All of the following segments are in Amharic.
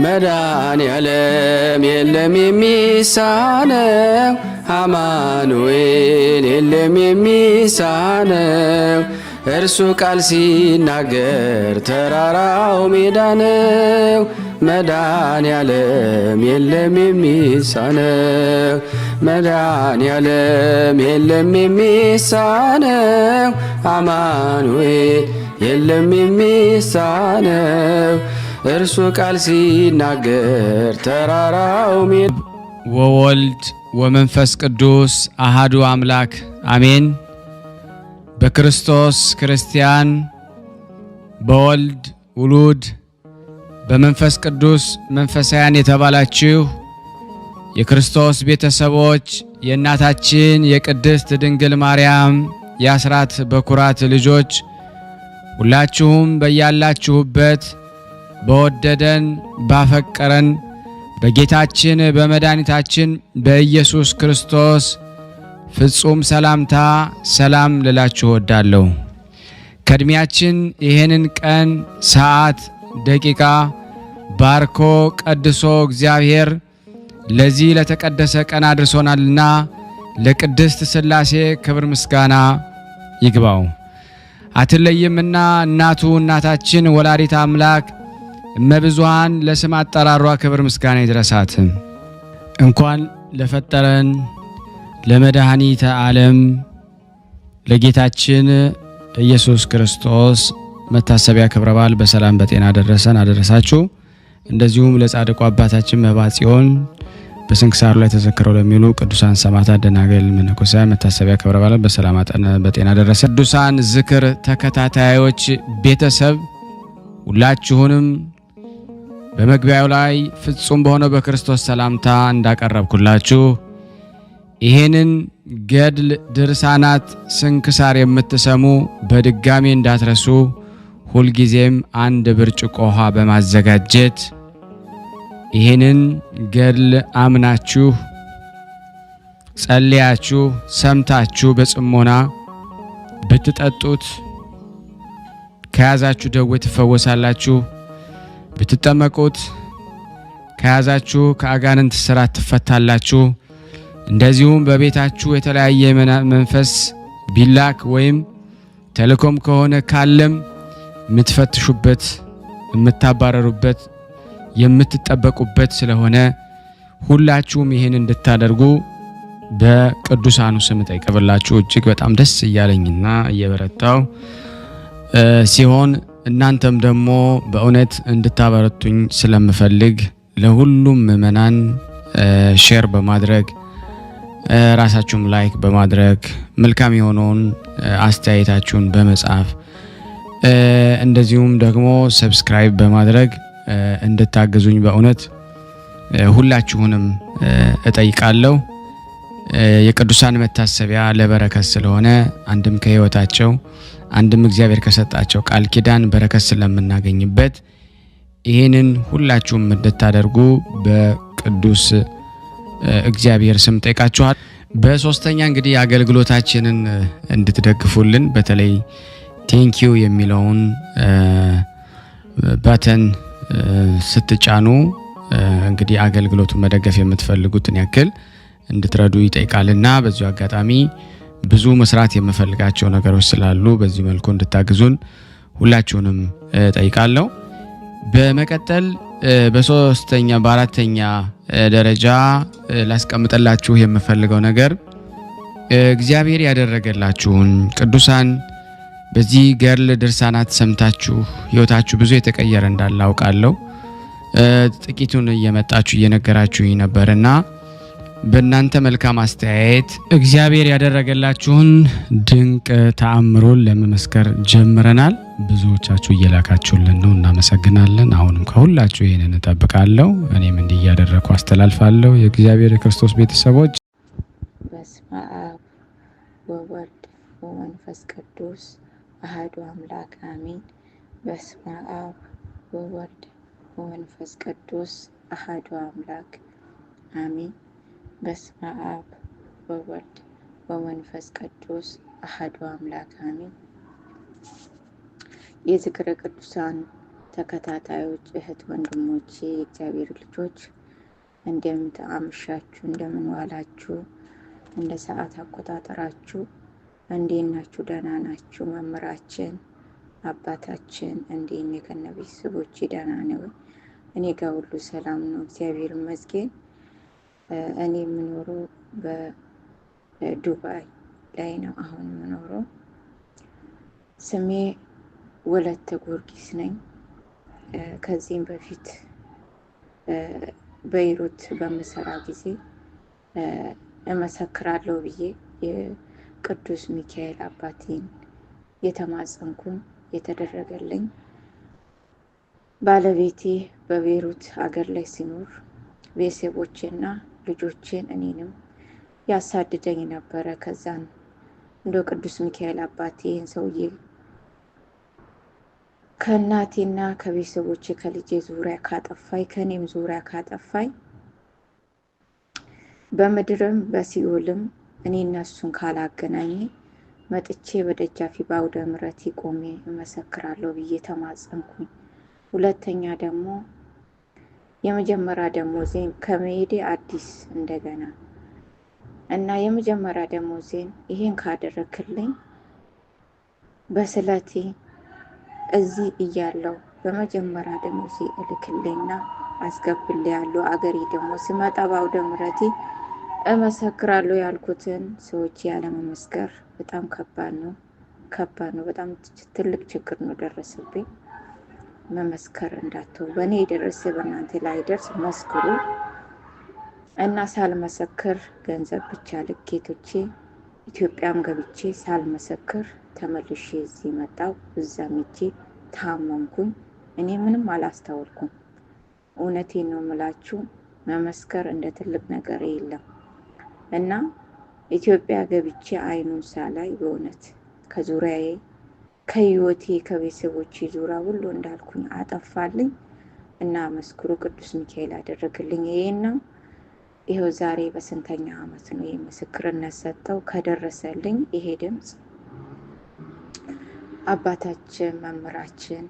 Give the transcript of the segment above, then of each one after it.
መድኃኔዓለም የለም የሚሳነው አማኑኤል የለም የሚሳነው እርሱ ቃል ሲናገር ተራራው ሜዳ ነው። መድኃኔዓለም የለም የሚሳነው መድኃኔዓለም የለም የሚሳነው አማኑኤል የለም የሚሳነው እርሱ ቃል ሲናገር ተራራው ሜዳ። ወወልድ ወመንፈስ ቅዱስ አሃዱ አምላክ አሜን። በክርስቶስ ክርስቲያን በወልድ ውሉድ በመንፈስ ቅዱስ መንፈሳውያን የተባላችሁ የክርስቶስ ቤተሰቦች የእናታችን የቅድስት ድንግል ማርያም የአስራት በኩራት ልጆች ሁላችሁም በያላችሁበት በወደደን ባፈቀረን በጌታችን በመድኃኒታችን በኢየሱስ ክርስቶስ ፍጹም ሰላምታ ሰላም ልላችሁ እወዳለሁ። ከእድሜያችን ይህንን ቀን ሰዓት ደቂቃ ባርኮ ቀድሶ እግዚአብሔር ለዚህ ለተቀደሰ ቀን አድርሶናልና ለቅድስት ሥላሴ ክብር ምስጋና ይግባው። አትለይምና እናቱ እናታችን ወላዲተ አምላክ እመብዙኃን ለስም አጠራሯ ክብር ምስጋና ይድረሳት። እንኳን ለፈጠረን ለመድኃኒተ ዓለም ለጌታችን ኢየሱስ ክርስቶስ መታሰቢያ ክብረ በዓል በሰላም በጤና ደረሰን አደረሳችሁ። እንደዚሁም ለጻድቁ አባታችን መባጽዮን በስንክሳሩ ላይ ተዘክረው ለሚሉ ቅዱሳን ሰማዕታት፣ ደናግል፣ መነኮሳት መታሰቢያ ክብረ በዓል በሰላም በጤና ደረሰ። ቅዱሳን ዝክር ተከታታዮች ቤተሰብ ሁላችሁንም በመግቢያው ላይ ፍጹም በሆነው በክርስቶስ ሰላምታ እንዳቀረብኩላችሁ ይሄንን ገድል ድርሳናት ስንክሳር የምትሰሙ በድጋሚ እንዳትረሱ ሁልጊዜም አንድ ብርጭቆ ውሃ በማዘጋጀት ይሄንን ገድል አምናችሁ ጸልያችሁ ሰምታችሁ በጽሞና ብትጠጡት ከያዛችሁ ደዌ ትፈወሳላችሁ። ብትጠመቁት ከያዛችሁ ከአጋንንት ስራት ትፈታላችሁ። እንደዚሁም በቤታችሁ የተለያየ መንፈስ ቢላክ ወይም ተልኮም ከሆነ ካለም የምትፈትሹበት የምታባረሩበት የምትጠበቁበት ስለሆነ ሁላችሁም ይሄን እንድታደርጉ በቅዱሳኑ ስም ጠይቀብላችሁ እጅግ በጣም ደስ እያለኝና እየበረታው ሲሆን እናንተም ደግሞ በእውነት እንድታበረቱኝ ስለምፈልግ ለሁሉም ምእመናን ሼር በማድረግ ራሳችሁም ላይክ በማድረግ መልካም የሆነውን አስተያየታችሁን በመጻፍ እንደዚሁም ደግሞ ሰብስክራይብ በማድረግ እንድታገዙኝ በእውነት ሁላችሁንም እጠይቃለሁ። የቅዱሳን መታሰቢያ ለበረከት ስለሆነ አንድም ከህይወታቸው አንድም እግዚአብሔር ከሰጣቸው ቃል ኪዳን በረከት ስለምናገኝበት ይሄንን ሁላችሁም እንድታደርጉ በቅዱስ እግዚአብሔር ስም ጠይቃችኋል። በሶስተኛ እንግዲህ አገልግሎታችንን እንድትደግፉልን በተለይ ቴንኪዩ የሚለውን ባተን ስትጫኑ እንግዲህ አገልግሎቱን መደገፍ የምትፈልጉትን ያክል እንድትረዱ ይጠይቃልና በዚሁ አጋጣሚ ብዙ መስራት የምፈልጋቸው ነገሮች ስላሉ በዚህ መልኩ እንድታግዙን ሁላችሁንም ጠይቃለሁ። በመቀጠል በሶስተኛ በአራተኛ ደረጃ ላስቀምጠላችሁ የምፈልገው ነገር እግዚአብሔር ያደረገላችሁን ቅዱሳን በዚህ ገድል ድርሳናት ሰምታችሁ ህይወታችሁ ብዙ የተቀየረ እንዳለ አውቃለሁ። ጥቂቱን እየመጣችሁ እየነገራችሁኝ ነበርና በእናንተ መልካም አስተያየት እግዚአብሔር ያደረገላችሁን ድንቅ ተአምሮን ለመመስከር ጀምረናል። ብዙዎቻችሁ እየላካችሁልን ነው፣ እናመሰግናለን። አሁንም ከሁላችሁ ይሄንን እጠብቃለሁ። እኔም እንዲህ እያደረኩ አስተላልፋለሁ። የእግዚአብሔር የክርስቶስ ቤተሰቦች በስመ አብ ወወልድ ወመንፈስ ቅዱስ አሐዱ አምላክ አሜን። በስመ አብ ወወልድ ወመንፈስ ቅዱስ አሐዱ አምላክ አሜን። በስመ አብ ወወልድ ወመንፈስ ቅዱስ አሐዱ አምላክ አሜን። የዝክረ ቅዱሳን ተከታታዮች እህት ወንድሞቼ የእግዚአብሔር ልጆች እንደምን አመሻችሁ፣ እንደምን ዋላችሁ፣ እንደ ሰዓት አቆጣጠራችሁ እንዴት ናችሁ? ደህና ናችሁ? መምህራችን አባታችን እንዴት ነው? ከነ ቤተሰቦቼ ደህና ነው? እኔ ጋር ሁሉ ሰላም ነው፣ እግዚአብሔር ይመስገን። እኔ የምኖረው በዱባይ ላይ ነው አሁን የምኖረው። ስሜ ወለተ ጊዮርጊስ ነኝ። ከዚህም በፊት በይሩት በምሰራ ጊዜ እመሰክራለሁ ብዬ የቅዱስ ሚካኤል አባቴን የተማጸንኩኝ የተደረገልኝ ባለቤቴ በቤይሩት ሀገር ላይ ሲኖር ቤተሰቦቼና ልጆቼን እኔንም ያሳድደኝ ነበረ። ከዛን እንደ ቅዱስ ሚካኤል አባቴ ይህን ሰውዬ ከእናቴና ከቤተሰቦቼ ከልጄ ዙሪያ ካጠፋኝ ከኔም ዙሪያ ካጠፋኝ በምድርም በሲኦልም እኔ እነሱን ካላገናኘ መጥቼ በደጃፊ በአውደ ምሕረት ቆሜ እመሰክራለሁ ብዬ ተማጸንኩኝ። ሁለተኛ ደግሞ የመጀመሪያ ደሞዜን ከመሄዴ አዲስ እንደገና እና የመጀመሪያ ደሞዜን ይሄን ካደረክልኝ በስለቴ እዚህ እያለው በመጀመሪያ ደሞዜ እልክልኝና አስገብልኛለሁ። አገሬ ደግሞ ስመጣ በአውደ ምሕረት እመሰክራለሁ ያልኩትን ሰዎች ያለመመስከር በጣም ከባድ ነው። በጣም ትልቅ ችግር ነው ደረሰብኝ። መመስከር እንዳትተው፣ በእኔ የደረሰ በእናንተ ላይ ደርስ መስክሩ እና ሳልመሰክር ገንዘብ ብቻ ልኬቶቼ ኢትዮጵያም ገብቼ ሳልመሰክር ተመልሼ እዚህ መጣሁ። እዛም ሄጄ ታመምኩኝ። እኔ ምንም አላስተዋልኩም። እውነቴን ነው የምላችሁ፣ መመስከር እንደ ትልቅ ነገር የለም እና ኢትዮጵያ ገብቼ አይኑን ሳላይ በእውነት ከዙሪያዬ ከህይወቴ ከቤተሰቦቼ ዙሪያ ሁሉ እንዳልኩኝ አጠፋልኝ እና መስክሩ ቅዱስ ሚካኤል አደረግልኝ። ይሄን ነው። ይሄው ዛሬ በስንተኛ ዓመት ነው ይሄ ምስክርነት ሰጠው ከደረሰልኝ ይሄ ድምጽ። አባታችን መምህራችን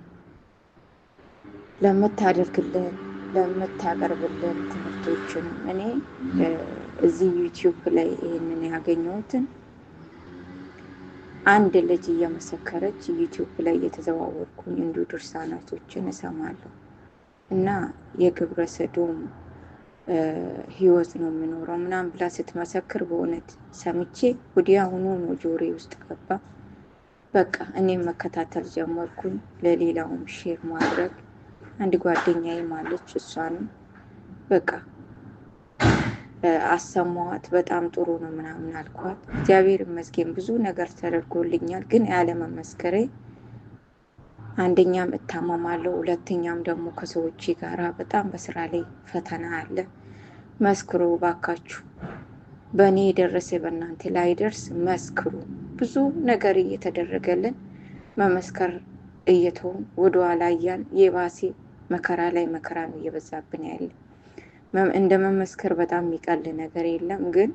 ለምታደርግልን ለምታቀርብልን ትምህርቶችን እኔ እዚህ ዩቲዩብ ላይ ይሄንን ያገኘሁትን አንድ ልጅ እየመሰከረች ዩቲዩብ ላይ እየተዘዋወርኩኝ እንዲሁ ድርሳናቶችን እሰማለሁ እና የግብረ ሰዶም ህይወት ነው የምኖረው ምናምን ብላ ስትመሰክር በእውነት ሰምቼ ወዲያውኑ ነው ጆሮዬ ውስጥ ገባ። በቃ እኔም መከታተል ጀመርኩኝ። ለሌላውም ሼር ማድረግ አንድ ጓደኛዬ ማለች እሷንም በቃ አሰማዋት። በጣም ጥሩ ነው ምናምን አልኳት። እግዚአብሔር ይመስገን ብዙ ነገር ተደርጎልኛል። ግን ያለ መመስከሬ አንደኛም እታመማለሁ፣ ሁለተኛም ደግሞ ከሰዎች ጋራ በጣም በስራ ላይ ፈተና አለ። መስክሩ ባካችሁ። በእኔ የደረሰ በእናንተ ላይ ደርስ መስክሩ። ብዙ ነገር እየተደረገልን መመስከር እየተውን ወደኋላ እያልን የባሴ መከራ ላይ መከራ ነው እየበዛብን ያለ። እንደ መመስከር በጣም የሚቀል ነገር የለም። ግን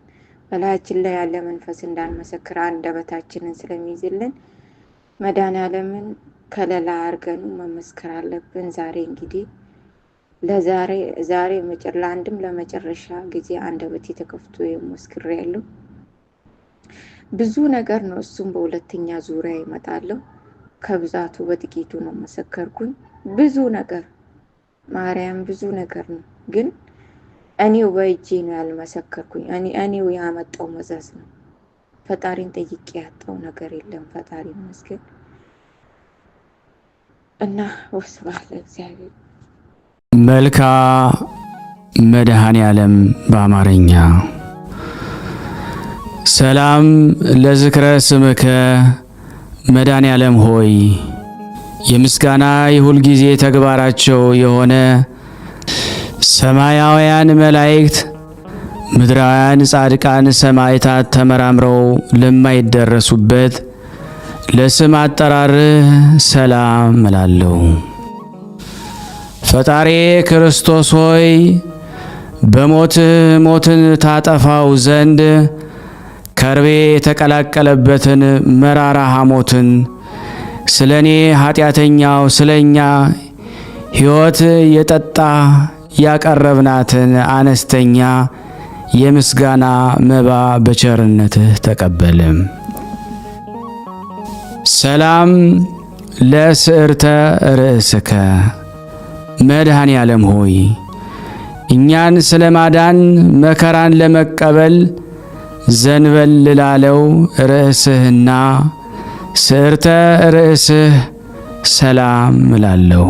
በላያችን ላይ ያለ መንፈስ እንዳንመሰክር አንደበታችንን ስለሚይዝልን መድኃኔዓለምን ከለላ አድርገን መመስከር አለብን። ዛሬ እንግዲህ ዛሬ ለአንድም ለመጨረሻ ጊዜ አንደበቴ ተከፍቶ መስክሬያለሁ። ብዙ ነገር ነው። እሱም በሁለተኛ ዙሪያ ይመጣለሁ። ከብዛቱ በጥቂቱ ነው መሰከርኩኝ። ብዙ ነገር ማርያም ብዙ ነገር ነው። ግን እኔው በእጄ ነው ያልመሰከርኩኝ። እኔው ያመጣው መዘዝ ነው። ፈጣሪን ጠይቄ ያጣው ነገር የለም። ፈጣሪ ይመስገን እና ወስብሐት ለእግዚአብሔር። መልካ መድኃኔዓለም በአማርኛ ሰላም ለዝክረ ስምከ መድኃኔዓለም ሆይ የምስጋና የሁል ጊዜ ተግባራቸው የሆነ ሰማያውያን መላእክት ምድራውያን ጻድቃን ሰማዕታት ተመራምረው ለማይደረሱበት ለስም አጠራርህ ሰላም እላለሁ። ፈጣሪ ክርስቶስ ሆይ በሞትህ ሞትን ታጠፋው ዘንድ ከርቤ የተቀላቀለበትን መራራ ሐሞትን ስለኔ ኃጢአተኛው ስለኛ ሕይወት የጠጣ ያቀረብናትን አነስተኛ የምስጋና መባ በቸርነትህ ተቀበልም። ሰላም ለስዕርተ ርእስከ መድኃኔ ዓለም ሆይ እኛን ስለ ማዳን መከራን ለመቀበል ዘንበል ላለው ርእስህና ስዕርተ ርእስህ ሰላም እላለሁ።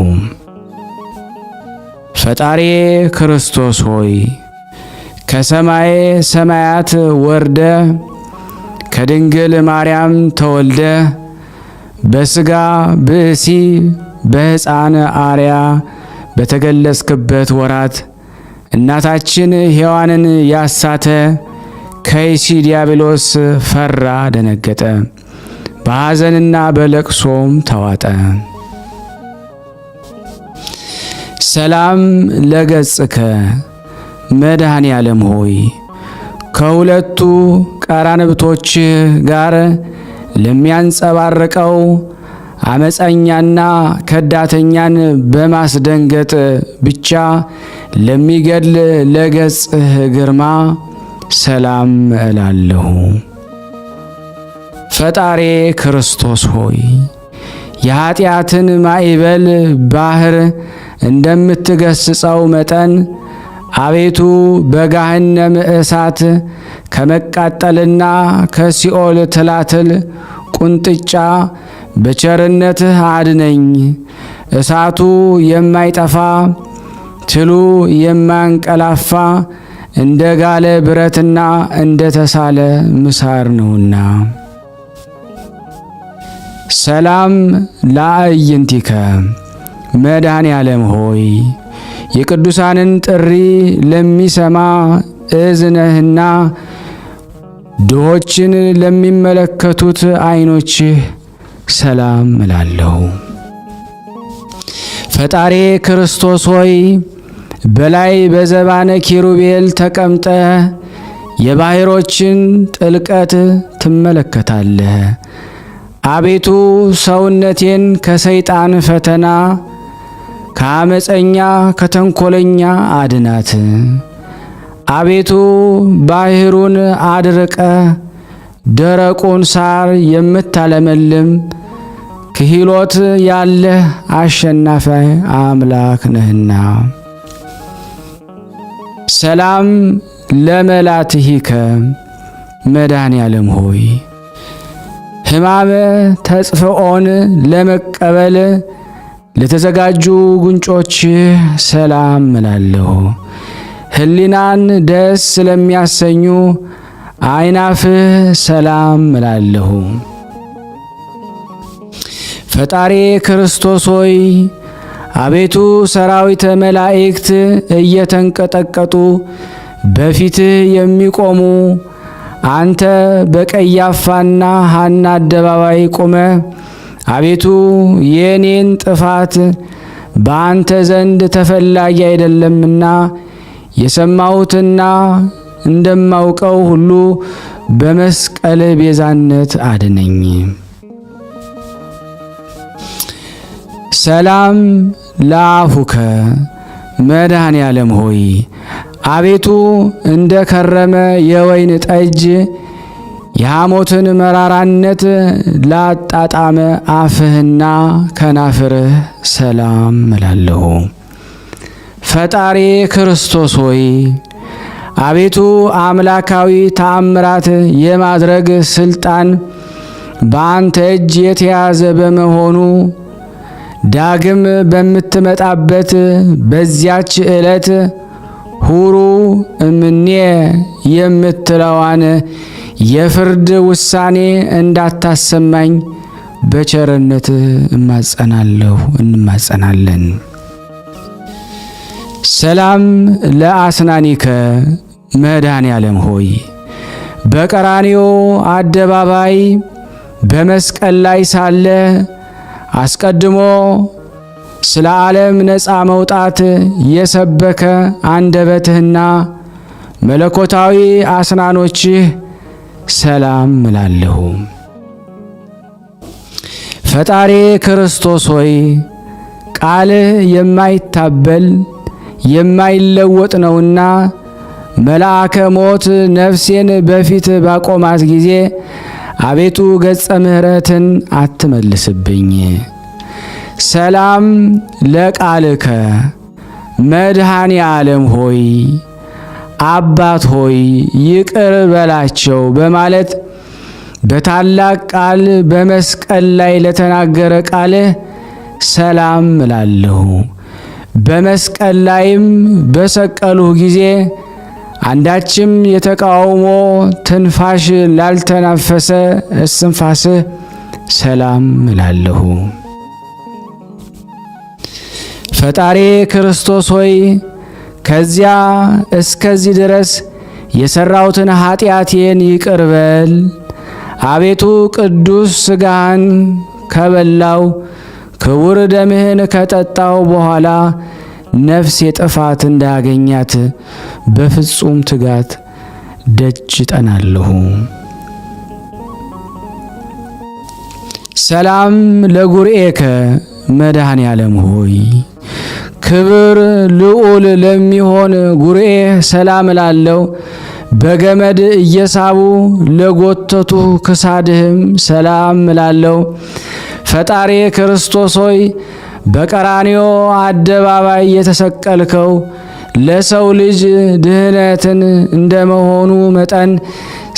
ፈጣሪ ክርስቶስ ሆይ ከሰማየ ሰማያት ወርደ ከድንግል ማርያም ተወልደ በሥጋ ብእሲ በሕፃን አርያ በተገለጽክበት ወራት እናታችን ሔዋንን ያሳተ ከይሲ ዲያብሎስ ፈራ፣ ደነገጠ፣ በሐዘንና በለቅሶም ተዋጠ። ሰላም ለገጽከ መድኃኔ ዓለም ሆይ ከሁለቱ ቀራንብቶች ጋር ለሚያንጸባርቀው አመፀኛና ከዳተኛን በማስደንገጥ ብቻ ለሚገድል ለገጽህ ግርማ ሰላም እላለሁ። ፈጣሪ ክርስቶስ ሆይ የኀጢአትን ማዕበል ባህር እንደምትገስጸው መጠን አቤቱ በገሃነም እሳት ከመቃጠልና ከሲኦል ትላትል ቁንጥጫ በቸርነትህ አድነኝ። እሳቱ የማይጠፋ ትሉ የማያንቀላፋ እንደ ጋለ ብረትና እንደ ተሳለ ምሳር ነውና። ሰላም ለአዕይንቲከ መድኃኔ ዓለም ሆይ የቅዱሳንን ጥሪ ለሚሰማ እዝነህና ድሆችን ለሚመለከቱት ዓይኖችህ ሰላም እላለሁ። ፈጣሪ ክርስቶስ ሆይ በላይ በዘባነ ኪሩቤል ተቀምጠ የባሕሮችን ጥልቀት ትመለከታለህ። አቤቱ ሰውነቴን ከሰይጣን ፈተና ከአመፀኛ ከተንኰለኛ አድናት። አቤቱ ባሕሩን አድርቀ ደረቁን ሳር የምታለመልም ክሂሎት ያለህ አሸናፊ አምላክ ነህና። ሰላም ለመላትሂከ መድኃኔ ዓለም ሆይ ሕማመ ተጽፍኦን ለመቀበል ለተዘጋጁ ጉንጮችህ ሰላም እላለሁ። ሕሊናን ደስ ስለሚያሰኙ አይናፍህ ሰላም እላለሁ። ፈጣሪ ክርስቶስ ሆይ አቤቱ ሰራዊተ መላእክት እየተንቀጠቀጡ በፊትህ የሚቆሙ አንተ በቀያፋና ሐና አደባባይ ቆመ አቤቱ የኔን ጥፋት በአንተ ዘንድ ተፈላጊ አይደለምና የሰማሁትና እንደማውቀው ሁሉ በመስቀል ቤዛነት አድነኝ። ሰላም ለአፉከ መድኃኔ ዓለም ሆይ አቤቱ እንደ ከረመ የወይን ጠጅ የሐሞትን መራራነት ላጣጣመ አፍህና ከናፍርህ ሰላም እላለሁ። ፈጣሪ ክርስቶስ ሆይ አቤቱ አምላካዊ ተአምራት የማድረግ ስልጣን በአንተ እጅ የተያዘ በመሆኑ ዳግም በምትመጣበት በዚያች ዕለት ሁሩ እምኔ የምትለዋን የፍርድ ውሳኔ እንዳታሰማኝ በቸርነት እማጸናለሁ፣ እንማጸናለን። ሰላም ለአስናኒከ መድኃኔ ዓለም ሆይ በቀራንዮ አደባባይ በመስቀል ላይ ሳለ አስቀድሞ ስለ ዓለም ነፃ መውጣት የሰበከ አንደበትህና መለኮታዊ አስናኖችህ ሰላም እላለሁ። ፈጣሪ ክርስቶስ ሆይ ቃልህ የማይታበል የማይለወጥ ነውና መልአከ ሞት ነፍሴን በፊት ባቆማት ጊዜ አቤቱ ገጸ ምሕረትን አትመልስብኝ። ሰላም ለቃልከ መድኃኔ ዓለም ሆይ አባት ሆይ ይቅር በላቸው በማለት በታላቅ ቃል በመስቀል ላይ ለተናገረ ቃልህ ሰላም እላለሁ። በመስቀል ላይም በሰቀሉህ ጊዜ አንዳችም የተቃውሞ ትንፋሽ ላልተናፈሰ እስትንፋስህ ሰላም እላለሁ። ፈጣሪ ክርስቶስ ሆይ ከዚያ እስከዚህ ድረስ የሰራሁትን ኃጢአቴን ይቅር በል። አቤቱ ቅዱስ ሥጋህን ከበላው ክቡር ደምህን ከጠጣው በኋላ ነፍሴ ጥፋት እንዳያገኛት በፍጹም ትጋት ደጅ ጠናለሁ። ሰላም ለጉርኤከ መድኃኔ ዓለም ሆይ ክብር ልዑል ለሚሆን ጉርኤ ሰላም እላለሁ። በገመድ እየሳቡ ለጎተቱ ክሳድህም ሰላም እላለሁ። ፈጣሪ ክርስቶስ ሆይ በቀራንዮ አደባባይ የተሰቀልከው ለሰው ልጅ ድህነትን እንደመሆኑ መጠን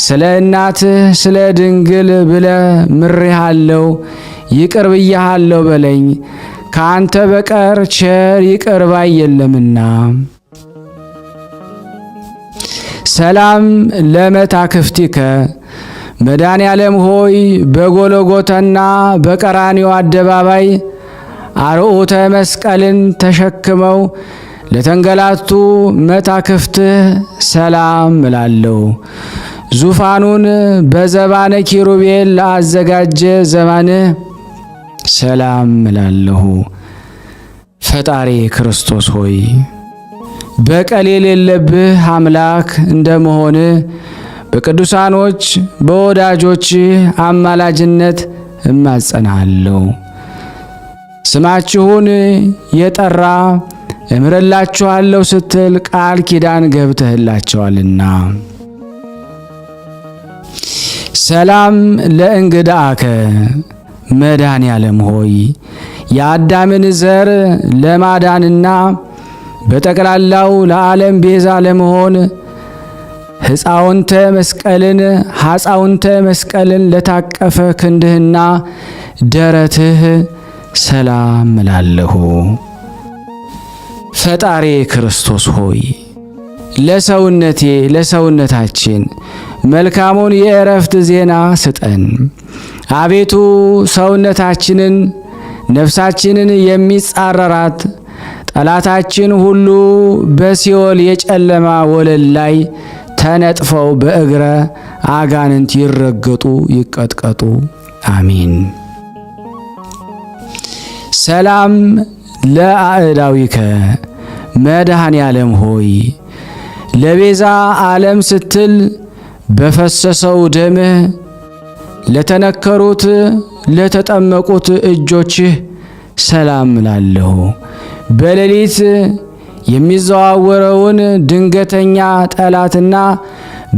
ስለ እናትህ ስለ ድንግል ብለ ምሬሃለሁ፣ ይቅር ብያሃለሁ በለኝ። ከአንተ በቀር ቸር ይቅር ባይ የለምና። ሰላም ለመታክፍቲከ መድኃኔ ዓለም ሆይ በጎልጎታና በቀራንዮ አደባባይ አርዑተ መስቀልን ተሸክመው ለተንገላቱ መታክፍትህ ሰላም እላለሁ። ዙፋኑን በዘባነ ኪሩቤል ለአዘጋጀ ዘባንህ ሰላም እላለሁ። ፈጣሪ ክርስቶስ ሆይ በቀል የሌለብህ አምላክ እንደመሆን በቅዱሳኖች በወዳጆች አማላጅነት እማጸናለሁ። ስማችሁን የጠራ እምርላችኋለሁ ስትል ቃል ኪዳን ገብተህላቸዋልና። ሰላም ለእንግዳከ መድኃኔ ዓለም ሆይ የአዳምን ዘር ለማዳንና በጠቅላላው ለዓለም ቤዛ ለመሆን ሐፃውንተ መስቀልን ለታቀፈ ክንድህና ደረትህ ሰላም እላለሁ። ፈጣሪ ክርስቶስ ሆይ ለሰውነታችን መልካሙን የእረፍት ዜና ስጠን። አቤቱ ሰውነታችንን ነፍሳችንን የሚጻረራት ጠላታችን ሁሉ በሲኦል የጨለማ ወለል ላይ ተነጥፈው በእግረ አጋንንት ይረገጡ ይቀጥቀጡ። አሜን። ሰላም ለአእዳዊከ መድኃኔ ዓለም ሆይ ለቤዛ ዓለም ስትል በፈሰሰው ደምህ ለተነከሩት ለተጠመቁት እጆችህ ሰላም እላለሁ። በሌሊት የሚዘዋወረውን ድንገተኛ ጠላትና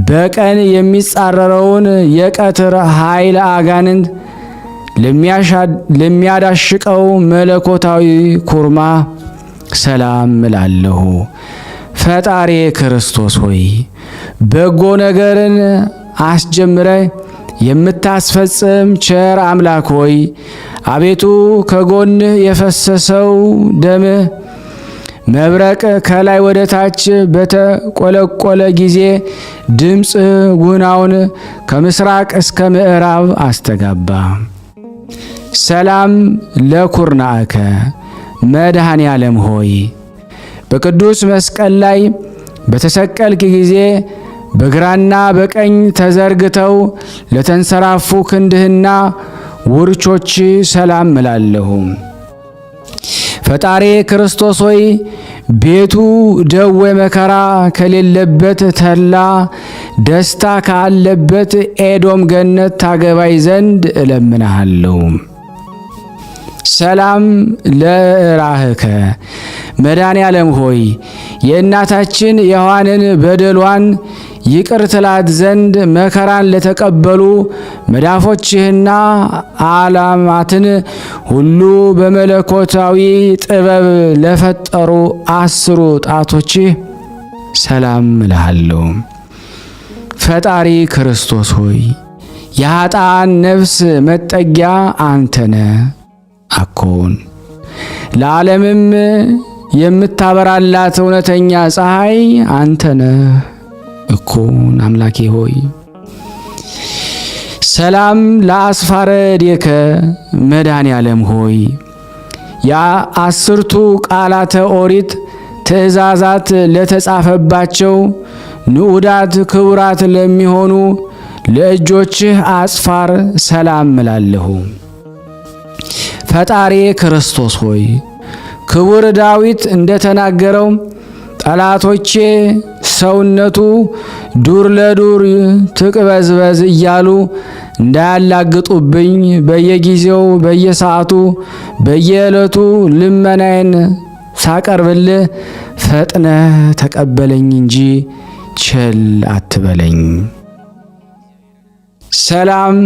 በቀን የሚጻረረውን የቀትር ኃይል አጋንንት ለሚያዳሽቀው መለኮታዊ ኩርማ ሰላም እላለሁ። ፈጣሪ ክርስቶስ ሆይ በጎ ነገርን አስጀምረ የምታስፈጽም ቸር አምላክ ሆይ አቤቱ ከጎንህ የፈሰሰው ደምህ መብረቅ ከላይ ወደ ታች በተቆለቆለ ጊዜ ድምፅ ጉናውን ከምስራቅ እስከ ምዕራብ አስተጋባ። ሰላም ለኩርናከ መድኃኔ ዓለም ሆይ በቅዱስ መስቀል ላይ በተሰቀልክ ጊዜ በግራና በቀኝ ተዘርግተው ለተንሰራፉ ክንድህና ውርቾች ሰላም እላለሁ። ፈጣሪ ክርስቶስ ሆይ ቤቱ ደዌ መከራ ከሌለበት ተድላ ደስታ ካለበት ኤዶም ገነት ታገባይ ዘንድ እለምንሃለሁ። ሰላም ለራህከ መድኃኔ ዓለም ሆይ የእናታችን የሔዋንን በደሏን ይቅር ትላት ዘንድ መከራን ለተቀበሉ መዳፎችህና ዓለማትን ሁሉ በመለኮታዊ ጥበብ ለፈጠሩ 10 ጣቶችህ ሰላም እልሃለሁ። ፈጣሪ ክርስቶስ ሆይ የኃጥአን ነፍስ መጠጊያ አንተነ አኮን ለዓለምም የምታበራላት እውነተኛ ፀሐይ አንተነ እኮን አምላኬ ሆይ ሰላም ለአስፋረ ዴከ መድኃኔ ዓለም ሆይ የ10ቱ ቃላተ ኦሪት ትእዛዛት ለተጻፈባቸው ንዑዳት ክቡራት ለሚሆኑ ለእጆችህ አጽፋር ሰላም እላለሁ። ፈጣሪ ክርስቶስ ሆይ ክቡር ዳዊት እንደተናገረው ጠላቶቼ ሰውነቱ ዱር ለዱር ትቅበዝበዝ እያሉ እንዳያላግጡብኝ በየጊዜው በየሰዓቱ በየዕለቱ ልመናዬን ሳቀርብልህ ፈጥነህ ተቀበለኝ እንጂ ቸል አትበለኝ። ሰላም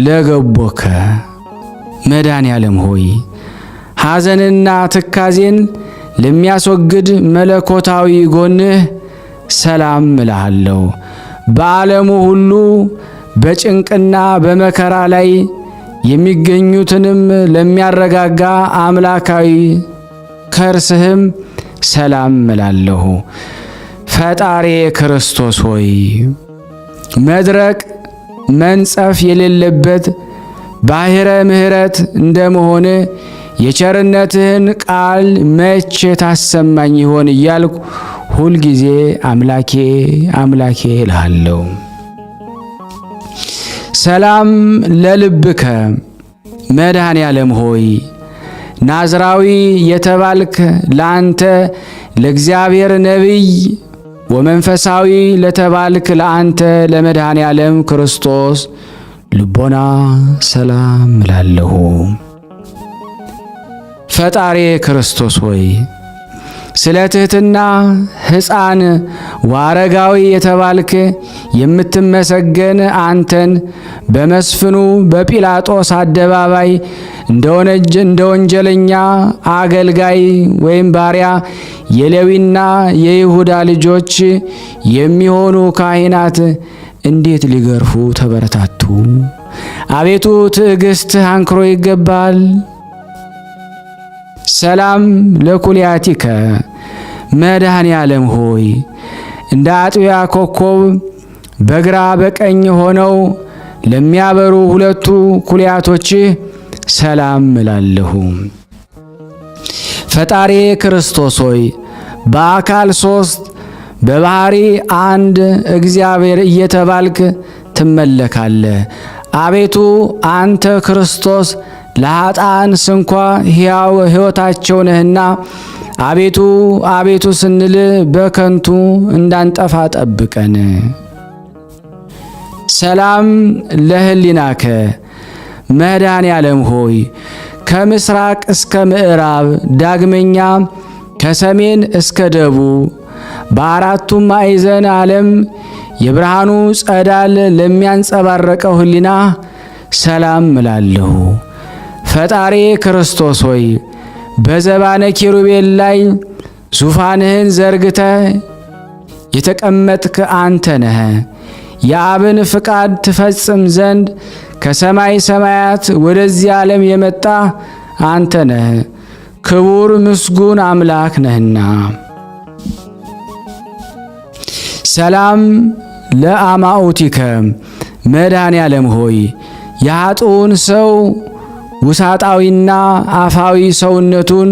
ለገቦከ መድኃኔ ዓለም ሆይ ሐዘንና ትካዜን ለሚያስወግድ መለኮታዊ ጎንህ ሰላም እልሃለሁ። በዓለሙ ሁሉ በጭንቅና በመከራ ላይ የሚገኙትንም ለሚያረጋጋ አምላካዊ ከርስህም ሰላም እላለሁ። ፈጣሪ ክርስቶስ ሆይ መድረቅ መንጸፍ የሌለበት ባሕረ ምሕረት እንደመሆን የቸርነትህን ቃል መቼ ታሰማኝ ይሆን እያልኩ ሁልጊዜ አምላኬ አምላኬ እልሃለሁ። ሰላም ለልብከ መድኃኔ ዓለም ሆይ ናዝራዊ የተባልክ ለአንተ ለእግዚአብሔር ነቢይ ወመንፈሳዊ ለተባልክ ለአንተ ለመድኃኔ ዓለም ክርስቶስ ልቦና ሰላም እላለሁ። ፈጣሪ ክርስቶስ ሆይ ስለ ትሕትና ሕፃን ወአረጋዊ የተባልክ የምትመሰገን አንተን በመስፍኑ በጲላጦስ አደባባይ እንደ ወንጀለኛ አገልጋይ ወይም ባሪያ የሌዊና የይሁዳ ልጆች የሚሆኑ ካህናት እንዴት ሊገርፉ ተበረታቱ? አቤቱ ትዕግሥትህ አንክሮ ይገባል። ሰላም ለኩልያቲከ መድኃኔ ዓለም ሆይ እንደ አጥቢያ ኮከብ በግራ በቀኝ ሆነው ለሚያበሩ 2 ኩልያቶችህ ሰላም እላለሁ። ፈጣሪ ክርስቶስ ሆይ በአካል 3 በባህሪ 1 እግዚአብሔር እየተባልክ ትመለካለህ። አቤቱ አንተ ክርስቶስ ለኃጥአን ስንኳ ሕያው ሕይወታቸው ነህና አቤቱ አቤቱ ስንል በከንቱ እንዳንጠፋ ጠብቀን። ሰላም ለህሊናከ መድኃኔ ዓለም ሆይ ከምስራቅ እስከ ምዕራብ ዳግመኛ ከሰሜን እስከ ደቡብ በአራቱም ማዕዘን ዓለም የብርሃኑ ጸዳል ለሚያንጸባረቀው ህሊና ሰላም እላለሁ። ፈጣሪ ክርስቶስ ሆይ በዘባነ ኪሩቤል ላይ ዙፋንህን ዘርግተህ የተቀመጥክ አንተ ነህ። የአብን ፍቃድ ትፈጽም ዘንድ ከሰማይ ሰማያት ወደዚህ ዓለም የመጣ አንተ ነህ። ክቡር ምስጉን አምላክ ነህና። ሰላም ለአማኡቲከ መድኃኔ ዓለም ሆይ የኃጥኡን ሰው ውሳጣዊና አፋዊ ሰውነቱን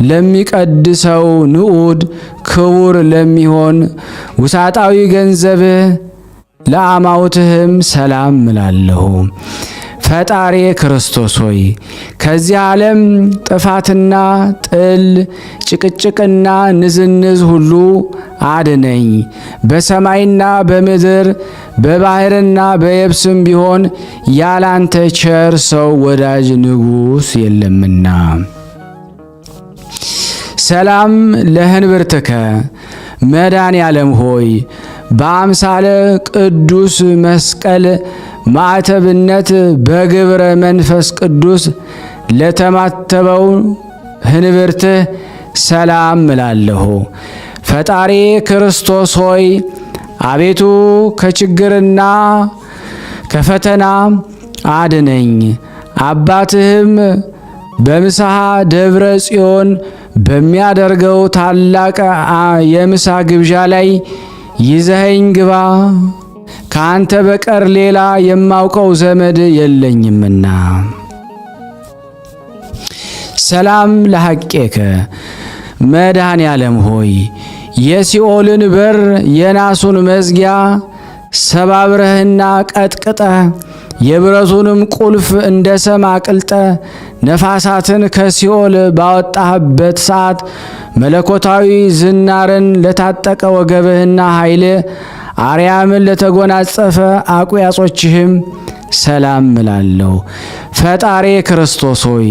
ለሚቀድሰው ንዑድ ክቡር ለሚሆን ውሳጣዊ ገንዘብህ ለአማውትህም ሰላም እላለሁ። ፈጣሪ ክርስቶስ ሆይ ከዚህ ዓለም ጥፋትና ጥል ጭቅጭቅና ንዝንዝ ሁሉ አድነኝ። በሰማይና በምድር በባህርና በየብስም ቢሆን ያላንተ ቸር ሰው ወዳጅ ንጉሥ የለምና። ሰላም ለህንብርትከ መድኃኔ ዓለም ሆይ በአምሳለ ቅዱስ መስቀል ማዕተብነት በግብረ መንፈስ ቅዱስ ለተማተበው ህንብርትህ ሰላም እላለሁ። ፈጣሪ ክርስቶስ ሆይ አቤቱ ከችግርና ከፈተና አድነኝ። አባትህም በምስሐ ደብረ ጽዮን በሚያደርገው ታላቅ የምሳ ግብዣ ላይ ይዘኸኝ ግባ፣ ከአንተ በቀር ሌላ የማውቀው ዘመድ የለኝምና። ሰላም ለሐቄከ መድኃኔ ዓለም ሆይ የሲኦልን በር የናሱን መዝጊያ ሰባብረህና ቀጥቅጠህ የብረቱንም ቁልፍ እንደ ሰም አቅልጠ ነፋሳትን ከሲኦል ባወጣህበት ሰዓት መለኮታዊ ዝናርን ለታጠቀ ወገብህና ኃይል አርያምን ለተጎናጸፈ አቁያጾችህም ሰላም እላለሁ። ፈጣሪ ክርስቶስ ሆይ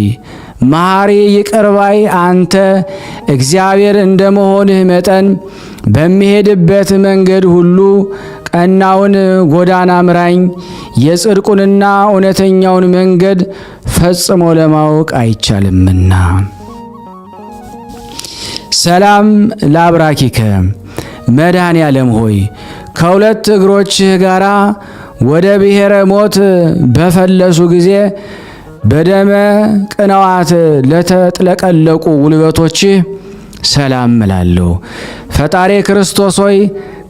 መሐሪ ይቅርባይ አንተ እግዚአብሔር እንደመሆንህ መጠን በሚሄድበት መንገድ ሁሉ ቀናውን ጎዳና ምራኝ። የጽድቁንና እውነተኛውን መንገድ ፈጽሞ ለማወቅ አይቻልምና። ሰላም ለአብራኪከ መድኃኔ ዓለም ሆይ ከሁለት እግሮችህ ጋር ወደ ብሔረ ሞት በፈለሱ ጊዜ በደመ ቅንዋት ለተጥለቀለቁ ጉልበቶችህ ሰላም እላለሁ። ፈጣሪ ክርስቶስ ሆይ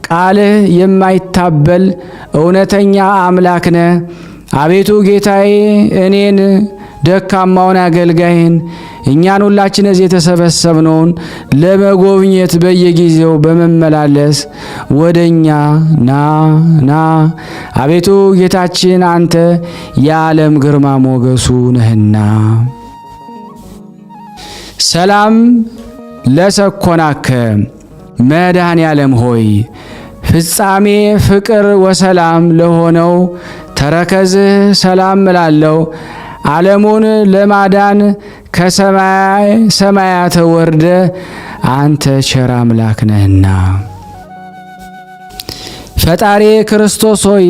ቃልህ የማይታበል እውነተኛ አምላክ ነህ። አቤቱ ጌታዬ እኔን ደካማውን አገልጋይን እኛን ሁላችን እዚህ የተሰበሰብነውን ለመጎብኘት በየጊዜው በመመላለስ ወደኛ ና አቤቱ ጌታችን አንተ የዓለም ግርማ ሞገሱ ነህና። ሰላም ለሰኮናከ መድኃኔ ዓለም ሆይ ፍጻሜ ፍቅር ወሰላም ለሆነው ተረከዝህ ሰላም እላለሁ። ዓለሙን ለማዳን ከሰማይ ሰማያት ወርደ አንተ ቸር አምላክ ነህና። ፈጣሪ ክርስቶስ ሆይ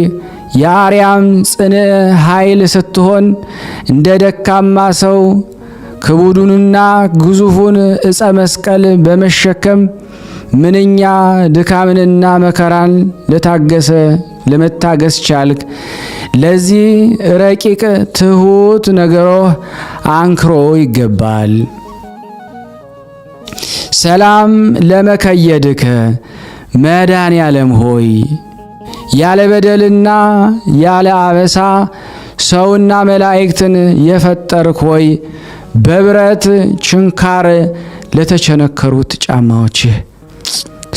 የአርያም ጽንዕ ኃይል ስትሆን እንደ ደካማ ሰው ክቡዱንና ግዙፉን ዕፀ መስቀል በመሸከም ምንኛ ድካምንና መከራን ለመታገስ ቻልክ። ለዚህ ረቂቅ ትሑት ነገሮህ አንክሮ ይገባል። ሰላም ለመከየድከ መድኃኔ ዓለም ሆይ ያለ በደልና ያለ አበሳ ሰውና መላእክትን የፈጠርክ ሆይ በብረት ችንካር ለተቸነከሩት ጫማዎችህ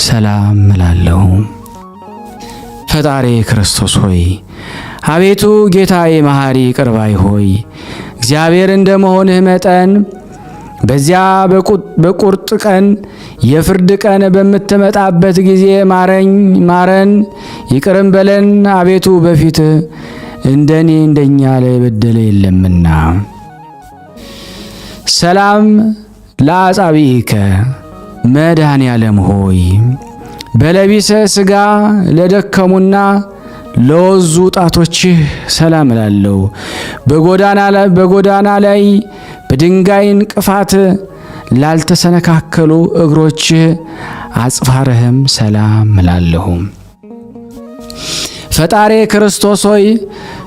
ሰላም እላለሁ። ፈጣሪ ክርስቶስ ሆይ አቤቱ ጌታዬ መሐሪ ቅርባይ ሆይ እግዚአብሔር እንደመሆንህ መጠን በዚያ በቁርጥ ቀን የፍርድ ቀን በምትመጣበት ጊዜ ማረን፣ ይቅርም በለን። አቤቱ በፊት እንደኛ ላይ የበደለ የለምና። ሰላም ለአጻብዒከ መድኃኔ ዓለም ሆይ በለቢሰ ሥጋ ለደከሙና ለወዙ ጣቶችህ ሰላም እላለሁ። በጎዳና ላይ በድንጋይ እንቅፋት ላልተሰነካከሉ እግሮችህ አጽፋርህም ሰላም እላለሁ። ፈጣሪ ክርስቶስ ሆይ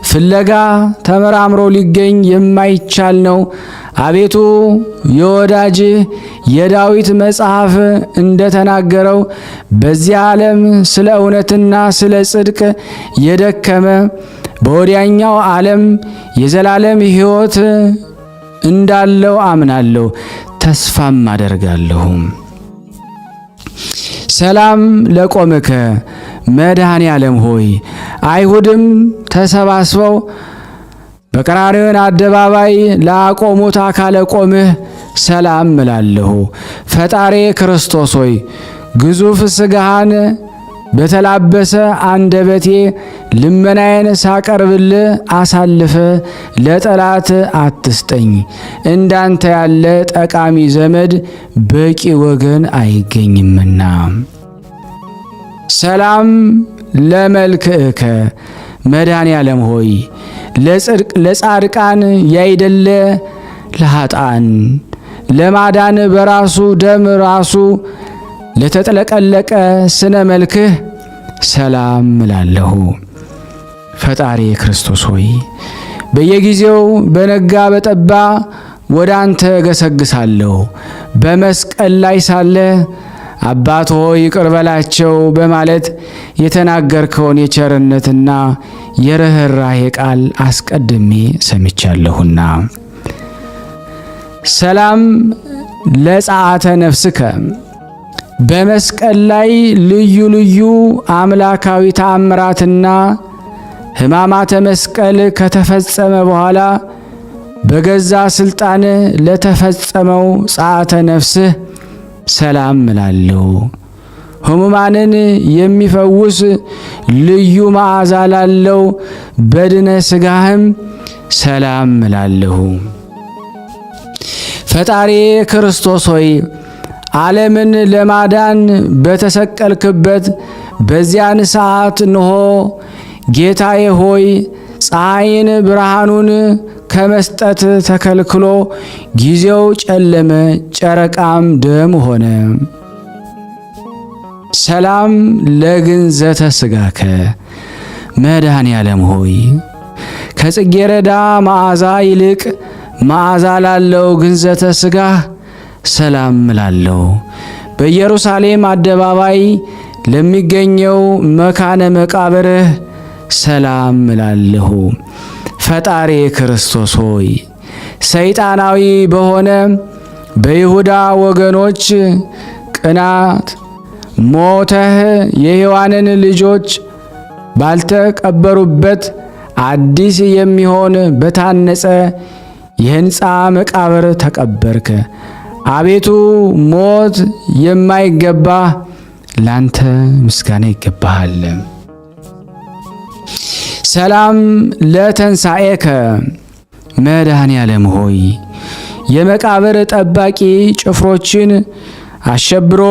ፍለጋ ተመራምሮ ሊገኝ የማይቻል ነው። አቤቱ የወዳጅ የዳዊት መጽሐፍ እንደተናገረው በዚህ ዓለም ስለ እውነትና ስለ ጽድቅ የደከመ በወዲያኛው ዓለም የዘላለም ሕይወት እንዳለው አምናለሁ፣ ተስፋም አደርጋለሁ። ሰላም ለቆምከ መድኃኔ ዓለም ሆይ አይሁድም ተሰባስበው በቀራንዮን አደባባይ ላቆሙት አካለ ቆምህ ሰላም እላለሁ። ፈጣሪ ክርስቶስ ሆይ ግዙፍ ሥጋህን በተላበሰ አንደበቴ ልመናዬን ሳቀርብልህ አሳልፈ ለጠላት አትስጠኝ። እንዳንተ ያለ ጠቃሚ ዘመድ በቂ ወገን አይገኝምና። ሰላም ለመልክዕከ መድኃኔ ዓለም ሆይ ለጻድቃን ያይደለ ለኃጥአን ለማዳን በራሱ ደም ራሱ ለተጠለቀለቀ ስነ መልክህ ሰላም እላለሁ። ፈጣሪ ክርስቶስ ሆይ በየጊዜው በነጋ በጠባ ወደ አንተ ገሰግሳለሁ። በመስቀል ላይ ሳለ አባት ሆይ ይቅር በላቸው በማለት የተናገርከውን የቸርነትና የርኅራኄ ቃል አስቀድሜ ሰምቻለሁና። ሰላም ለጸአተ ነፍስከ በመስቀል ላይ ልዩ ልዩ አምላካዊ ተአምራትና ሕማማተ መስቀል ከተፈጸመ በኋላ በገዛ ስልጣን ለተፈጸመው ጸአተ ነፍስህ ሰላም እላለሁ። ሕሙማንን የሚፈውስ ልዩ መዓዛ ላለው በድነ ሥጋህም ሰላም እላለሁ። ፈጣሪ ክርስቶስ ሆይ ዓለምን ለማዳን በተሰቀልክበት በዚያን ሰዓት እንሆ ጌታዬ ሆይ ፀሐይን ብርሃኑን ከመስጠት ተከልክሎ ጊዜው ጨለመ፣ ጨረቃም ደም ሆነ። ሰላም ለግንዘተ ሥጋከ መድኃኔ ዓለም ሆይ ከጽጌረዳ መዓዛ ይልቅ መዓዛ ላለው ግንዘተ ሥጋህ ሰላም እላለሁ። በኢየሩሳሌም አደባባይ ለሚገኘው መካነ መቃብርህ ሰላም እላለሁ። ፈጣሪ ክርስቶስ ሆይ ሰይጣናዊ በሆነ በይሁዳ ወገኖች ቅናት ሞተህ የሔዋንን ልጆች ባልተቀበሩበት አዲስ የሚሆን በታነጸ የሕንፃ መቃብር ተቀበርክ። አቤቱ ሞት የማይገባ ላንተ ምስጋና ይገባሃል። ሰላም ለተንሣኤከ መድኃኔ ዓለም ሆይ የመቃብር ጠባቂ ጭፍሮችን አሸብሮ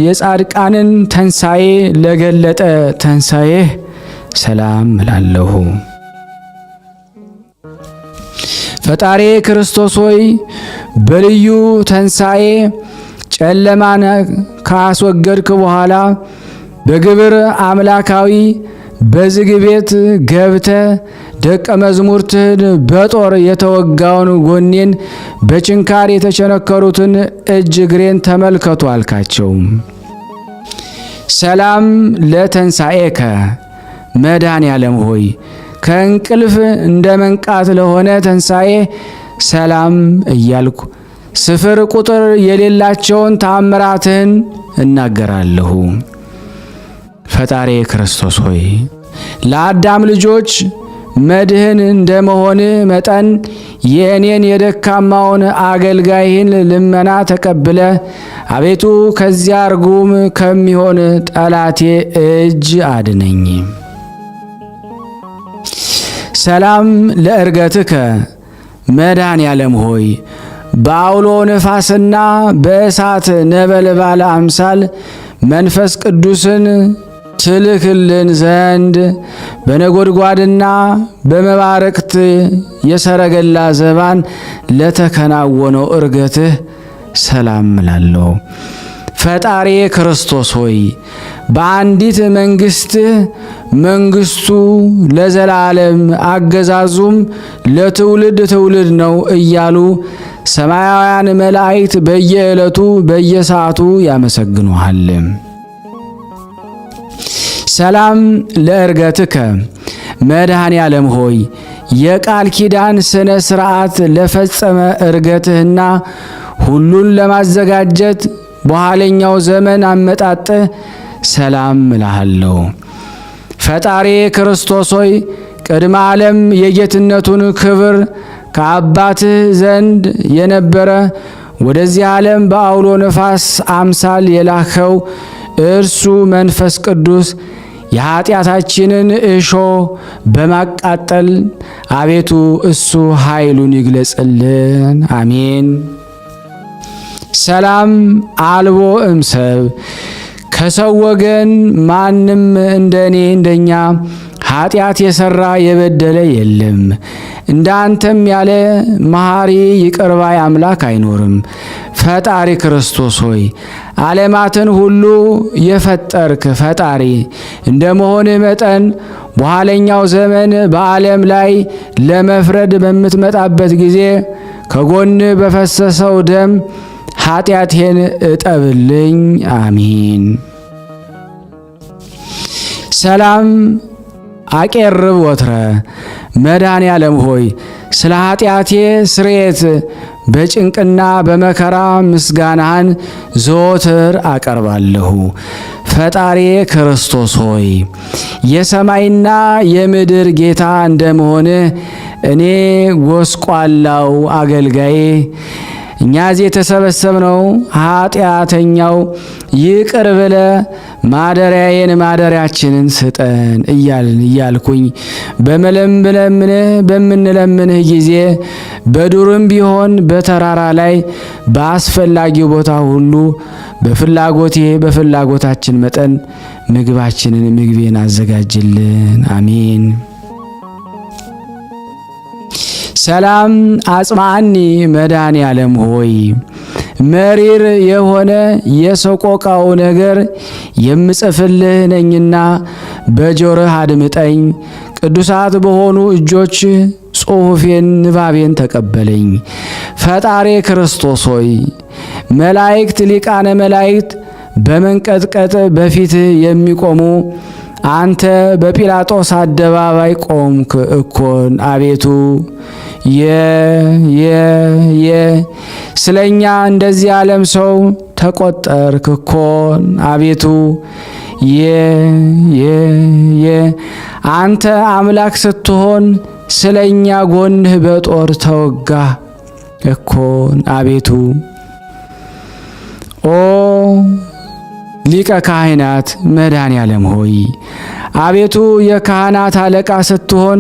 የጻድቃንን ተንሣኤ ለገለጠ ተንሣኤህ ሰላም እላለሁ። ፈጣሪ ክርስቶስ ሆይ በልዩ ተንሣኤ ጨለማን ካስወገድክ በኋላ በግብር አምላካዊ በዝግ ቤት ገብተ ደቀ መዝሙርትህን በጦር የተወጋውን ጎኔን በችንካር የተቸነከሩትን እጅ እግሬን ተመልከቱ አልካቸው። ሰላም ለተንሣኤከ መድኃኔ ዓለም ሆይ ከእንቅልፍ እንደ መንቃት ለሆነ ተንሣኤ ሰላም እያልኩ ስፍር ቁጥር የሌላቸውን ተአምራትህን እናገራለሁ። ፈጣሪ ክርስቶስ ሆይ ለአዳም ልጆች መድህን እንደመሆን መጠን የእኔን የደካማውን አገልጋይህን ልመና ተቀብለ አቤቱ ከዚያ ርጉም ከሚሆን ጠላቴ እጅ አድነኝ። ሰላም ለእርገትከ መድኃኔ ዓለም ሆይ በአውሎ ነፋስና በእሳት ነበልባል አምሳል መንፈስ ቅዱስን ትልክልን ዘንድ በነጎድጓድና በመባረቅት የሰረገላ ዘባን ለተከናወነው እርገትህ ሰላም እላለሁ። ፈጣሪ ክርስቶስ ሆይ በአንዲት መንግሥትህ መንግሥቱ ለዘላለም አገዛዙም ለትውልድ ትውልድ ነው እያሉ ሰማያውያን መላእክት በየዕለቱ በየሰዓቱ ያመሰግኑሃል። ሰላም ለእርገትከ መድኃኔ ዓለም ሆይ የቃል ኪዳን ስነ ሥርዓት ለፈጸመ እርገትህና ሁሉን ለማዘጋጀት በኋለኛው ዘመን አመጣጥህ ሰላም እልሃለሁ። ፈጣሪ ክርስቶስ ሆይ ቅድመ ዓለም የጌትነቱን ክብር ከአባትህ ዘንድ የነበረ ወደዚህ ዓለም በአውሎ ነፋስ አምሳል የላከው እርሱ መንፈስ ቅዱስ የኃጢአታችንን እሾ በማቃጠል አቤቱ እሱ ኃይሉን ይግለጽልን። አሜን። ሰላም አልቦ እምሰብ ከሰው ወገን ማንም እንደኔ እንደኛ ኃጢአት የሰራ የበደለ የለም። እንዳንተም ያለ መሐሪ ይቅርባይ አምላክ አይኖርም። ፈጣሪ ክርስቶስ ሆይ ዓለማትን ሁሉ የፈጠርክ ፈጣሪ እንደመሆንህ መጠን በኋለኛው ዘመን በዓለም ላይ ለመፍረድ በምትመጣበት ጊዜ ከጎን በፈሰሰው ደም ኃጢአቴን እጠብልኝ። አሚን። ሰላም አቄርብ ወትረ መድኃኔ ዓለም ሆይ ስለ ኃጢአቴ ስርየት በጭንቅና በመከራ ምስጋናህን ዘወትር አቀርባለሁ። ፈጣሪ ክርስቶስ ሆይ የሰማይና የምድር ጌታ እንደመሆንህ እኔ ጎስቋላው አገልጋዬ እኛ እዚህ የተሰበሰብነው ኃጢአተኛው ይቅር ብለ ማደሪያዬን ማደሪያችንን ስጠን እያልኩኝ በምንለምንህ ጊዜ በዱርም ቢሆን በተራራ ላይ በአስፈላጊው ቦታ ሁሉ በፍላጎታችን መጠን ምግቤን አዘጋጅልን። አሜን። ሰላም አጽማኒ መድኃኔ ዓለም ሆይ መሪር የሆነ የሰቆቃው ነገር የምጽፍልህ ነኝና በጆሮህ አድምጠኝ። ቅዱሳት በሆኑ እጆች ጽሑፌን ንባቤን ተቀበለኝ። ፈጣሪ ክርስቶስ ሆይ መላእክት ሊቃነ መላእክት በመንቀጥቀጥ በፊትህ የሚቆሙ አንተ በጲላጦስ አደባባይ ቆምክ እኮን አቤቱ ስለኛ እንደዚህ ዓለም ሰው ተቆጠርክ እኮን አቤቱ አንተ አምላክ ስትሆን ስለኛ ጎንህ በጦር ተወጋ እኮን አቤቱ ኦ ሊቀ ካህናት መድኃኔ ዓለም ሆይ አቤቱ የካህናት አለቃ ስትሆን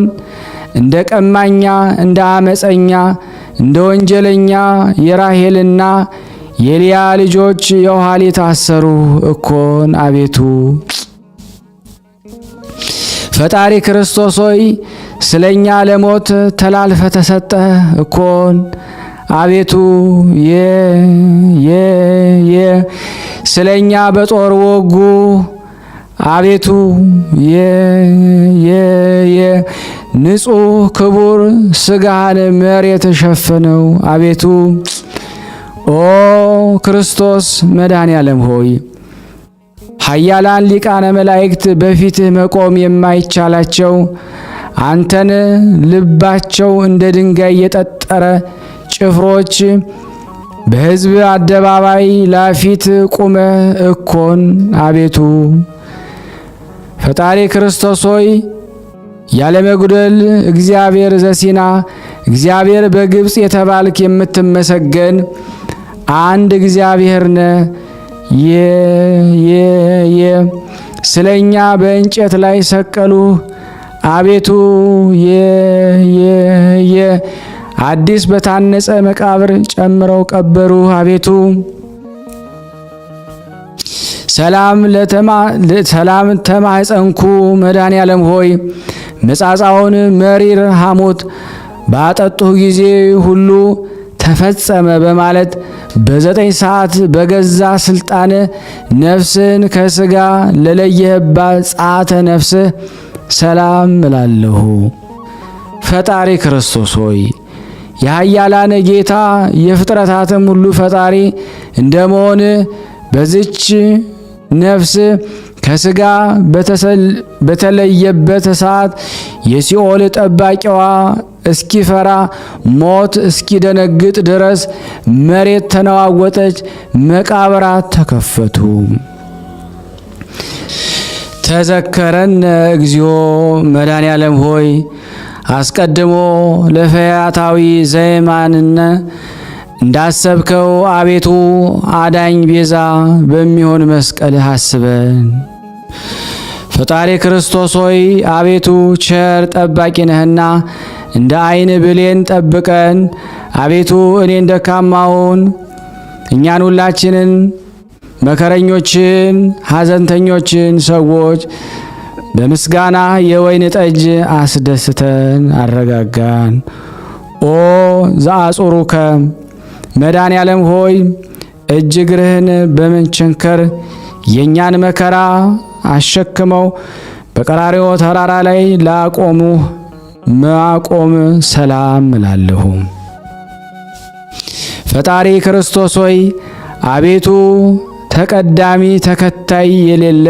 እንደ ቀማኛ እንደ አመፀኛ እንደ ወንጀለኛ የራሔልና የልያ ልጆች የኋሊ ታሰሩ እኮን አቤቱ ፈጣሪ ክርስቶስ ሆይ ስለኛ ለሞት ተላልፈ ተሰጠ እኮን አቤቱ ስለኛ በጦር ወጉ አቤቱ ንጹሕ ክቡር ስጋህን መሬት ሸፈነው አቤቱ ኦ ክርስቶስ መድኃኔ ዓለም ሆይ ኃያላን ሊቃነ መላእክት በፊትህ መቆም የማይቻላቸው አንተን ልባቸው እንደ ድንጋይ የጠጠረ ጭፍሮች በሕዝብ አደባባይ ላፊት ቁመ እኮን አቤቱ ፈጣሪ ክርስቶስ ሆይ ያለመጉደል እግዚአብሔር ዘሲና እግዚአብሔር በግብጽ የተባልክ የምትመሰገን አንድ እግዚአብሔር ነህ። ስለኛ በእንጨት ላይ ሰቀሉ አቤቱ አዲስ በታነጸ መቃብር ጨምረው ቀበሩ አቤቱ ሰላም ተማጸንኩ መድኃኔ ዓለም ሆይ መጻጻውን መሪር ሐሞት ባጠጡህ ጊዜ ሁሉ ተፈጸመ በማለት በ9 ሰዓት በገዛ ስልጣን ነፍስን ከስጋ ለለየህባት ጻተ ነፍስህ ሰላም እላለሁ። ፈጣሪ ክርስቶስ ሆይ የኃያላን ጌታ የፍጥረታትም ሁሉ ፈጣሪ እንደመሆን በዚች ነፍስ ከስጋ በተለየበት ሰዓት የሲኦል ጠባቂዋ እስኪፈራ ሞት እስኪደነግጥ ድረስ መሬት ተነዋወጠች፣ መቃብራት ተከፈቱ። ተዘከረነ እግዚኦ መድኃኔ ዓለም ሆይ አስቀድሞ ለፈያታዊ ዘይማንነ እንዳሰብከው አቤቱ አዳኝ ቤዛ በሚሆን መስቀል አስበን። ፈጣሪ ክርስቶስ ሆይ አቤቱ ቸር ጠባቂ ነህና እንደ ዓይን ብሌን ጠብቀን። አቤቱ እኔን ደካማውን እኛን ሁላችንን መከረኞችን ሐዘንተኞችን ሰዎች በምስጋና የወይን ጠጅ አስደስተን አረጋጋን። ኦ ዘአጹሩከ መድኃኔ ዓለም ሆይ እጅ እግርህን በመቸንከር የእኛን መከራ አሸክመው በቀራሪዮ ተራራ ላይ ላቆሙ ማቆም ሰላም እላለሁ። ፈጣሪ ክርስቶስ ሆይ አቤቱ ተቀዳሚ ተከታይ የሌለ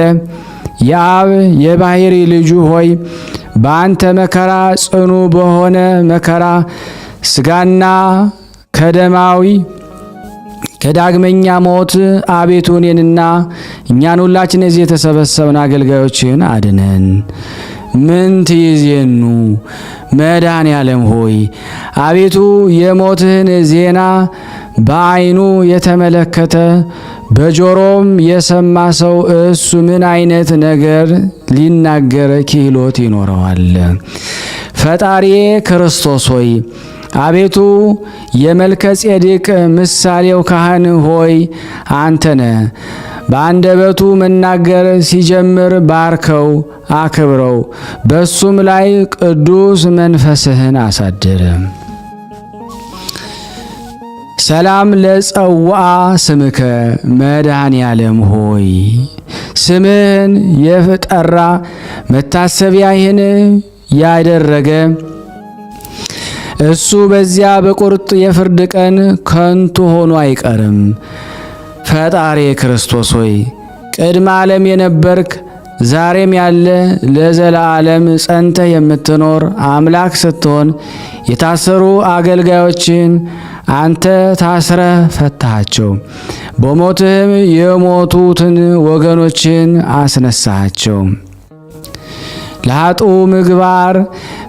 የአብ የባሕሪ ልጁ ሆይ በአንተ መከራ ጽኑ በሆነ መከራ ሥጋና ከደማዊ ከዳግመኛ ሞት አቤቱ እኔንና እኛን ሁላችን እዚህ የተሰበሰብን አገልጋዮችን አድነን። ምን ትይዜኑ መድኃኔ ዓለም ሆይ አቤቱ የሞትህን ዜና በዓይኑ የተመለከተ በጆሮም የሰማ ሰው እሱ ምን አይነት ነገር ሊናገር ክህሎት ይኖረዋል? ፈጣሪ ክርስቶስ ሆይ አቤቱ የመልከ ጼዴቅ ምሳሌው ካህን ሆይ አንተነ በአንደበቱ መናገር ሲጀምር ባርከው አክብረው፣ በሱም ላይ ቅዱስ መንፈስህን አሳድር። ሰላም ለጸውአ ስምከ መድኃኔ ዓለም ሆይ ስምህን የጠራ መታሰቢያህን ያደረገ እሱ በዚያ በቁርጥ የፍርድ ቀን ከንቱ ሆኖ አይቀርም። ፈጣሪ ክርስቶስ ሆይ ቅድመ ዓለም የነበርክ ዛሬም ያለ ለዘላለም ጸንተህ የምትኖር አምላክ ስትሆን የታሰሩ አገልጋዮችን አንተ ታስረህ ፈታሃቸው፣ በሞትህም የሞቱትን ወገኖችን አስነሳሃቸው። ለኃጡ ምግባር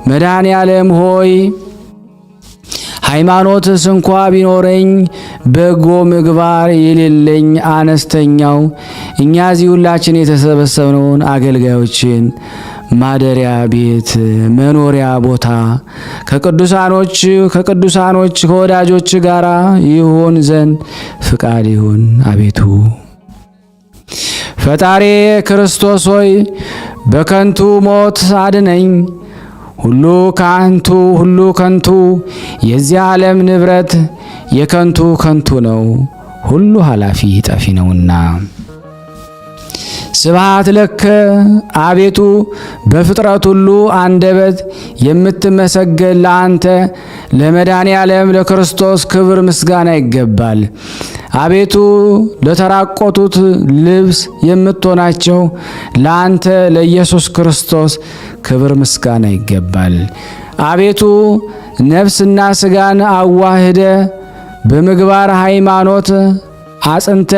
መድኃኔ ዓለም ሆይ ሃይማኖት ስንኳ ቢኖረኝ በጎ ምግባር የሌለኝ አነስተኛው እኛ እዚህ ሁላችን የተሰበሰብነውን አገልጋዮችን ማደሪያ ቤት መኖሪያ ቦታ ከቅዱሳኖች ከወዳጆች ጋር ይሆን ዘንድ ፍቃድ ይሁን። አቤቱ ፈጣሪ ክርስቶስ ሆይ በከንቱ ሞት አድነኝ። ሁሉ ከንቱ የዚህ ዓለም ንብረት ከንቱ ነው፣ ሁሉ ኃላፊ ጠፊ ነውና። ስብሐት ለከ አቤቱ በፍጥረት ሁሉ አንደበት የምትመሰገን ለአንተ ለመድኃኔ ዓለም ለክርስቶስ ክብር ምስጋና ይገባል። አቤቱ ለተራቆቱት ልብስ የምትሆናቸው ለአንተ ለኢየሱስ ክርስቶስ ክብር ምስጋና ይገባል። አቤቱ ነፍስና ሥጋን አዋህደ በምግባር ሃይማኖት አጽንተ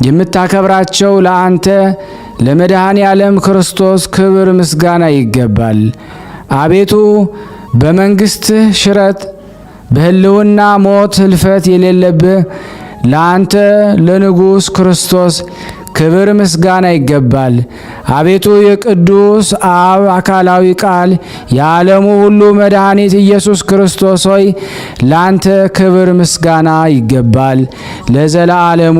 የምታከብራቸው ለአንተ ለመድኃኔ ዓለም ክርስቶስ ክብር ምስጋና ይገባል። አቤቱ በመንግሥትህ ሽረት በሕልውና ሞት ህልፈት የሌለብህ ለአንተ ለንጉሥ ክርስቶስ ክብር ምስጋና ይገባል። አቤቱ የቅዱስ አብ አካላዊ ቃል የዓለሙ ሁሉ መድኃኒት ኢየሱስ ክርስቶስ ሆይ ላንተ ክብር ምስጋና ይገባል ለዘላለሙ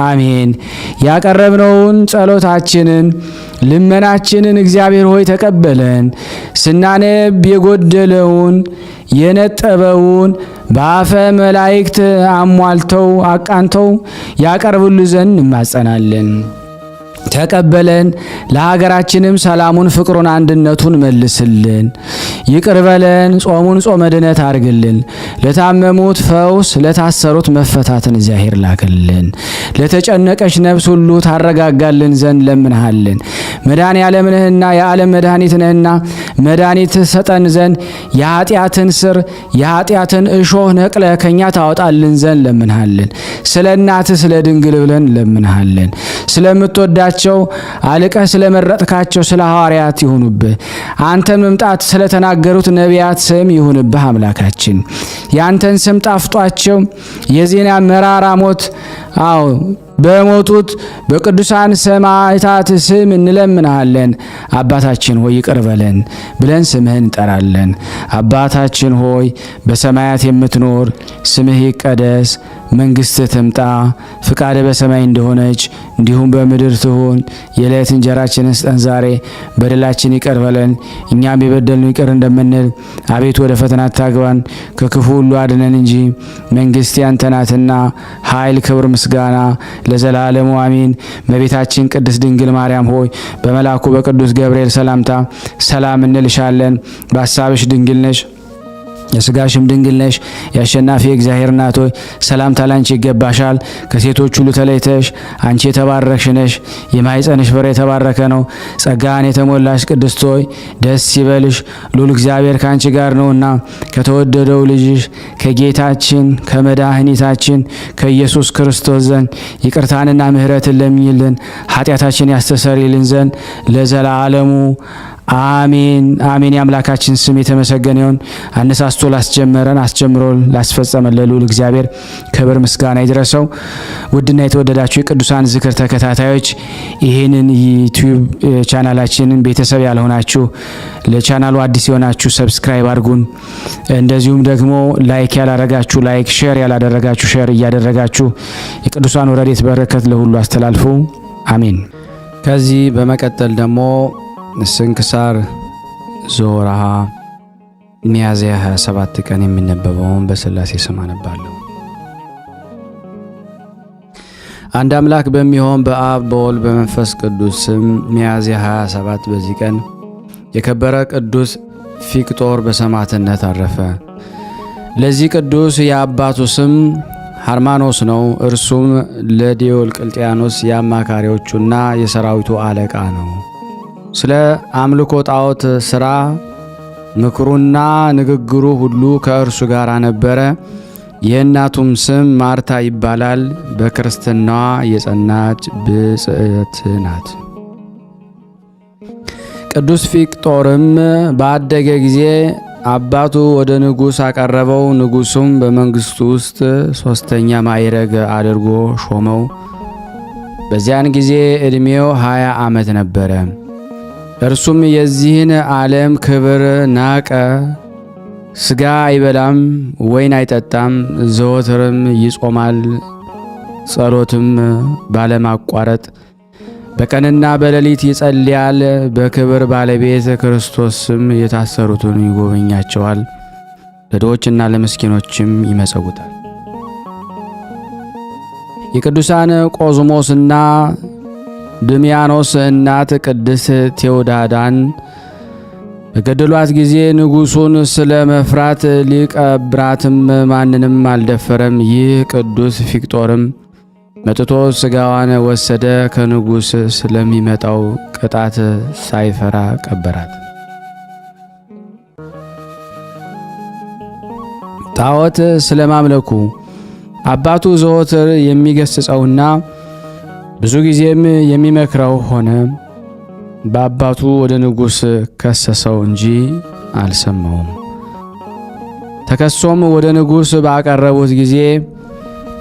አሜን። ያቀረብነውን ጸሎታችንን ልመናችንን እግዚአብሔር ሆይ ተቀበለን። ስናነብ የጎደለውን የነጠበውን በአፈ መላእክት አሟልተው አቃንተው ያቀርቡልን ዘንድ እንማጸናለን። ተቀበለን። ለሀገራችንም ሰላሙን፣ ፍቅሩን፣ አንድነቱን መልስልን። ይቅር በለን። ጾሙን ጾመ ድነት አድርግልን። ለታመሙት ፈውስ፣ ለታሰሩት መፈታትን እግዚአብሔር ላክልን። ለተጨነቀች ነፍስ ሁሉ ታረጋጋልን ዘንድ ለምንሃልን። መድኃኔ ዓለም ነህና የዓለም መድኃኒት ነህና መድኃኒት ሰጠን ዘንድ የኃጢአትን ስር የኃጢአትን እሾህ ነቅለ ከኛ ታወጣልን ዘንድ ለምንሃለን። ስለ እናትህ ስለ ድንግል ብለን ለምንሃለን። ስለምትወዳቸው አልቀህ ስለመረጥካቸው ስለ ሐዋርያት ይሁንብህ። አንተን መምጣት ስለተናገሩት ነቢያት ስም ይሁንብህ። አምላካችን ያንተን ስም ጣፍጧቸው የዜና መራራ ሞት በሞቱት በቅዱሳን ሰማዕታት ስም እንለምናለን። አባታችን ሆይ ይቅር በለን ብለን ስምህን እንጠራለን። አባታችን ሆይ በሰማያት የምትኖር ስምህ ይቀደስ፣ መንግሥትህ ትምጣ፣ ፍቃድህ በሰማይ እንደሆነች እንዲሁም በምድር ትሁን። የዕለት እንጀራችንን ስጠን ዛሬ፣ በደላችን ይቅር በለን እኛም የበደልነው ይቅር እንደምንል፣ አቤቱ ወደ ፈተና አታግባን ከክፉ ሁሉ አድነን እንጂ መንግሥት ያንተ ናትና ኃይል፣ ክብር፣ ምስጋና ለዘላለሙ አሜን። እመቤታችን ቅድስት ድንግል ማርያም ሆይ በመልአኩ በቅዱስ ገብርኤል ሰላምታ ሰላም እንልሻለን። በሐሳብሽ ድንግል ነሽ፣ የሥጋሽም ድንግል ነሽ። የአሸናፊ እግዚአብሔር እናት ሆይ ሰላምታ ላንቺ ይገባሻል። ከሴቶች ሁሉ ተለይተሽ አንቺ የተባረክሽ ነሽ፣ የማኅፀንሽ ፍሬ የተባረከ ነው። ጸጋን የተሞላሽ ቅድስት ሆይ ደስ ይበልሽ፣ ልዑል እግዚአብሔር ከአንቺ ጋር ነውና ከተወደደው ልጅሽ ከጌታችን ከመድኃኒታችን ከኢየሱስ ክርስቶስ ዘንድ ይቅርታንና ምሕረትን ለምኝልን ኃጢአታችን ያስተሰርይልን ዘንድ ለዘላለሙ አሜን አሜን። የአምላካችን ስም የተመሰገነ ይሁን። አነሳስቶ ላስጀመረን አስጀምሮ ላስፈጸመን ለልዑል እግዚአብሔር ክብር ምስጋና ይድረሰው። ውድና የተወደዳችሁ የቅዱሳን ዝክር ተከታታዮች ይህንን ዩቲዩብ ቻናላችንን ቤተሰብ ያልሆናችሁ ለቻናሉ አዲስ የሆናችሁ ሰብስክራይብ አድርጉን። እንደዚሁም ደግሞ ላይክ ያላደረጋችሁ ላይክ፣ ሼር ያላደረጋችሁ ሼር እያደረጋችሁ የቅዱሳን ረድኤት በረከት ለሁሉ አስተላልፉ። አሜን። ከዚህ በመቀጠል ደግሞ ስንክሳር ዘወርኀ ሚያዝያ 27 ቀን የሚነበበውን በሥላሴ ስም አነባለሁ። አንድ አምላክ በሚሆን በአብ በወልድ በመንፈስ ቅዱስ ስም ሚያዝያ 27 በዚህ ቀን የከበረ ቅዱስ ፊቅጦር በሰማዕትነት አረፈ። ለዚህ ቅዱስ የአባቱ ስም ሃርማኖስ ነው። እርሱም ለዲዮቅልጥያኖስ የአማካሪዎቹና የሰራዊቱ አለቃ ነው። ስለ አምልኮ ጣዖት ሥራ ምክሩና ንግግሩ ሁሉ ከእርሱ ጋር ነበረ። የእናቱም ስም ማርታ ይባላል። በክርስትናዋ የጸናች ብጽዕት ናት። ቅዱስ ፊቅጦርም ባደገ ጊዜ አባቱ ወደ ንጉሥ አቀረበው። ንጉሡም በመንግሥቱ ውስጥ 3ኛ ማዕረግ አድርጎ ሾመው። በዚያን ጊዜ ዕድሜው 20 ዓመት ነበረ። እርሱም የዚህን ዓለም ክብር ናቀ። ሥጋ አይበላም፣ ወይን አይጠጣም። ዘወትርም ይጾማል፣ ጸሎትም ባለማቋረጥ በቀንና በሌሊት ይጸልያል። በክብር ባለቤት ክርስቶስ ስም የታሰሩትን ይጎበኛቸዋል፣ ለድሆችና ለምስኪኖችም ይመጸውታል። የቅዱሳን ቆዝሞስና ድሚያኖስ እናት ቅድስት ቴዎዳዳን በገደሏት ጊዜ ንጉሡን ስለ መፍራት ሊቀብራትም ማንንም አልደፈረም። ይህ ቅዱስ ፊቅጦርም መጥቶ ሥጋዋን ወሰደ። ከንጉሥ ስለሚመጣው ቅጣት ሳይፈራ ቀበራት። ጣዖት ስለማምለኩ አባቱ ዘወትር የሚገስጸውና ብዙ ጊዜም የሚመክረው ሆነ። በአባቱ ወደ ንጉሥ ከሰሰው እንጂ አልሰማውም። ተከሶም ወደ ንጉሥ ባቀረቡት ጊዜ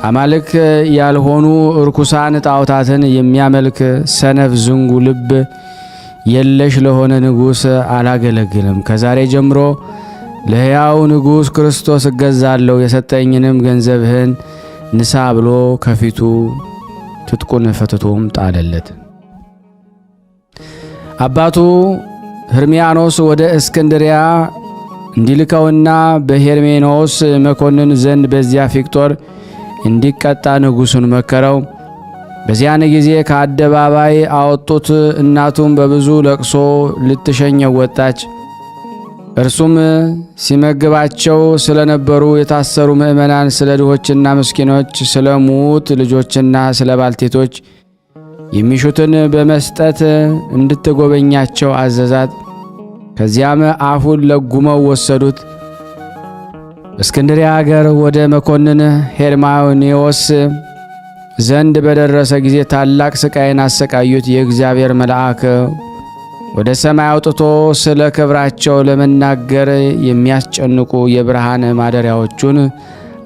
አማልክ ያልሆኑ እርኩሳን ጣዖታትን የሚያመልክ ሰነፍ ዝንጉ ልብ የለሽ ለሆነ ንጉሥ አላገለግልም። ከዛሬ ጀምሮ ለሕያው ንጉሥ ክርስቶስ እገዛለሁ፣ የሰጠኝንም ገንዘብህን ንሳ ብሎ ከፊቱ ትጥቁን ፈትቶም ጣለለት። አባቱ ሕርሚያኖስ ወደ እስክንድሪያ እንዲልከውና በሄርሜኖስ መኮንን ዘንድ በዚያ ፊቅጦር እንዲቀጣ ንጉሡን መከረው። በዚያን ጊዜ ከአደባባይ አወጡት። እናቱም በብዙ ለቅሶ ልትሸኘው ወጣች። እርሱም ሲመግባቸው ስለነበሩ የታሰሩ ምእመናን፣ ስለ ድሆችና ምስኪኖች፣ ስለ ሙት ልጆችና ስለ ባልቴቶች የሚሹትን በመስጠት እንድትጎበኛቸው አዘዛት። ከዚያም አፉን ለጉመው ወሰዱት። እስክንድርያ ሀገር ወደ መኮንን ሄርማኔዎስ ዘንድ በደረሰ ጊዜ ታላቅ ስቃይን አሰቃዩት። የእግዚአብሔር መልአክ ወደ ሰማይ አውጥቶ ስለ ክብራቸው ለመናገር የሚያስጨንቁ የብርሃን ማደሪያዎቹን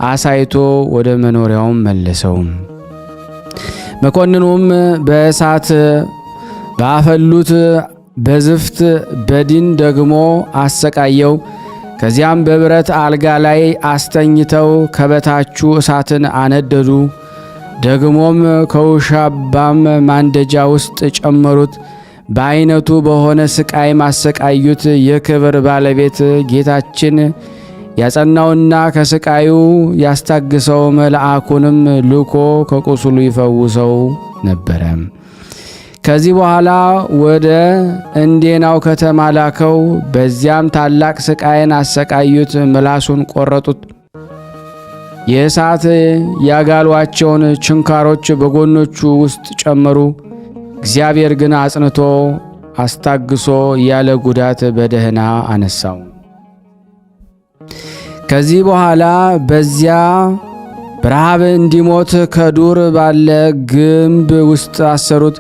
አሳይቶ ወደ መኖሪያውም መለሰው። መኮንኑም በእሳት ባፈሉት በዝፍት በዲን ደግሞ አሰቃየው። ከዚያም በብረት አልጋ ላይ አስተኝተው ከበታቹ እሳትን አነደዱ። ደግሞም ከውሻባም ማንደጃ ውስጥ ጨመሩት። በአይነቱ በሆነ ስቃይ ማሰቃዩት። የክብር ባለቤት ጌታችን ያጸናውና ከስቃዩ ያስታግሰው መልአኩንም ልኮ ከቁስሉ ይፈውሰው ነበረ። ከዚህ በኋላ ወደ እንዴናው ከተማ ላከው። በዚያም ታላቅ ስቃይን አሰቃዩት። ምላሱን ቆረጡት። የእሳት ያጋሏቸውን ችንካሮች በጎኖቹ ውስጥ ጨመሩ። እግዚአብሔር ግን አጽንቶ አስታግሶ ያለ ጉዳት በደህና አነሳው። ከዚህ በኋላ በዚያ በረሃብ እንዲሞት ከዱር ባለ ግንብ ውስጥ አሰሩት።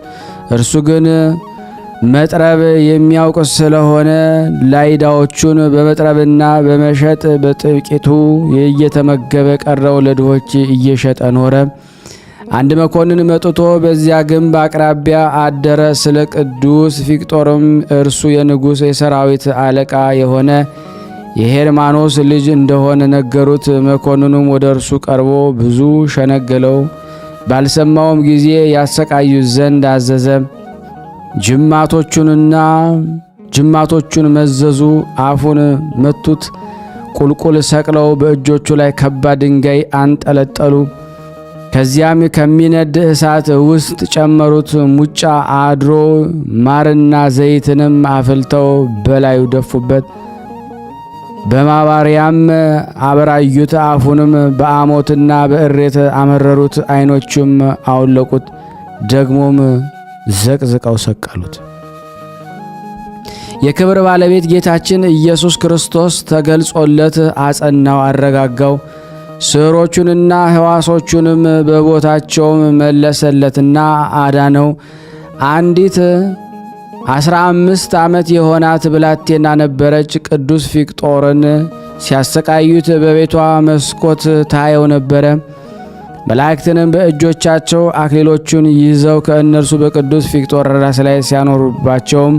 እርሱ ግን መጥረብ የሚያውቅ ስለሆነ ላይዳዎቹን በመጥረብና በመሸጥ በጥቂቱ እየተመገበ ቀረው ለድሆች እየሸጠ ኖረ። አንድ መኮንን መጥቶ በዚያ ግንብ አቅራቢያ አደረ። ስለ ቅዱስ ፊቅጦርም እርሱ የንጉሥ የሰራዊት አለቃ የሆነ የሄርማኖስ ልጅ እንደሆነ ነገሩት። መኮንኑም ወደ እርሱ ቀርቦ ብዙ ሸነገለው። ባልሰማውም ጊዜ ያሰቃዩት ዘንድ አዘዘ። ጅማቶቹን መዘዙ፣ አፉን መቱት። ቁልቁል ሰቅለው በእጆቹ ላይ ከባድ ድንጋይ አንጠለጠሉ። ከዚያም ከሚነድ እሳት ውስጥ ጨመሩት። ሙጫ አድሮ ማርና ዘይትንም አፍልተው በላዩ ደፉበት። በማባሪያም አበራዩት። አፉንም በአሞትና በእሬት አመረሩት። ዓይኖቹም አውለቁት። ደግሞም ዘቅዝቀው ሰቀሉት። የክብር ባለቤት ጌታችን ኢየሱስ ክርስቶስ ተገልጾለት አጸናው፣ አረጋጋው። ስሮቹንና ሕዋሶቹንም በቦታቸውም መለሰለትና አዳነው። አንዲት 15 ዓመት የሆናት ብላቴና ነበረች። ቅዱስ ፊቅጦርን ሲያሰቃዩት በቤቷ መስኮት ታየው ነበረ። መላእክትንም በእጆቻቸው አክሊሎቹን ይዘው ከእነርሱ በቅዱስ ፊቅጦር ራስ ላይ ሲያኖሩባቸውም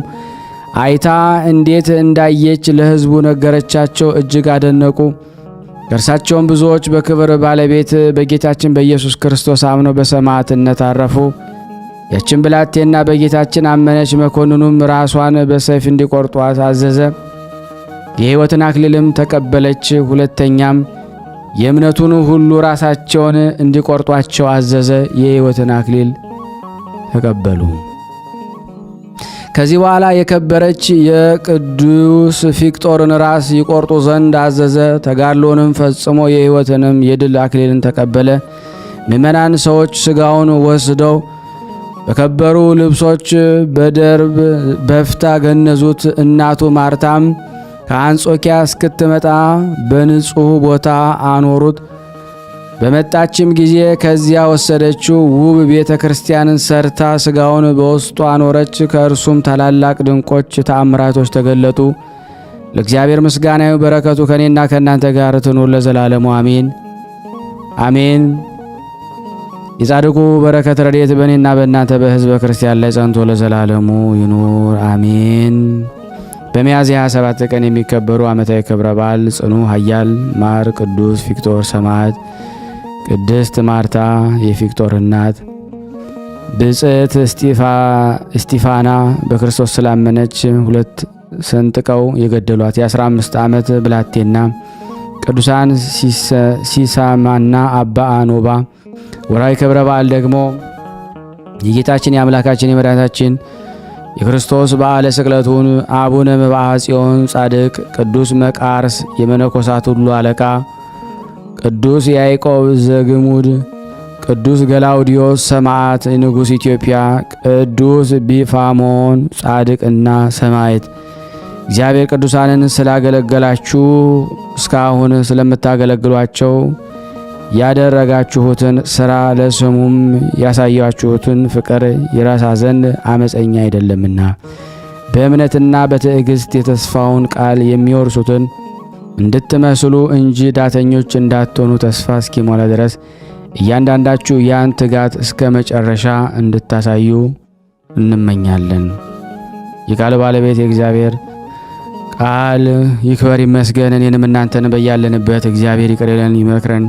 አይታ እንዴት እንዳየች ለሕዝቡ ነገረቻቸው። እጅግ አደነቁ። ከእርሳቸውም ብዙዎች በክብር ባለቤት በጌታችን በኢየሱስ ክርስቶስ አምነው በሰማዕትነት አረፉ። ያችን ብላቴና በጌታችን አመነች። መኮንኑም ራሷን በሰይፍ እንዲቆርጧት አዘዘ። የሕይወትን አክሊልም ተቀበለች። ሁለተኛም የእምነቱን ሁሉ ራሳቸውን እንዲቆርጧቸው አዘዘ። የሕይወትን አክሊል ተቀበሉ። ከዚህ በኋላ የከበረች የቅዱስ ፊቅጦርን ራስ ይቆርጡ ዘንድ አዘዘ። ተጋድሎንም ፈጽሞ የሕይወትንም የድል አክሊልን ተቀበለ። ምእመናን ሰዎች ሥጋውን ወስደው በከበሩ ልብሶች በደርብ በፍታ ገነዙት። እናቱ ማርታም ከአንጾኪያ እስክትመጣ በንጹሕ ቦታ አኖሩት። በመጣችም ጊዜ ከዚያ ወሰደችው። ውብ ቤተ ክርስቲያንን ሰርታ ሥጋውን በውስጡ አኖረች። ከእርሱም ታላላቅ ድንቆች ተአምራቶች ተገለጡ። ለእግዚአብሔር ምስጋና ይሁን፣ በረከቱ ከእኔና ከእናንተ ጋር ትኑር ለዘላለሙ አሜን አሜን። የጻድቁ በረከት ረድኤት በእኔና በእናንተ በሕዝበ ክርስቲያን ላይ ጸንቶ ለዘላለሙ ይኑር አሜን። በሚያዝያ 27 ቀን የሚከበሩ ዓመታዊ ክብረ በዓል ጽኑ ኃያል ማር ቅዱስ ፊቅጦር ሰማዕት፣ ቅድስት ማርታ የፊቅጦር እናት፣ ብጽዕት እስጢፋና በክርስቶስ ስላመነች ሁለት ሰንጥቀው የገደሏት የ15 ዓመት ብላቴና፣ ቅዱሳን ሲሳማና አባ አኖባ። ወርኃዊ ክብረ በዓል ደግሞ የጌታችን የአምላካችን የመድኃኒታችን የክርስቶስ በዓለ ስቅለቱን፣ አቡነ መብዓ ጽዮን ጻድቅ፣ ቅዱስ መቃርስ የመነኮሳት ሁሉ አለቃ፣ ቅዱስ ያዕቆብ ዘግሙድ፣ ቅዱስ ገላውዲዮስ ሰማዕት ንጉሥ ኢትዮጵያ፣ ቅዱስ ቢፋሞን ጻድቅና ሰማዕት። እግዚአብሔር ቅዱሳንን ስላገለገላችሁ እስካሁን ስለምታገለግሏቸው ያደረጋችሁትን ስራ ለስሙም ያሳያችሁትን ፍቅር ይረሳ ዘንድ አመፀኛ አይደለምና በእምነትና በትዕግስት የተስፋውን ቃል የሚወርሱትን እንድትመስሉ እንጂ ዳተኞች እንዳትሆኑ ተስፋ እስኪሞላ ድረስ እያንዳንዳችሁ ያን ትጋት እስከ መጨረሻ እንድታሳዩ እንመኛለን። የቃል ባለቤት የእግዚአብሔር ቃል ይክበር ይመስገን። እኔንም እናንተን በያለንበት እግዚአብሔር ይቅር ይለን፣ ይመክረን፣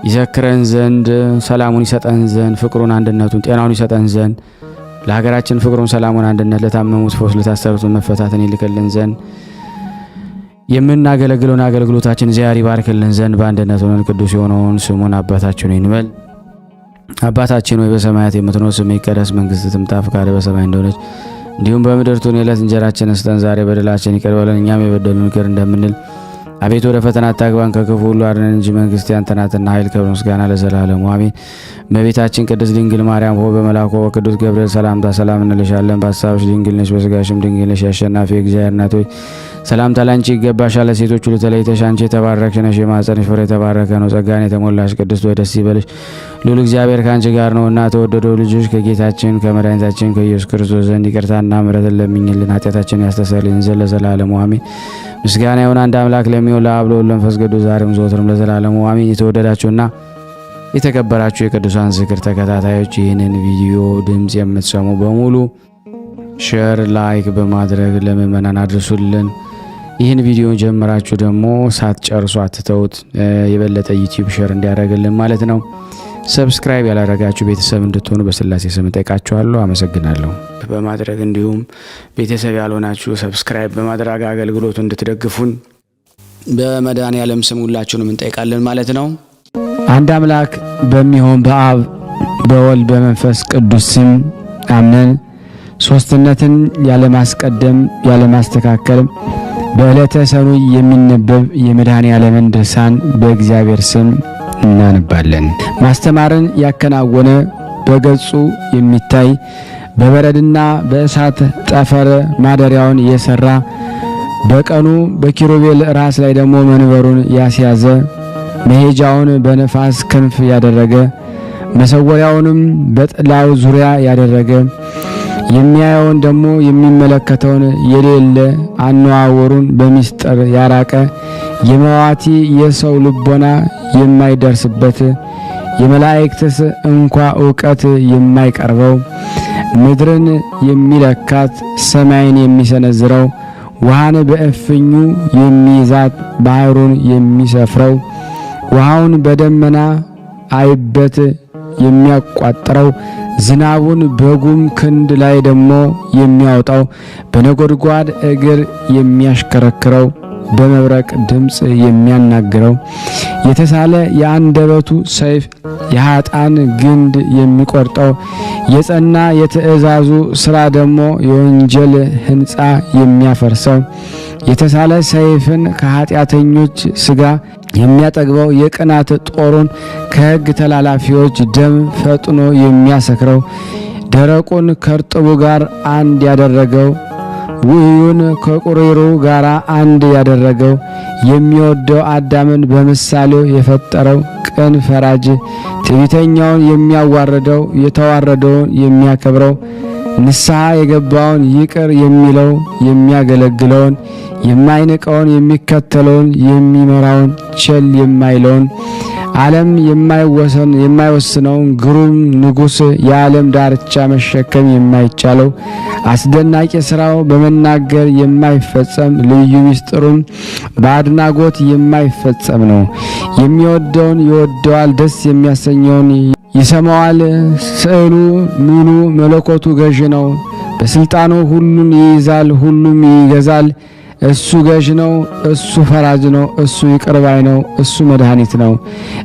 ይዘክረን ዘንድ ሰላሙን ይሰጠን ዘንድ ፍቅሩን፣ አንድነቱን፣ ጤናውን ይሰጠን ዘንድ ለሀገራችን ፍቅሩን፣ ሰላሙን፣ አንድነት፣ ለታመሙት ፈውስ፣ ለታሰሩት መፈታትን ይልክልን ዘንድ የምናገለግለውን አገልግሎታችን እግዚአብሔር ይባርክልን ዘንድ በአንድነት ሆነን ቅዱስ የሆነውን ስሙን አባታችን ሆይ እንበል። አባታችን ሆይ በሰማያት የምትኖር ስምህ ይቀደስ፣ መንግስትህ ትምጣ፣ ፈቃድህ በሰማይ እንደሆነች እንዲሁም በምድር ትሁን። የዕለት እንጀራችንን ስጠን ዛሬ፣ በደላችን ይቅር በለን እኛም የበደሉንን ይቅር እንደምንል። አቤቱ ወደ ፈተና አታግባን ከክፉ ሁሉ አድነን እንጂ መንግስት ያንተ ናትና ኃይል፣ ክብር፣ ምስጋና ለዘላለሙ አሜን። እመቤታችን ቅድስት ድንግል ማርያም ሆይ በመልአኩ በቅዱስ ገብርኤል ሰላምታ ሰላም እንልሻለን። በሐሳብሽ ድንግል ነሽ፣ በሥጋሽም ድንግል ነሽ። የአሸናፊ እግዚአብሔር እናት ሆይ ሰላምታ ላንቺ ይገባሻል። ለሴቶች ሁሉ ተለይተሽ አንቺ የተባረክሽ ነሽ፣ የማኅፀንሽ ፍሬ የተባረከ ነው። ጸጋን የተሞላሽ ቅድስት ሆይ ደስ ይበልሽ፣ ልዑል እግዚአብሔር ከአንቺ ጋር ነውና ተወደደው ልጅሽ ከጌታችን ከመድኃኒታችን ከኢየሱስ ክርስቶስ ዘንድ ይቅርታና ምሕረትን ለምኝልን ኃጢአታችንን ያስተሰርይልን ዘንድ ለዘላለሙ አሜን። ምስጋና ይሁን አንድ አምላክ ለሚሆን ለአብ ለወልድ ለመንፈስ ቅዱስ ዛሬም ዘወትርም ለዘላለሙ አሜን። የተወደዳችሁና የተከበራችሁ የቅዱሳን ዝክር ተከታታዮች ይህንን ቪዲዮ ድምፅ የምትሰሙ በሙሉ ሼር፣ ላይክ በማድረግ ለምእመናን አድርሱልን። ይህን ቪዲዮ ጀምራችሁ ደግሞ ሳትጨርሱ አትተውት፣ የበለጠ ዩቲዩብ ሼር እንዲያደርግልን ማለት ነው። ሰብስክራይብ ያላደረጋችሁ ቤተሰብ እንድትሆኑ በስላሴ ስም ጠይቃችኋለሁ። አመሰግናለሁ በማድረግ እንዲሁም ቤተሰብ ያልሆናችሁ ሰብስክራይብ በማድረግ አገልግሎቱ እንድትደግፉን በመድኃኔዓለም ስም ሁላችሁንም እንጠይቃለን ማለት ነው። አንድ አምላክ በሚሆን በአብ በወልድ በመንፈስ ቅዱስ ስም አምነን ሶስትነትን ያለማስቀደም ያለማስተካከል በዕለተ ሰኑይ የሚነበብ የመድኃኔዓለምን ድርሳን በእግዚአብሔር ስም እናነባለን። ማስተማርን ያከናወነ በገጹ የሚታይ በበረድና በእሳት ጠፈር ማደሪያውን የሰራ በቀኑ በኪሩቤል ራስ ላይ ደግሞ መንበሩን ያስያዘ መሄጃውን በነፋስ ክንፍ ያደረገ መሰወሪያውንም በጥላው ዙሪያ ያደረገ የሚያየውን ደግሞ የሚመለከተውን የሌለ አነዋወሩን በሚስጥር ያራቀ የመዋቲ የሰው ልቦና የማይደርስበት የመላእክትስ እንኳ ዕውቀት የማይቀርበው ምድርን የሚለካት ሰማይን የሚሰነዝረው ውሃን በእፍኙ የሚይዛት ባህሩን የሚሰፍረው ውሃውን በደመና አይበት የሚያቋጥረው ዝናቡን በጉም ክንድ ላይ ደግሞ የሚያወጣው በነጎድጓድ እግር የሚያሽከረክረው በመብረቅ ድምፅ የሚያናግረው የተሳለ የአንደበቱ ሰይፍ የኃጥአን ግንድ የሚቆርጠው የጸና የትእዛዙ ሥራ ደግሞ የወንጀል ሕንፃ የሚያፈርሰው የተሳለ ሰይፍን ከኃጢአተኞች ሥጋ የሚያጠግበው የቅናት ጦሩን ከሕግ ተላላፊዎች ደም ፈጥኖ የሚያሰክረው ደረቁን ከርጥቡ ጋር አንድ ያደረገው ውዩን ከቁሪሩ ጋር አንድ ያደረገው የሚወደው አዳምን በምሳሌው የፈጠረው ቅን ፈራጅ ትዕቢተኛውን የሚያዋርደው የተዋረደውን የሚያከብረው ንስሐ የገባውን ይቅር የሚለው የሚያገለግለውን የማይንቀውን የሚከተለውን የሚመራውን ቸል የማይለውን ዓለም የማይወስነውን ግሩም ንጉሥ የዓለም ዳርቻ መሸከም የማይቻለው አስደናቂ ሥራው በመናገር የማይፈጸም ልዩ ምስጢሩን በአድናጎት የማይፈጸም ነው። የሚወደውን ይወደዋል፣ ደስ የሚያሰኘውን ይሰማዋል። ስዕሉ ምኑ መለኮቱ ገዥ ነው። በስልጣኑ ሁሉን ይይዛል፣ ሁሉም ይገዛል። እሱ ገዥ ነው፣ እሱ ፈራጅ ነው፣ እሱ ይቅር ባይ ነው፣ እሱ መድኃኒት ነው።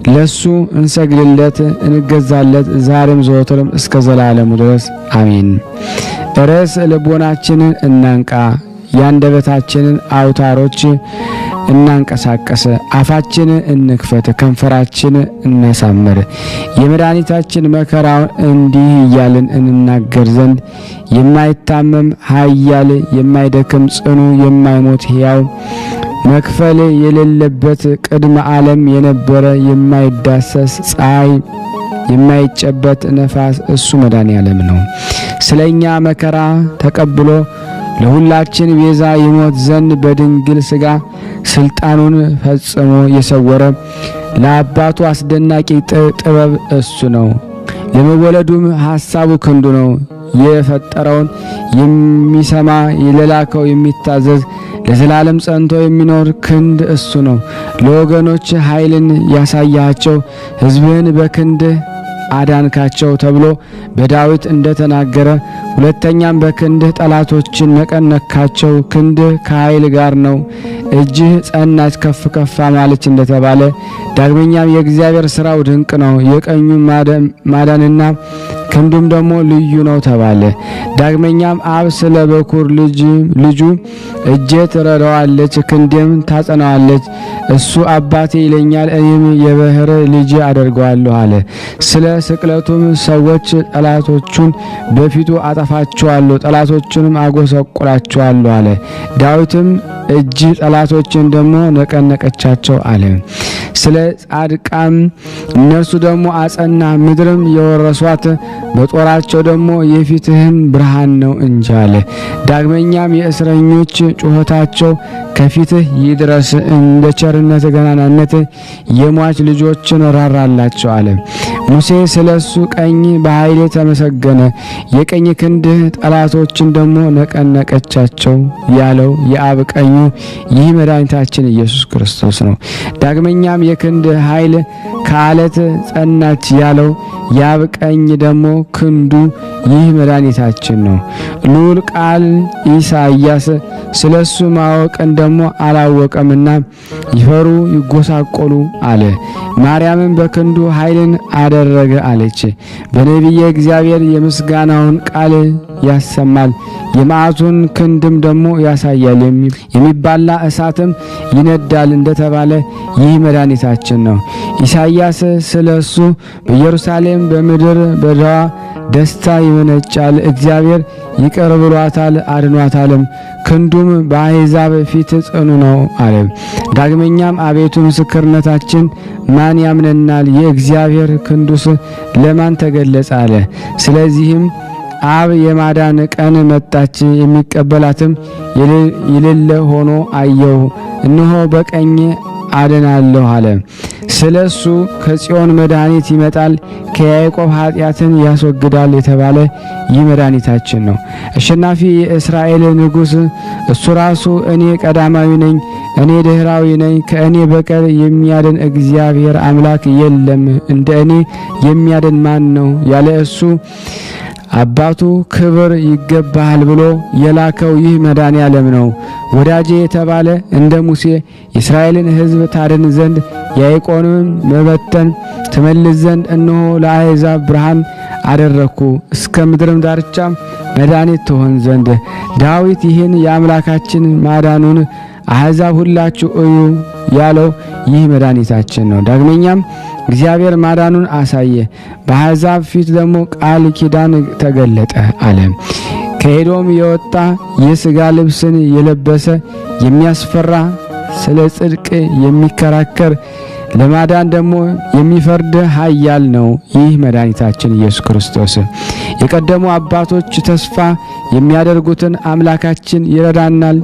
ለሱ እንሰግድለት እንገዛለት ዛሬም ዘወትርም እስከ ዘላለሙ ድረስ አሜን። ርዕስ ልቦናችንን እናንቃ። የአንደበታችንን አውታሮች እናንቀሳቀስ፣ አፋችን እንክፈት፣ ከንፈራችን እናሳምር። የመድኃኒታችን መከራውን እንዲህ እያልን እንናገር ዘንድ የማይታመም ኃያል፣ የማይደክም ጽኑ፣ የማይሞት ሕያው፣ መክፈል የሌለበት ቅድመ ዓለም የነበረ የማይዳሰስ ፀሐይ የማይጨበት ነፋስ እሱ መድኃኔዓለም ነው። ስለኛ መከራ ተቀብሎ ለሁላችን ቤዛ ይሞት ዘንድ በድንግል ሥጋ ስልጣኑን ፈጽሞ የሰወረ ለአባቱ አስደናቂ ጥበብ እሱ ነው። ለመወለዱም ሐሳቡ ክንዱ ነው። የፈጠረውን የሚሰማ ለላከው የሚታዘዝ ለዘላለም ጸንቶ የሚኖር ክንድ እሱ ነው። ለወገኖች ኃይልን ያሳያቸው ሕዝብህን በክንድ አዳንካቸው ተብሎ በዳዊት እንደተናገረ፣ ሁለተኛም በክንድህ ጠላቶችን ነቀነካቸው፣ ክንድህ ከኃይል ጋር ነው፣ እጅህ ጸናች ከፍ ከፍ ማለች እንደተባለ፣ ዳግመኛም የእግዚአብሔር ሥራው ድንቅ ነው፣ የቀኙ ማዳንና ክንዱም ደግሞ ልዩ ነው ተባለ። ዳግመኛም አብ ስለ በኩር ልጁ እጄ ትረዳዋለች፣ ክንዴም ታጸናዋለች፣ እሱ አባቴ ይለኛል፣ እኔም የባሕር ልጅ አደርገዋለሁ አለ። ስለ ስቅለቱም ሰዎች ጠላቶቹን በፊቱ አጠፋቸዋለሁ፣ ጠላቶቹንም አጎሰቁላቸዋለሁ አለ። ዳዊትም እጅ ጠላቶችን ደግሞ ነቀነቀቻቸው አለ። ስለ ጻድቃን እነርሱ ደግሞ አጸና፣ ምድርም የወረሷት በጦራቸው ደግሞ የፊትህም ብርሃን ነው እንጂ አለ። ዳግመኛም የእስረኞች ጩኸታቸው ከፊትህ ይድረስ፣ እንደ ቸርነት ገናናነት የሟች ልጆችን ራራላቸው አለ። ሙሴ ስለሱ ቀኝ በኃይል ተመሰገነ፣ የቀኝ ክንድህ ጠላቶችን ደግሞ ነቀነቀቻቸው ያለው የአብ ቀኙ ይህ መድኃኒታችን ኢየሱስ ክርስቶስ ነው። ዳግመኛም የክንድ ኃይል ከአለት ጸናች ያለው የአብ ቀኝ ደግሞ ክንዱ ይህ መድኃኒታችን ነው። ልዑል ቃል ኢሳይያስ ስለሱ ማወቅን ደግሞ አላወቀምና ይፈሩ ይጎሳቆሉ አለ። ማርያምን በክንዱ ኃይልን አደረገ አለች። በነቢየ እግዚአብሔር የምስጋናውን ቃል ያሰማል፣ የመዓቱን ክንድም ደግሞ ያሳያል፣ የሚባላ እሳትም ይነዳል እንደተባለ ይህ መድኃኒታችን ነው። ኢሳይያስ ስለሱ በኢየሩሳሌም በምድር በዳዋ ደስታ ይመነጫል፣ እግዚአብሔር ይቅር ብሏታል አድኗታልም፣ ክንዱም በአሕዛብ ፊት ጽኑ ነው አለ። ዳግመኛም አቤቱ ምስክርነታችን ማን ያምነናል? የእግዚአብሔር ክንዱስ ለማን ተገለጸ አለ። ስለዚህም አብ የማዳን ቀን መጣች፣ የሚቀበላትም የሌለ ሆኖ አየሁ፣ እነሆ በቀኝ አድናለሁ አለ። ስለሱ ከጽዮን መድኃኒት ይመጣል፣ ከያዕቆብ ኃጢአትን ያስወግዳል የተባለ ይህ መድኃኒታችን ነው። አሸናፊ የእስራኤል ንጉሥ እሱ ራሱ እኔ ቀዳማዊ ነኝ፣ እኔ ድኅራዊ ነኝ፣ ከእኔ በቀር የሚያድን እግዚአብሔር አምላክ የለም፣ እንደ እኔ የሚያድን ማን ነው? ያለ እሱ አባቱ ክብር ይገባሃል ብሎ የላከው ይህ መድኃኔዓለም ነው። ወዳጄ የተባለ እንደ ሙሴ የእስራኤልን ሕዝብ ታድን ዘንድ ያዕቆብንም መበተን ትመልስ ዘንድ እነሆ ለአሕዛብ ብርሃን አደረግኩ፣ እስከ ምድርም ዳርቻም መድኃኒት ትሆን ዘንድ። ዳዊት ይህን የአምላካችን ማዳኑን አሕዛብ ሁላችሁ እዩ ያለው ይህ መድኃኒታችን ነው። ዳግመኛም እግዚአብሔር ማዳኑን አሳየ፣ በአሕዛብ ፊት ደግሞ ቃል ኪዳን ተገለጠ አለ። ከኤዶም የወጣ የሥጋ ልብስን የለበሰ የሚያስፈራ ስለ ጽድቅ የሚከራከር ለማዳን ደግሞ የሚፈርድ ኃያል ነው ይህ መድኃኒታችን ኢየሱስ ክርስቶስ። የቀደሙ አባቶች ተስፋ የሚያደርጉትን አምላካችን ይረዳናል፣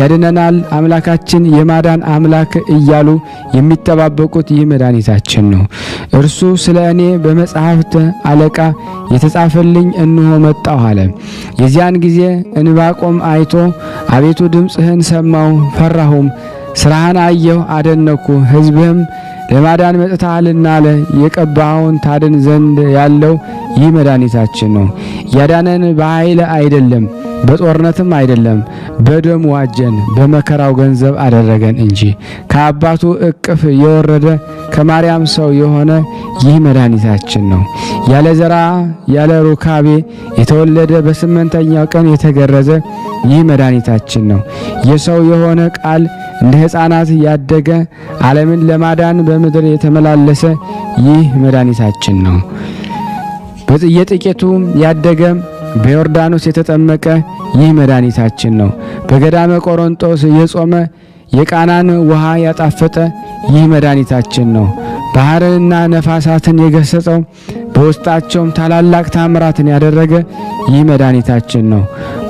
ያድነናል፣ አምላካችን የማዳን አምላክ እያሉ የሚጠባበቁት ይህ መድኃኒታችን ነው። እርሱ ስለ እኔ በመጽሐፍት አለቃ የተጻፈልኝ እንሆ መጣሁ አለ። የዚያን ጊዜ እንባቆም አይቶ አቤቱ ድምፅህን ሰማሁ፣ ፈራሁም፣ ስራህን አየሁ፣ አደነኩ፣ ሕዝብህም ለማዳን መጥተሃልና አለ። የቀባኸውን ታድን ዘንድ ያለው ይህ መድኃኒታችን ነው። ያዳነን በኃይል አይደለም፣ በጦርነትም አይደለም፣ በደሙ ዋጀን፣ በመከራው ገንዘብ አደረገን እንጂ። ከአባቱ እቅፍ የወረደ ከማርያም ሰው የሆነ ይህ መድኃኒታችን ነው። ያለ ዘራ ያለ ሩካቤ የተወለደ በስምንተኛው ቀን የተገረዘ ይህ መድኃኒታችን ነው። የሰው የሆነ ቃል እንደ ሕፃናት ያደገ ዓለምን ለማዳን በምድር የተመላለሰ ይህ መድኃኒታችን ነው። በየጥቂቱ ያደገ በዮርዳኖስ የተጠመቀ ይህ መድኃኒታችን ነው። በገዳመ ቆሮንጦስ የጾመ የቃናን ውሃ ያጣፈጠ ይህ መድኃኒታችን ነው። ባህርንና ነፋሳትን የገሰጸው በውስጣቸውም ታላላቅ ታምራትን ያደረገ ይህ መድኃኒታችን ነው።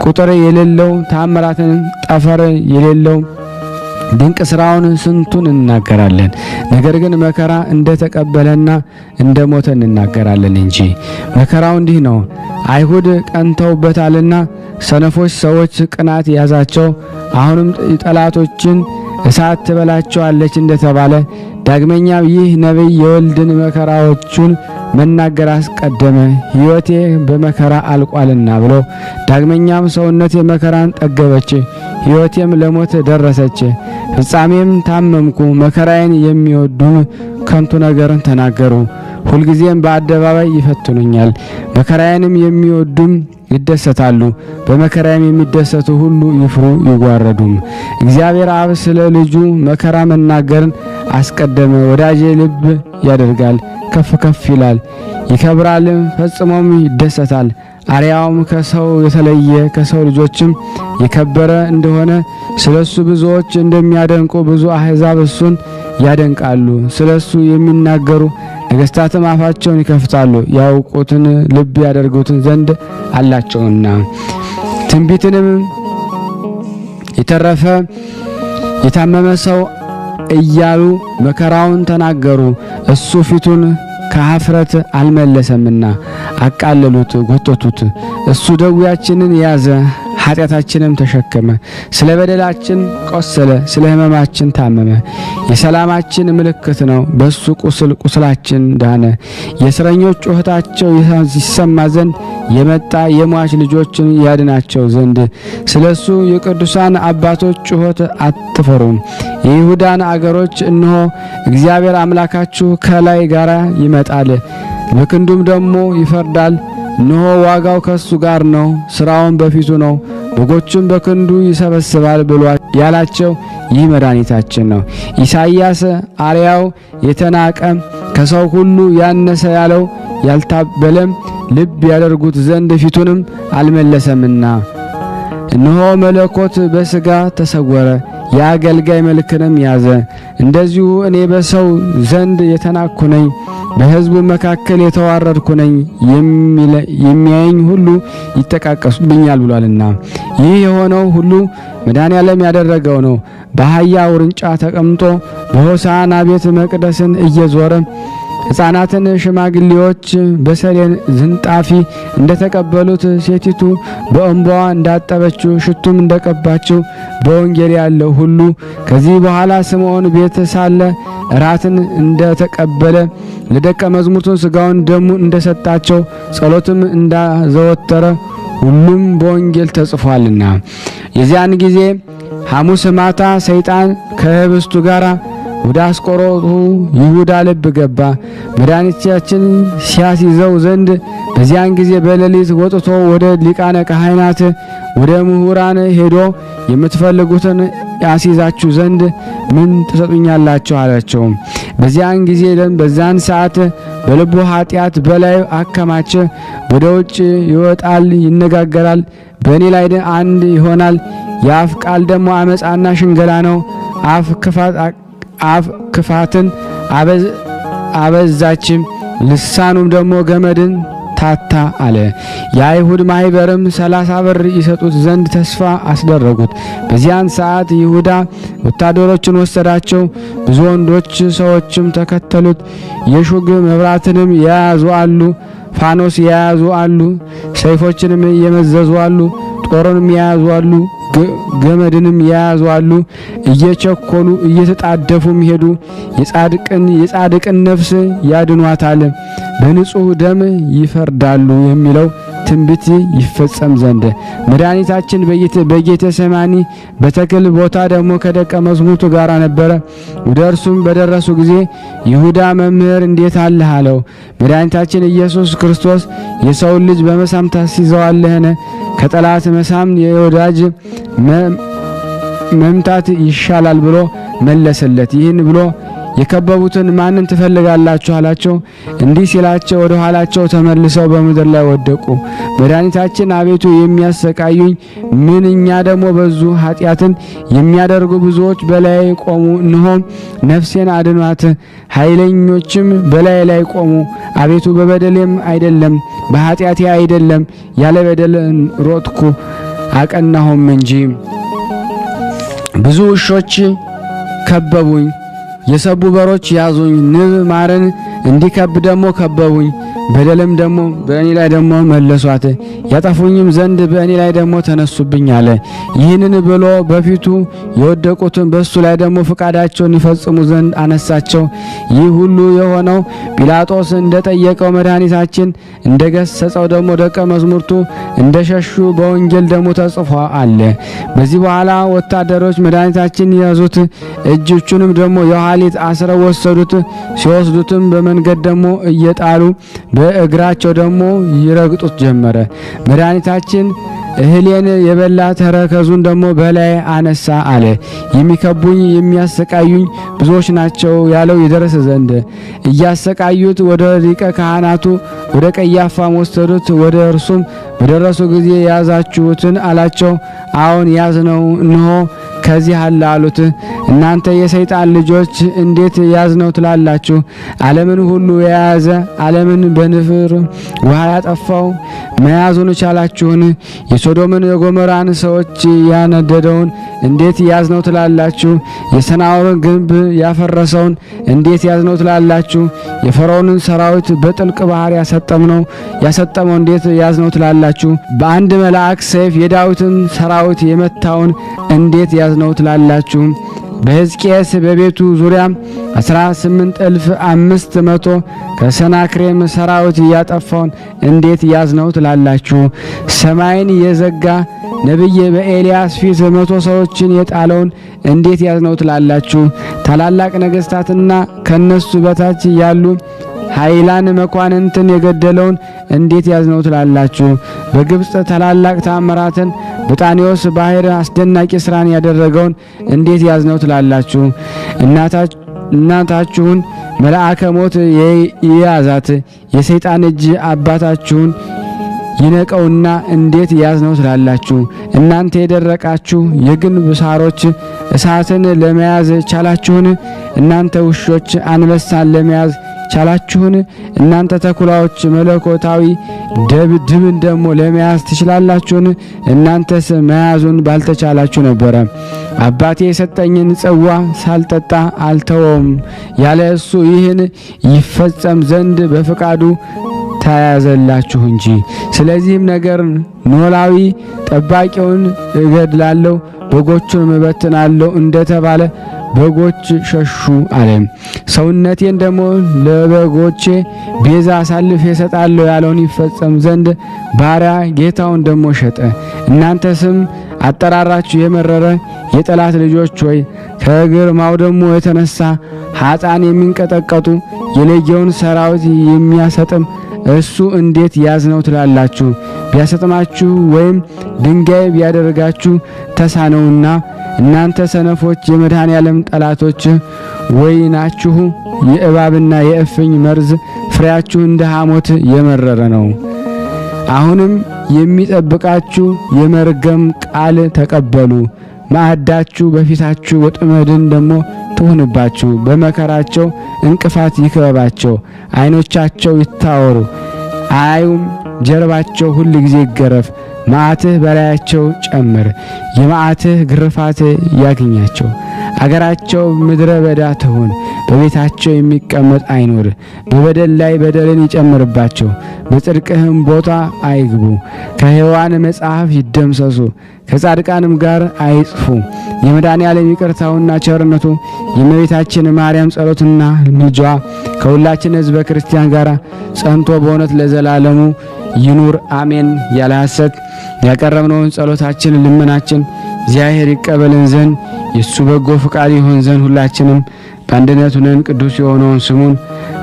ቁጥር የሌለው ታምራትን ጠፈር የሌለው ድንቅ ስራውን ስንቱን እንናገራለን። ነገር ግን መከራ እንደተቀበለና እንደሞተ እንናገራለን እንጂ። መከራው እንዲህ ነው። አይሁድ ቀንተውበታልና ሰነፎች ሰዎች ቅናት ያዛቸው። አሁንም ጠላቶችን እሳት ትበላቸዋለች እንደተባለ ዳግመኛም ይህ ነቢይ የወልድን መከራዎቹን መናገር አስቀደመ። ሕይወቴ በመከራ አልቋልና ብሎ ዳግመኛም ሰውነቴ መከራን ጠገበች፣ ሕይወቴም ለሞት ደረሰች፣ ፍጻሜም ታመምኩ። መከራዬን የሚወዱም ከንቱ ነገርን ተናገሩ፣ ሁልጊዜም በአደባባይ ይፈትኑኛል። መከራዬንም የሚወዱም ይደሰታሉ፣ በመከራዬም የሚደሰቱ ሁሉ ይፍሩ ይዋረዱም። እግዚአብሔር አብ ስለ ልጁ መከራ መናገርን አስቀደመ። ወዳጄ ልብ ያደርጋል፣ ከፍ ከፍ ይላል፣ ይከብራል፣ ፈጽሞም ይደሰታል። አርያውም ከሰው የተለየ ከሰው ልጆችም የከበረ እንደሆነ ስለሱ ብዙዎች እንደሚያደንቁ ብዙ አሕዛብ እሱን ያደንቃሉ። ስለሱ የሚናገሩ ነገሥታትም አፋቸውን ይከፍታሉ፣ ያውቁትን ልብ ያደርጉትን ዘንድ አላቸውና። ትንቢትንም የተረፈ የታመመ ሰው እያሉ መከራውን ተናገሩ። እሱ ፊቱን ከኀፍረት አልመለሰምና አቃለሉት፣ ጎተቱት። እሱ ደዌያችንን ያዘ፣ ኃጢአታችንም ተሸከመ። ስለ በደላችን ቆሰለ፣ ስለ ሕመማችን ታመመ። የሰላማችን ምልክት ነው። በሱ ቁስል ቁስላችን ዳነ። የእስረኞች ጩኸታቸው ይሰማ ዘንድ የመጣ የሟች ልጆችን ያድናቸው ዘንድ። ስለሱ የቅዱሳን አባቶች ጩኸት አትፈሩም። የይሁዳን አገሮች እነሆ እግዚአብሔር አምላካችሁ ከላይ ጋር ይመጣል፣ በክንዱም ደግሞ ይፈርዳል። እነሆ ዋጋው ከሱ ጋር ነው፣ ስራውን በፊቱ ነው፣ በጎቹም በክንዱ ይሰበስባል ብሎ ያላቸው ይህ መድኃኒታችን ነው። ኢሳይያስ አርያው የተናቀ ከሰው ሁሉ ያነሰ ያለው ያልታበለም ልብ ያደርጉት ዘንድ ፊቱንም አልመለሰምና እነሆ መለኮት በሥጋ ተሰወረ፣ የአገልጋይ መልክንም ያዘ። እንደዚሁ እኔ በሰው ዘንድ የተናቅኩ ነኝ፣ በሕዝቡ መካከል የተዋረድኩ ነኝ፣ የሚያየኝ ሁሉ ይጠቃቀሱብኛል ብሏልና። ይህ የሆነው ሁሉ መድኃኔዓለም ያደረገው ነው። በአህያ ውርንጫ ተቀምጦ በሆሳዕና ቤተ መቅደስን እየዞረ ሕፃናትን ሽማግሌዎች በሰሌን ዝንጣፊ እንደተቀበሉት ሴቲቱ በእንባዋ እንዳጠበችው ሽቱም እንደቀባችው በወንጌል ያለው ሁሉ ከዚህ በኋላ ስምዖን ቤት ሳለ እራትን እንደተቀበለ ለደቀ መዛሙርቱ ሥጋውን ደሙን እንደሰጣቸው ጸሎትም እንዳዘወተረ ሁሉም በወንጌል ተጽፏልና። የዚያን ጊዜ ሐሙስ ማታ ሰይጣን ከህብስቱ ጋር ወደ አስቆሮቱ ይሁዳ ልብ ገባ። መድኃኒታችን ሲያስይዘው ዘንድ በዚያን ጊዜ በሌሊት ወጥቶ ወደ ሊቃነ ካህናት ወደ ምሁራን ሄዶ የምትፈልጉትን ያስይዛችሁ ዘንድ ምን ትሰጡኛላችሁ አላቸው። በዚያን ጊዜ በዛን ሰዓት በልቡ ኃጢአት በላይ አከማቸ። ወደ ውጭ ይወጣል፣ ይነጋገራል፣ በእኔ ላይ አንድ ይሆናል። የአፍ ቃል ደግሞ አመፃና ሽንገላ ነው። አፍ ክፋትን አበዛችም፣ ልሳኑም ደግሞ ገመድን ታታ አለ። የአይሁድ ማህበርም 30 ብር ይሰጡት ዘንድ ተስፋ አስደረጉት። በዚያን ሰዓት ይሁዳ ወታደሮችን ወሰዳቸው። ብዙ ወንዶች ሰዎችም ተከተሉት። የሹግ መብራትንም የያዙ አሉ፣ ፋኖስ የያዙ አሉ፣ ሰይፎችንም የመዘዙ አሉ፣ ጦርንም የያዙ አሉ፣ ገመድንም የያዙ አሉ። እየቸኮሉ እየተጣደፉም ሄዱ። የጻድቅን ነፍስ ያድኗታል፣ በንጹሕ ደም ይፈርዳሉ የሚለው ትንቢት ይፈጸም ዘንድ መድኃኒታችን በጌተ ሰማኒ በተክል ቦታ ደግሞ ከደቀ መዛሙርቱ ጋር ነበረ። ወደ እርሱም በደረሱ ጊዜ ይሁዳ መምህር እንዴት አለህ አለው። መድኃኒታችን ኢየሱስ ክርስቶስ የሰውን ልጅ በመሳም ታስይዘዋለህን? ከጠላት መሳም የወዳጅ መምታት ይሻላል ብሎ መለሰለት። ይህን ብሎ የከበቡትን ማንን ትፈልጋላችሁ አላቸው። እንዲህ ሲላቸው ወደ ኋላቸው ተመልሰው በምድር ላይ ወደቁ። መድኃኒታችን አቤቱ የሚያሰቃዩኝ ምንኛ ደግሞ በዙ፣ ኃጢአትን የሚያደርጉ ብዙዎች በላይ ቆሙ። እነሆ ነፍሴን አድኗት፣ ኃይለኞችም በላይ ላይ ቆሙ። አቤቱ በበደሌም አይደለም በኃጢአቴ አይደለም፣ ያለ በደል ሮጥኩ አቀናሁም እንጂ። ብዙ ውሾች ከበቡኝ፣ የሰቡ በሮች ያዙኝ። ንብ ማርን እንዲከብ ደግሞ ከበቡኝ። በደልም ደግሞ በእኔ ላይ ደግሞ መለሷት፣ ያጠፉኝም ዘንድ በእኔ ላይ ደግሞ ተነሱብኝ አለ። ይህንን ብሎ በፊቱ የወደቁትን በሱ ላይ ደግሞ ፈቃዳቸውን ይፈጽሙ ዘንድ አነሳቸው። ይህ ሁሉ የሆነው ጲላጦስ እንደጠየቀው መድኃኒታችን እንደገሰጸው ደግሞ ደቀ መዛሙርቱ እንደሸሹ በወንጌል ደግሞ ተጽፎ አለ። በዚህ በኋላ ወታደሮች መድኃኒታችን ያዙት፣ እጆቹንም ደግሞ የኋሊት አስረው ወሰዱት። ሲወስዱትም በመንገድ ደግሞ እየጣሉ በእግራቸው ደግሞ ይረግጡት ጀመረ። መድኃኒታችን እህሌን የበላ ተረከዙን ደግሞ በላይ አነሳ አለ። የሚከቡኝ የሚያሰቃዩኝ ብዙዎች ናቸው ያለው ይደረስ ዘንድ እያሰቃዩት ወደ ሊቀ ካህናቱ ወደ ቀያፋም ወሰዱት። ወደ እርሱም በደረሱ ጊዜ ያዛችሁትን አላቸው። አዎን ያዝነው፣ እነሆ ከዚህ አለ አሉት። እናንተ የሰይጣን ልጆች እንዴት ያዝነው ትላላችሁ? ዓለምን ሁሉ የያዘ ዓለምን በንፍር ውሃ ያጠፋው መያዙን ቻላችሁን? የሶዶምን የጎሞራን ሰዎች ያነደደውን እንዴት ያዝነው ትላላችሁ? የሰናዖርን ግንብ ያፈረሰውን እንዴት ያዝነው ትላላችሁ? የፈርዖንን ሰራዊት በጥልቅ ባህር ያሰጠመው እንዴት ያዝነው ትላላችሁ? በአንድ መልአክ ሰይፍ የዳዊትን ሰራዊት የመታውን እንዴት ያዝነው ትላላችሁ? በሕዝቅያስ በቤቱ ዙሪያ 18,500 ከሰናክሬም ሰራዊት ያጠፋውን እንዴት ያዝነው ትላላችሁ? ሰማይን የዘጋ ነቢይ በኤልያስ ፊት 100 ሰዎችን የጣለውን እንዴት ያዝነው ትላላችሁ? ታላላቅ ነገሥታትና ከነሱ በታች ያሉ ኃይላን መኳንንትን የገደለውን እንዴት ያዝነው ትላላችሁ? በግብጽ ታላላቅ ታምራትን በጣኔዎስ ባህር አስደናቂ ስራን ያደረገውን እንዴት ያዝነው ትላላችሁ? እናታችሁን መልአከ ሞት የያዛት የሰይጣን እጅ አባታችሁን ይነቀውና እንዴት ያዝነው ትላላችሁ? እናንተ የደረቃችሁ የግንብ ሳሮች እሳትን ለመያዝ ቻላችሁን? እናንተ ውሾች አንበሳን ለመያዝ ቻላችሁን? እናንተ ተኩላዎች መለኮታዊ ድብን ደግሞ ለመያዝ ትችላላችሁን? እናንተስ መያዙን ባልተቻላችሁ ነበረ። አባቴ የሰጠኝን ጽዋ ሳልጠጣ አልተወም ያለ እሱ ይህን ይፈጸም ዘንድ በፈቃዱ ተያዘላችሁ እንጂ። ስለዚህም ነገር ኖላዊ ጠባቂውን እገድላለሁ፣ በጎቹን እበትናለሁ እንደተባለ በጎች ሸሹ አለ። ሰውነቴን ደግሞ ለበጎቼ ቤዛ አሳልፌ እሰጣለሁ ያለውን ይፈጸም ዘንድ ባሪያ ጌታውን ደግሞ ሸጠ። እናንተ ስም አጠራራችሁ የመረረ የጠላት ልጆች ሆይ ከግርማው ደግሞ የተነሳ ኃጥአን የሚንቀጠቀጡ የሌጌውን ሰራዊት የሚያሰጥም እሱ እንዴት ያዝነው ትላላችሁ? ቢያሰጥማችሁ ወይም ድንጋይ ቢያደርጋችሁ ተሳነውና። እናንተ ሰነፎች የመድኃኔ ዓለም ጠላቶች ወይናችሁ የእባብና የእፍኝ መርዝ ፍሬያችሁ እንደ ሐሞት የመረረ ነው። አሁንም የሚጠብቃችሁ የመርገም ቃል ተቀበሉ። ማዕዳችሁ በፊታችሁ ወጥመድን ደግሞ ትሁንባችሁ። በመከራቸው እንቅፋት ይክበባቸው። ዓይኖቻቸው ይታወሩ አያዩም። ጀርባቸው ሁል ጊዜ ይገረፍ። መዓትህ በላያቸው ጨምር። የመዓትህ ግርፋት ያግኛቸው። አገራቸው ምድረ በዳ ትሁን። በቤታቸው የሚቀመጥ አይኖር። በበደል ላይ በደልን ይጨምርባቸው። በጽድቅህም ቦታ አይግቡ። ከሕያዋን መጽሐፍ ይደምሰሱ፣ ከጻድቃንም ጋር አይጽፉ። የመድኃኔ ዓለም ይቅርታውና ቸርነቱ የእመቤታችን ማርያም ጸሎትና ምልጃዋ ከሁላችን ሕዝበ ክርስቲያን ጋር ጸንቶ በእውነት ለዘላለሙ ይኑር አሜን። ያለ ሐሰት ያቀረብነውን ጸሎታችን ልመናችን እግዚአብሔር ይቀበልን ዘንድ የሱ በጎ ፍቃድ ይሆን ዘንድ ሁላችንም በአንድነት ሆነን ቅዱስ የሆነውን ስሙን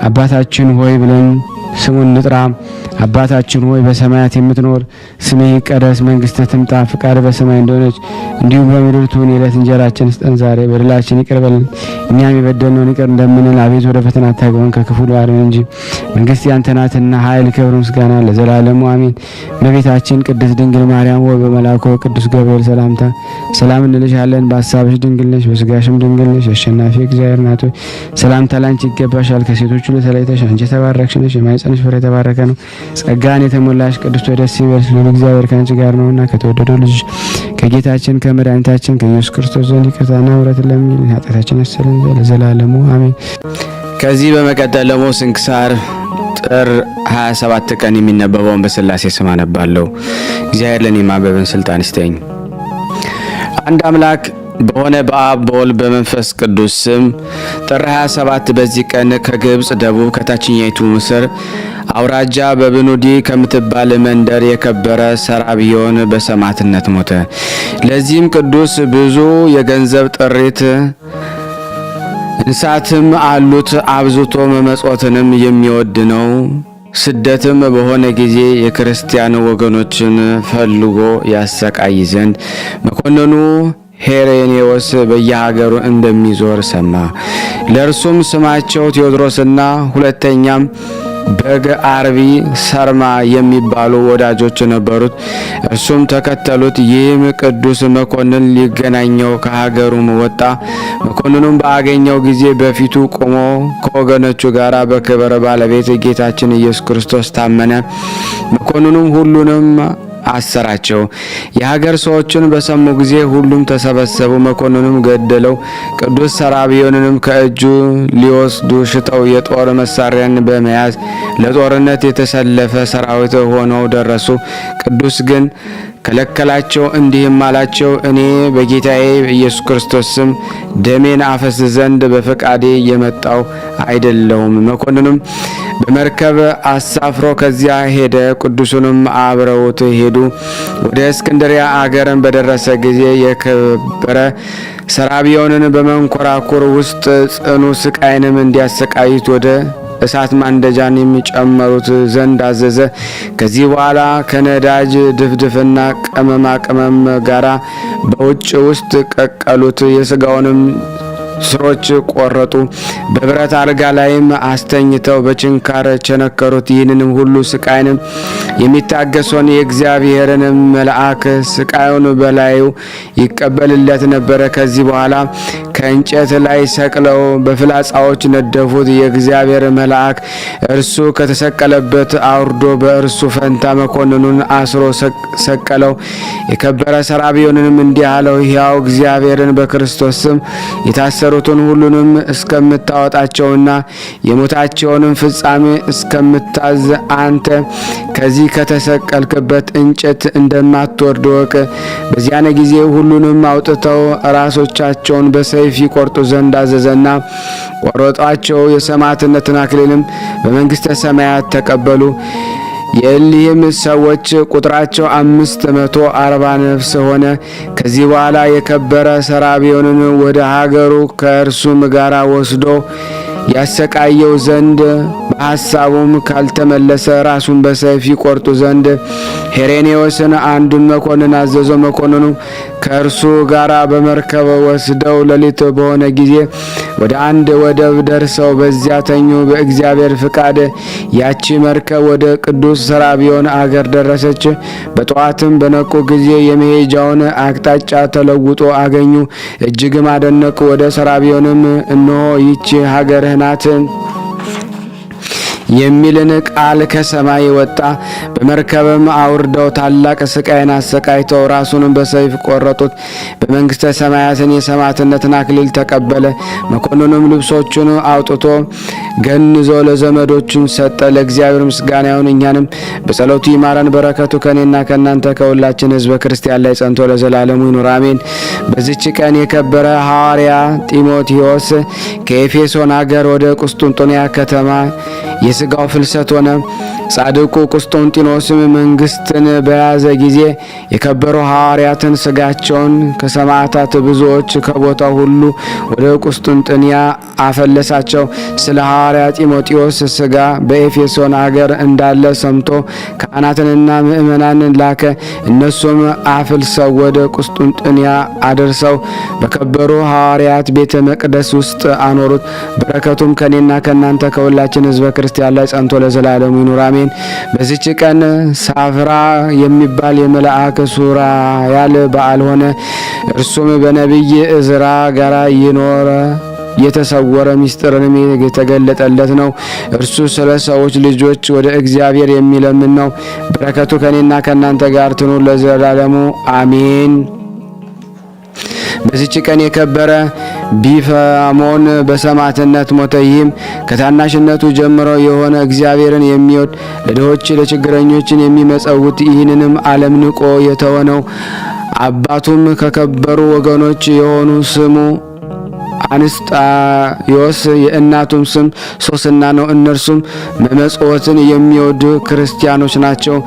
አባታችን ሆይ ብለን ስሙን ንጥራ። አባታችን ሆይ በሰማያት የምትኖር ስምህ ይቀደስ፣ መንግስትህ ትምጣ፣ ፍቃድህ በሰማይ እንደሆነች እንዲሁም በምድር ትሁን። የዕለት እንጀራችንን ስጠን ዛሬ፣ በደላችንን ይቅር በለን እኛም የበደልነውን ይቅር እንደምንል፣ አቤቱ ወደ ፈተና አታግባን ከክፉ አድነን እንጂ መንግስት ያንተ ናትና ኃይል፣ ክብር፣ ምስጋና ለዘላለሙ አሜን። እመቤታችን ቅድስት ድንግል ማርያም ሆይ በመልአኩ ቅዱስ ገብርኤል ሰላምታ ሰላም እንልሻለን። በሐሳብሽ ድንግል ነሽ፣ በስጋሽም ድንግል ነሽ። አሸናፊ እግዚአብሔር ናት ሆይ ሰላምታ ላንቺ ይገባሻል። ከሴቶች ሁሉ ተለይተሽ አንቺ የተባረክሽ ነሽ፣ የማኅፀንሽ ፍሬ የተባረከ ነው። ጸጋን የተሞላሽ ቅድስት ሆይ ደስ ይበልሽ፣ ልዑል እግዚአብሔር ከአንቺ ጋር ነውና ከተወደደው ልጅሽ ከጌታችን ከመድኃኒታችን ከኢየሱስ ክርስቶስ ዘንድ ይቅርታና ምሕረትን ለምኝልን ኃጢአታችንን ያስተሰርይልን ዘንድ ለዘላለሙ አሜን። ከዚህ በመቀጠል ደግሞ ስንክሳር ጥር 27 ቀን የሚነበበውን በሥላሴ ስም አነባለሁ። እግዚአብሔር ለኔ ማንበብን ስልጣን ይስጠኝ። አንድ አምላክ በሆነ በአብ በወልድ በመንፈስ ቅዱስ ስም ጥር 27 በዚህ ቀን ከግብጽ ደቡብ ከታችኛይቱ ምስር አውራጃ በብኑዲ ከምትባል መንደር የከበረ ሰራብዮን በሰማዕትነት ሞተ። ለዚህም ቅዱስ ብዙ የገንዘብ ጥሪት እንስሳትም አሉት። አብዝቶ መመጽወትንም የሚወድ ነው። ስደትም በሆነ ጊዜ የክርስቲያን ወገኖችን ፈልጎ ያሰቃይ ዘንድ መኮንኑ ሄሬኔዎስ በየሀገሩ እንደሚዞር ሰማ። ለእርሱም ስማቸው ቴዎድሮስና ሁለተኛም በግ አርቢ ሰርማ የሚባሉ ወዳጆች ነበሩት። እርሱም ተከተሉት። ይህም ቅዱስ መኮንን ሊገናኘው ከሀገሩም ወጣ። መኮንኑም በአገኘው ጊዜ በፊቱ ቆሞ ከወገኖቹ ጋር በክብር ባለቤት ጌታችን ኢየሱስ ክርስቶስ ታመነ። መኮንኑም ሁሉንም አሰራቸው። የሀገር ሰዎችን በሰሙ ጊዜ ሁሉም ተሰበሰቡ። መኮንኑም ገደለው። ቅዱስ ሰራብዮንንም ከእጁ ሊወስዱ ሽተው የጦር መሳሪያን በመያዝ ለጦርነት የተሰለፈ ሰራዊት ሆነው ደረሱ። ቅዱስ ግን ከለከላቸው። እንዲህም አላቸው፣ እኔ በጌታዬ ኢየሱስ ክርስቶስ ስም ደሜን አፈስ ዘንድ በፈቃዴ የመጣው አይደለሁም። መኮንኑም በመርከብ አሳፍሮ ከዚያ ሄደ። ቅዱሱንም አብረውት ሄዱ። ወደ እስክንድሪያ አገርን በደረሰ ጊዜ የከበረ ሰራብዮንን በመንኮራኩር ውስጥ ጽኑ ስቃይንም እንዲያሰቃዩት ወደ እሳት ማንደጃን የሚጨመሩት ዘንድ አዘዘ። ከዚህ በኋላ ከነዳጅ ድፍድፍና ቅመማ ቅመም ጋራ በውጭ ውስጥ ቀቀሉት። የስጋውንም ስሮች ቆረጡ። በብረት አልጋ ላይም አስተኝተው በችንካር ቸነከሩት። ይህንንም ሁሉ ስቃይንም የሚታገሰውን የእግዚአብሔርን መልአክ ስቃዩን በላዩ ይቀበልለት ነበረ። ከዚህ በኋላ ከእንጨት ላይ ሰቅለው በፍላጻዎች ነደፉት። የእግዚአብሔር መልአክ እርሱ ከተሰቀለበት አውርዶ በእርሱ ፈንታ መኮንኑን አስሮ ሰቀለው። የከበረ ሰራብዮንንም እንዲህ አለው፣ ሕያው እግዚአብሔርን በክርስቶስ ስም የታሰሩትን ሁሉንም እስከምታወጣቸውና የሞታቸውንም ፍጻሜ እስከምታዝ አንተ ከዚህ ከተሰቀልክበት እንጨት እንደማትወርድ ወቅ። በዚያን ጊዜ ሁሉንም አውጥተው ራሶቻቸውን በሰይፍ ይቆርጡ ዘንድ አዘዘና ቆረጧቸው። የሰማዕትነትን አክሊልም በመንግስተ ሰማያት ተቀበሉ። የእሊህም ሰዎች ቁጥራቸው 540 ነፍስ ሆነ። ከዚህ በኋላ የከበረ ሰራብዮንን ወደ ሀገሩ ከእርሱም ጋር ወስዶ ያሰቃየው ዘንድ በሐሳቡም ካልተመለሰ ራሱን በሰይፍ ይቆርጡ ዘንድ ሄሬኔዎስን አንዱን መኮንን አዘዘው። መኮንኑ ከእርሱ ጋር በመርከብ ወስደው ሌሊት በሆነ ጊዜ ወደ አንድ ወደብ ደርሰው በዚያ ተኙ። በእግዚአብሔር ፍቃድ ያቺ መርከብ ወደ ቅዱስ ሰራብዮን አገር ደረሰች። በጠዋትም በነቁ ጊዜ የመሄጃውን አቅጣጫ ተለውጦ አገኙ። እጅግም አደነቁ። ወደ ሰራብዮንም እነሆ ይቺ ሀገርህ ናት የሚልን ቃል ከሰማይ ወጣ። በመርከብም አውርደው ታላቅ ስቃይን አሰቃይተው ራሱንም በሰይፍ ቆረጡት። በመንግስተ ሰማያትን የሰማዕትነትን አክሊል ተቀበለ። መኮንኑም ልብሶቹን አውጥቶ ገንዞ ለዘመዶቹን ሰጠ። ለእግዚአብሔር ምስጋና ይሁን፣ እኛንም በጸሎቱ ይማረን። በረከቱ ከኔና ከእናንተ ከሁላችን ሕዝበ ክርስቲያን ላይ ጸንቶ ለዘላለሙ ይኑር አሜን። በዚች ቀን የከበረ ሐዋርያ ጢሞቴዎስ ከኤፌሶን አገር ወደ ቁስጥንጥንያ ከተማ የስጋው ፍልሰት ሆነ። ጻድቁ ቁስጥንጢኖስም መንግስትን በያዘ ጊዜ የከበሩ ሐዋርያትን ስጋቸውን ከሰማዕታት ብዙዎች ከቦታው ሁሉ ወደ ቁስጥንጥንያ አፈለሳቸው። ስለ ሐዋርያ ጢሞቴዎስ ስጋ በኤፌሶን አገር እንዳለ ሰምቶ ካህናትንና ምእመናንን ላከ። እነሱም አፍልሰው ወደ ቁስጥንጥንያ አደርሰው በከበሩ ሐዋርያት ቤተ መቅደስ ውስጥ አኖሩት። በረከቱም ከኔና ከናንተ ከሁላችን ሕዝበ ክርስቲያን ላይ ጸንቶ ለዘላለሙ ይኑር አሜን። በዚች ቀን ሳፍራ የሚባል የመልአክ ሱራያል በዓል ሆነ። እርሱም በነቢይ እዝራ ጋራ ይኖረ የተሰወረ ምስጢርንም የተገለጠለት ነው። እርሱ ስለ ሰዎች ልጆች ወደ እግዚአብሔር የሚለምን ነው። በረከቱ ከኔና ከናንተ ጋር ትኑር ለዘላለሙ አሜን። በዚች ቀን የከበረ ቢፋሞን በሰማዕትነት ሞተ። ይህም ከታናሽነቱ ጀምሮ የሆነ እግዚአብሔርን የሚወድ ለድሆች ለችግረኞችን የሚመጸውት ይህንንም ዓለም ንቆ የተወነው። አባቱም ከከበሩ ወገኖች የሆኑ ስሙ አንስጣዮስ የእናቱም ስም ሶስና ነው። እነርሱም መመጽወትን የሚወዱ ክርስቲያኖች ናቸው።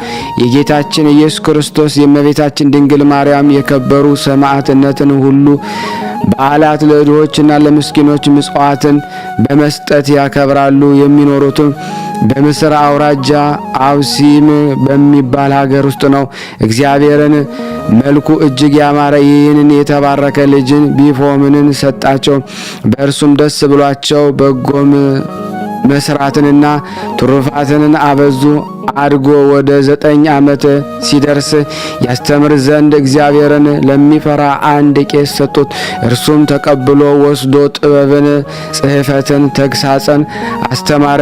የጌታችን ኢየሱስ ክርስቶስ የእመቤታችን ድንግል ማርያም የከበሩ ሰማዕትነትን ሁሉ በዓላት ለድሆችና ለምስኪኖች ምጽዋትን በመስጠት ያከብራሉ። የሚኖሩትም በምስር አውራጃ አውሲም በሚባል ሀገር ውስጥ ነው። እግዚአብሔርን መልኩ እጅግ ያማረ ይህንን የተባረከ ልጅን ቢፎምንን ሰጣቸው። በእርሱም ደስ ብሏቸው በጎም መስራትንና ትሩፋትን አበዙ። አድጎ ወደ 9 ዓመት ሲደርስ ያስተምር ዘንድ እግዚአብሔርን ለሚፈራ አንድ ቄስ ሰጡት። እርሱም ተቀብሎ ወስዶ ጥበብን፣ ጽሕፈትን፣ ተግሳጽን አስተማረ።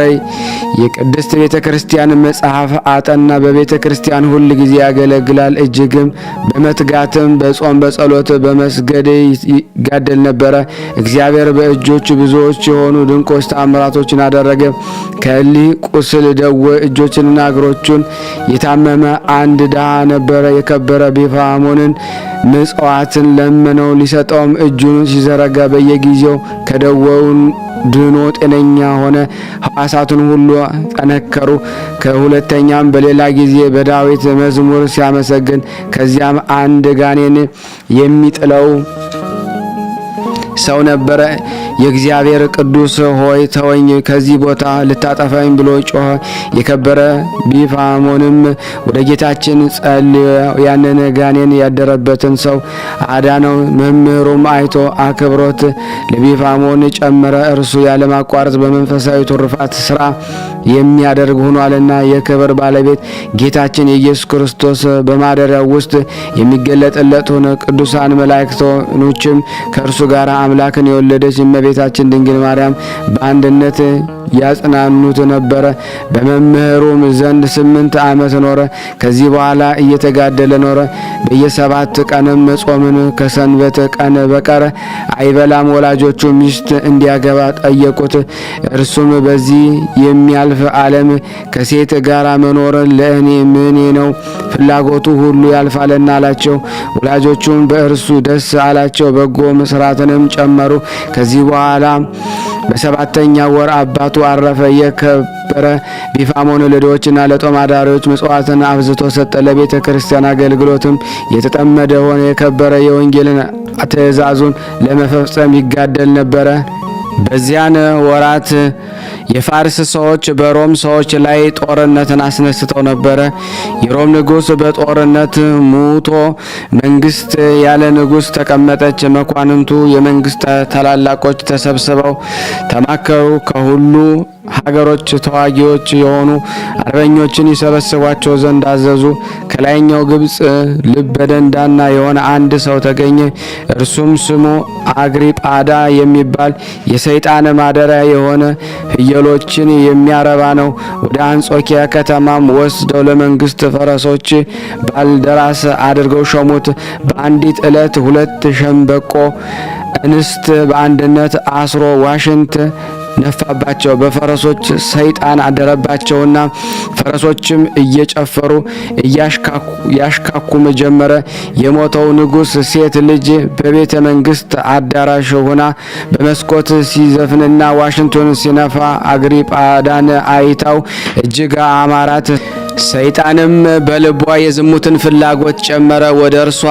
የቅድስት ቤተ ክርስቲያን መጽሐፍ አጠና። በቤተ ክርስቲያን ሁል ጊዜ ያገለግላል። እጅግም በመትጋትም በጾም በጸሎት በመስገድ ይጋደል ነበረ። እግዚአብሔር በእጆቹ ብዙዎች የሆኑ ድንቆች ተአምራቶችን አደረገ። ከእሊህ ቁስል ደዌ እጆችንና እግሮቹን የታመመ አንድ ድሃ ነበረ። የከበረ ቢፋሞንን ምጽዋትን ለመነው። ሊሰጠውም እጁን ሲዘረጋ በየጊዜው ከደዌው ድኖ ጤነኛ ሆነ። ሕዋሳቱን ሁሉ ጠነከሩ። ከሁለተኛም በሌላ ጊዜ በዳዊት መዝሙር ሲያመሰግን ከዚያም አንድ ጋኔን የሚጥለው ሰው ነበረ። የእግዚአብሔር ቅዱስ ሆይ ተወኝ፣ ከዚህ ቦታ ልታጠፋኝ ብሎ ጮኸ። የከበረ ቢፋሞንም ወደ ጌታችን ጸልዮ ያንን ጋኔን ያደረበትን ሰው አዳነው። መምህሩም አይቶ አክብሮት ለቢፋሞን ጨመረ። እርሱ ያለማቋረጥ በመንፈሳዊ ትሩፋት ስራ የሚያደርግ ሆኗልና የክብር ባለቤት ጌታችን የኢየሱስ ክርስቶስ በማደሪያው ውስጥ የሚገለጥለት ሆነ። ቅዱሳን መላእክቶችም ከእርሱ ጋር አምላክን የወለደች እመቤታችን ድንግል ማርያም በአንድነት ያጽናኑት ነበረ። በመምህሩም ዘንድ 8 ዓመት ኖረ። ከዚህ በኋላ እየተጋደለ ኖረ። በየ7 ቀንም ጾምን ከሰንበት ቀን በቀር አይበላም። ወላጆቹ ሚስት እንዲያገባ ጠየቁት። እርሱም በዚህ የሚያልፍ ዓለም ከሴት ጋር መኖር ለእኔ ምኔ ነው? ፍላጎቱ ሁሉ ያልፋልና አላቸው። ወላጆቹም በእርሱ ደስ አላቸው። በጎ መስራትንም ጨመሩ። ከዚህ በኋላ በ7ኛ ወር አባቱ አረፈ። የከበረ ቢፋሞን ለድሆችና ለጦም አዳሪዎች ምጽዋትን አብዝቶ ሰጠ። ለቤተ ክርስቲያን አገልግሎትም የተጠመደ ሆነ። የከበረ የወንጌልን ትእዛዙን ለመፈጸም ይጋደል ነበረ። በዚያን ወራት የፋርስ ሰዎች በሮም ሰዎች ላይ ጦርነትን አስነስተው ነበረ። የሮም ንጉሥ በጦርነት ሙቶ መንግስት ያለ ንጉሥ ተቀመጠች። መኳንንቱ የመንግስት ታላላቆች ተሰብስበው ተማከሩ። ከሁሉ ሀገሮች ተዋጊዎች የሆኑ አርበኞችን ይሰበስቧቸው ዘንድ አዘዙ። ከላይኛው ግብጽ ልበ ደንዳና የሆነ አንድ ሰው ተገኘ። እርሱም ስሙ አግሪጳዳ የሚባል የሰይጣን ማደሪያ የሆነ ፍየሎችን የሚያረባ ነው። ወደ አንጾኪያ ከተማም ወስደው ለመንግስት ፈረሶች ባልደራስ አድርገው ሾሙት። በአንዲት ዕለት 2 ሸምበቆ እንስት በአንድነት አስሮ ዋሽንት ነፋባቸው። በፈረሶች ሰይጣን አደረባቸውና ፈረሶችም እየጨፈሩ ያሽካኩም ጀመረ። የሞተው ንጉሥ ሴት ልጅ በቤተ መንግስት አዳራሽ ሆና በመስኮት ሲዘፍንና ዋሽንቱን ሲነፋ አግሪጳዳን አይታው እጅግ አማራት። ሰይጣንም በልቧ የዝሙትን ፍላጎት ጨመረ። ወደ እርሷ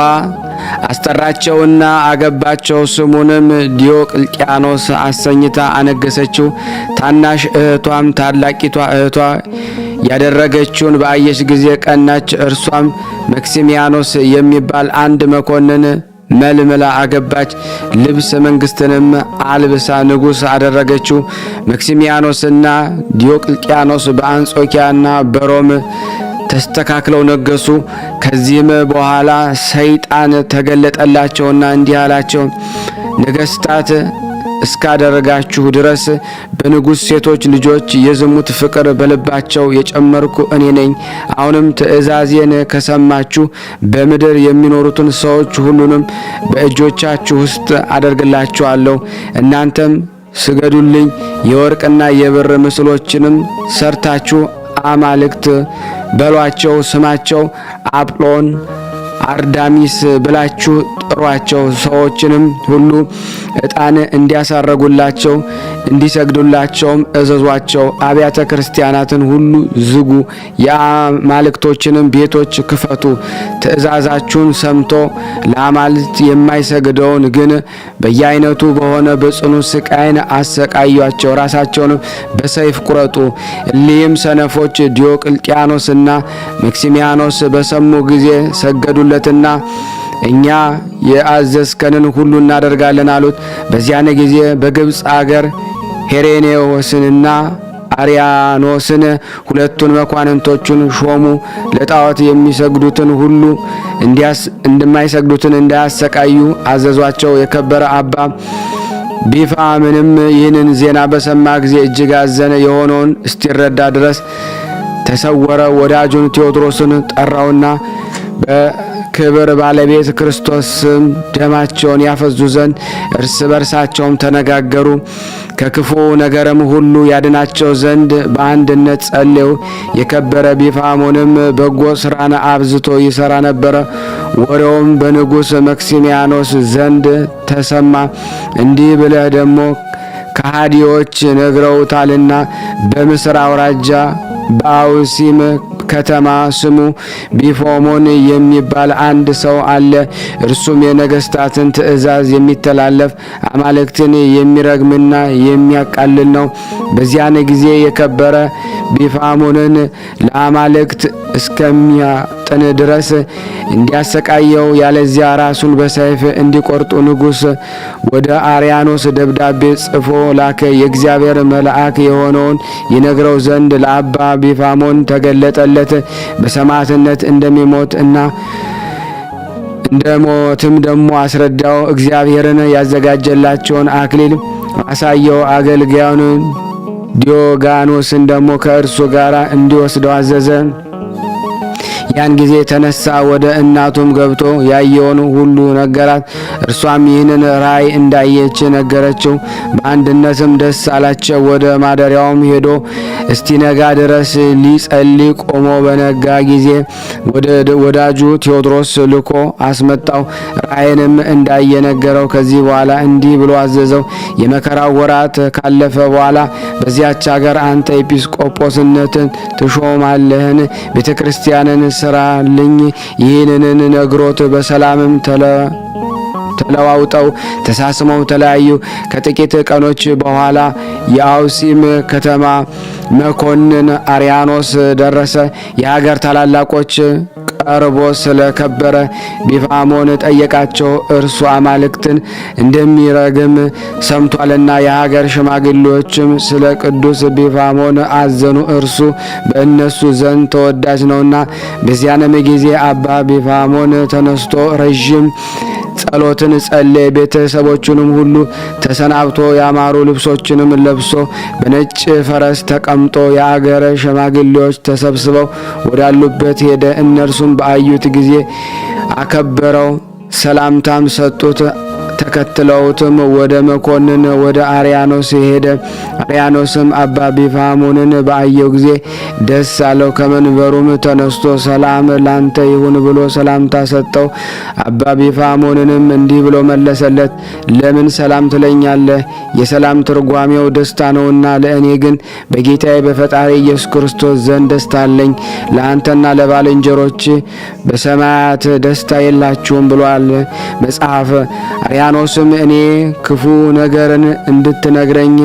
አስጠራቸውና አገባቸው። ስሙንም ዲዮቅልጥያኖስ አሰኝታ አነገሰችው። ታናሽ እህቷም ታላቂቷ እህቷ ያደረገችውን በአየች ጊዜ ቀናች። እርሷም መክሲሚያኖስ የሚባል አንድ መኮንን መልምላ አገባች። ልብስ መንግስትንም አልብሳ ንጉሥ አደረገችው። መክሲሚያኖስና ዲዮቅልጥያኖስ በአንጾኪያና በሮም ተስተካክለው ነገሱ። ከዚህም በኋላ ሰይጣን ተገለጠላቸውና እንዲህ አላቸው፣ ነገስታት እስካደረጋችሁ ድረስ በንጉሥ ሴቶች ልጆች የዝሙት ፍቅር በልባቸው የጨመርኩ እኔ ነኝ። አሁንም ትእዛዜን ከሰማችሁ በምድር የሚኖሩትን ሰዎች ሁሉንም በእጆቻችሁ ውስጥ አደርግላችኋለሁ። እናንተም ስገዱልኝ፣ የወርቅና የብር ምስሎችንም ሰርታችሁ አማልክት በሏቸው። ስማቸው አጵሎን፣ አርዳሚስ ብላችሁ ጥሯቸው። ሰዎችንም ሁሉ ዕጣን እንዲያሳረጉላቸው እንዲሰግዱላቸውም እዘዟቸው። አብያተ ክርስቲያናትን ሁሉ ዝጉ፣ የአማልክቶችንም ቤቶች ክፈቱ። ትእዛዛችሁን ሰምቶ ለአማልክት የማይሰግደውን ግን በየአይነቱ በሆነ በጽኑ ስቃይን አሰቃዩአቸው። ራሳቸውንም በሰይፍ ቁረጡ። እሊህም ሰነፎች ዲዮቅልጥያኖስና መክሲሚያኖስ በሰሙ ጊዜ ሰገዱለትና እኛ የአዘዝከንን ሁሉ እናደርጋለን አሉት። በዚያን ጊዜ በግብፅ አገር ሄሬኔዎስንና አርያኖስን ሁለቱን መኳንንቶቹን ሾሙ። ለጣዖት የሚሰግዱትን ሁሉ እንደማይሰግዱትን እንዳያሰቃዩ አዘዟቸው። የከበረ አባ ቢፋምንም ይህንን ዜና በሰማ ጊዜ እጅግ አዘነ። የሆነውን እስቲረዳ ድረስ ተሰወረ። ወዳጁን ቴዎድሮስን ጠራውና በክብር ባለቤት ክርስቶስም ደማቸውን ያፈዙ ዘንድ እርስ በርሳቸውም ተነጋገሩ። ከክፉ ነገርም ሁሉ ያድናቸው ዘንድ በአንድነት ጸለዩ። የከበረ ቢፋሞንም በጎ ስራን አብዝቶ ይሰራ ነበረ። ወሬውም በንጉሥ መክሲሚያኖስ ዘንድ ተሰማ። እንዲህ ብለህ ደግሞ ከሃዲዎች ነግረውታልና በምስር አውራጃ በአውሲም ከተማ ስሙ ቢፎሞን የሚባል አንድ ሰው አለ። እርሱም የነገስታትን ትእዛዝ የሚተላለፍ አማልክትን የሚረግምና የሚያቃልል ነው። በዚያን ጊዜ የከበረ ቢፋሞንን ለአማልክት እስከሚያጥን ድረስ እንዲያሰቃየው ያለዚያ ራሱን በሰይፍ እንዲቆርጡ ንጉሥ ወደ አርያኖስ ደብዳቤ ጽፎ ላከ። የእግዚአብሔር መልአክ የሆነውን ይነግረው ዘንድ ለአባ ቢፋሞን ተገለጠለት። በሰማዕትነት እንደሚሞት እና እንደ ሞትም ደግሞ አስረዳው። እግዚአብሔርን ያዘጋጀላቸውን አክሊል አሳየው። አገልጋዩን ዲዮጋኖስን ደግሞ ከእርሱ ጋር እንዲወስደው አዘዘ። ያን ጊዜ ተነሳ፣ ወደ እናቱም ገብቶ ያየውን ሁሉ ነገራት። እርሷም ይህንን ራእይ እንዳየች ነገረችው። በአንድነትም ደስ አላቸው። ወደ ማደሪያውም ሄዶ እስቲነጋ ድረስ ሊጸልይ ቆሞ በነጋ ጊዜ ወዳጁ ቴዎድሮስ ልኮ አስመጣው። ራእይንም እንዳየ ነገረው። ከዚህ በኋላ እንዲህ ብሎ አዘዘው። የመከራው ወራት ካለፈ በኋላ በዚያች ሀገር አንተ ኤጲስቆጶስነትን ትሾማለህን? ቤተ ክርስቲያንን ስራልኝ። ይህንን ነግሮት በሰላምም ተለዋውጠው ተሳስመው ተለያዩ። ከጥቂት ቀኖች በኋላ የአውሲም ከተማ መኮንን አርያኖስ ደረሰ። የሀገር ታላላቆች ቀርቦ ስለከበረ ቢፋሞን ጠየቃቸው። እርሱ አማልክትን እንደሚረግም ሰምቷልና። የሀገር ሽማግሌዎችም ስለ ቅዱስ ቢፋሞን አዘኑ፣ እርሱ በእነሱ ዘንድ ተወዳጅ ነውና። በዚያንም ጊዜ አባ ቢፋሞን ተነስቶ ረዥም ጸሎትን ጸለየ። ቤተሰቦቹንም ሁሉ ተሰናብቶ ያማሩ ልብሶችንም ለብሶ በነጭ ፈረስ ተቀምጦ የአገረ ሽማግሌዎች ተሰብስበው ወዳሉበት ሄደ። እነርሱም በአዩት ጊዜ አከበረው፣ ሰላምታም ሰጡት። ተከትለውትም ወደ መኮንን ወደ አርያኖስ ሄደ። አርያኖስም አባ ቢፋሞንን በአየው ጊዜ ደስ አለው። ከመንበሩም ተነስቶ ሰላም ላንተ ይሁን ብሎ ሰላምታ ሰጠው። አባ ቢፋሞንንም እንዲህ ብሎ መለሰለት፣ ለምን ሰላም ትለኛለህ? የሰላም ትርጓሜው ደስታ ነውና፣ ለእኔ ግን በጌታዬ በፈጣሪ ኢየሱስ ክርስቶስ ዘንድ ደስታ አለኝ። ለአንተና ለባልንጀሮች በሰማያት ደስታ የላችሁም ብሏል መጽሐፍ። አርያኖስም እኔ ክፉ ነገርን እንድትነግረኝ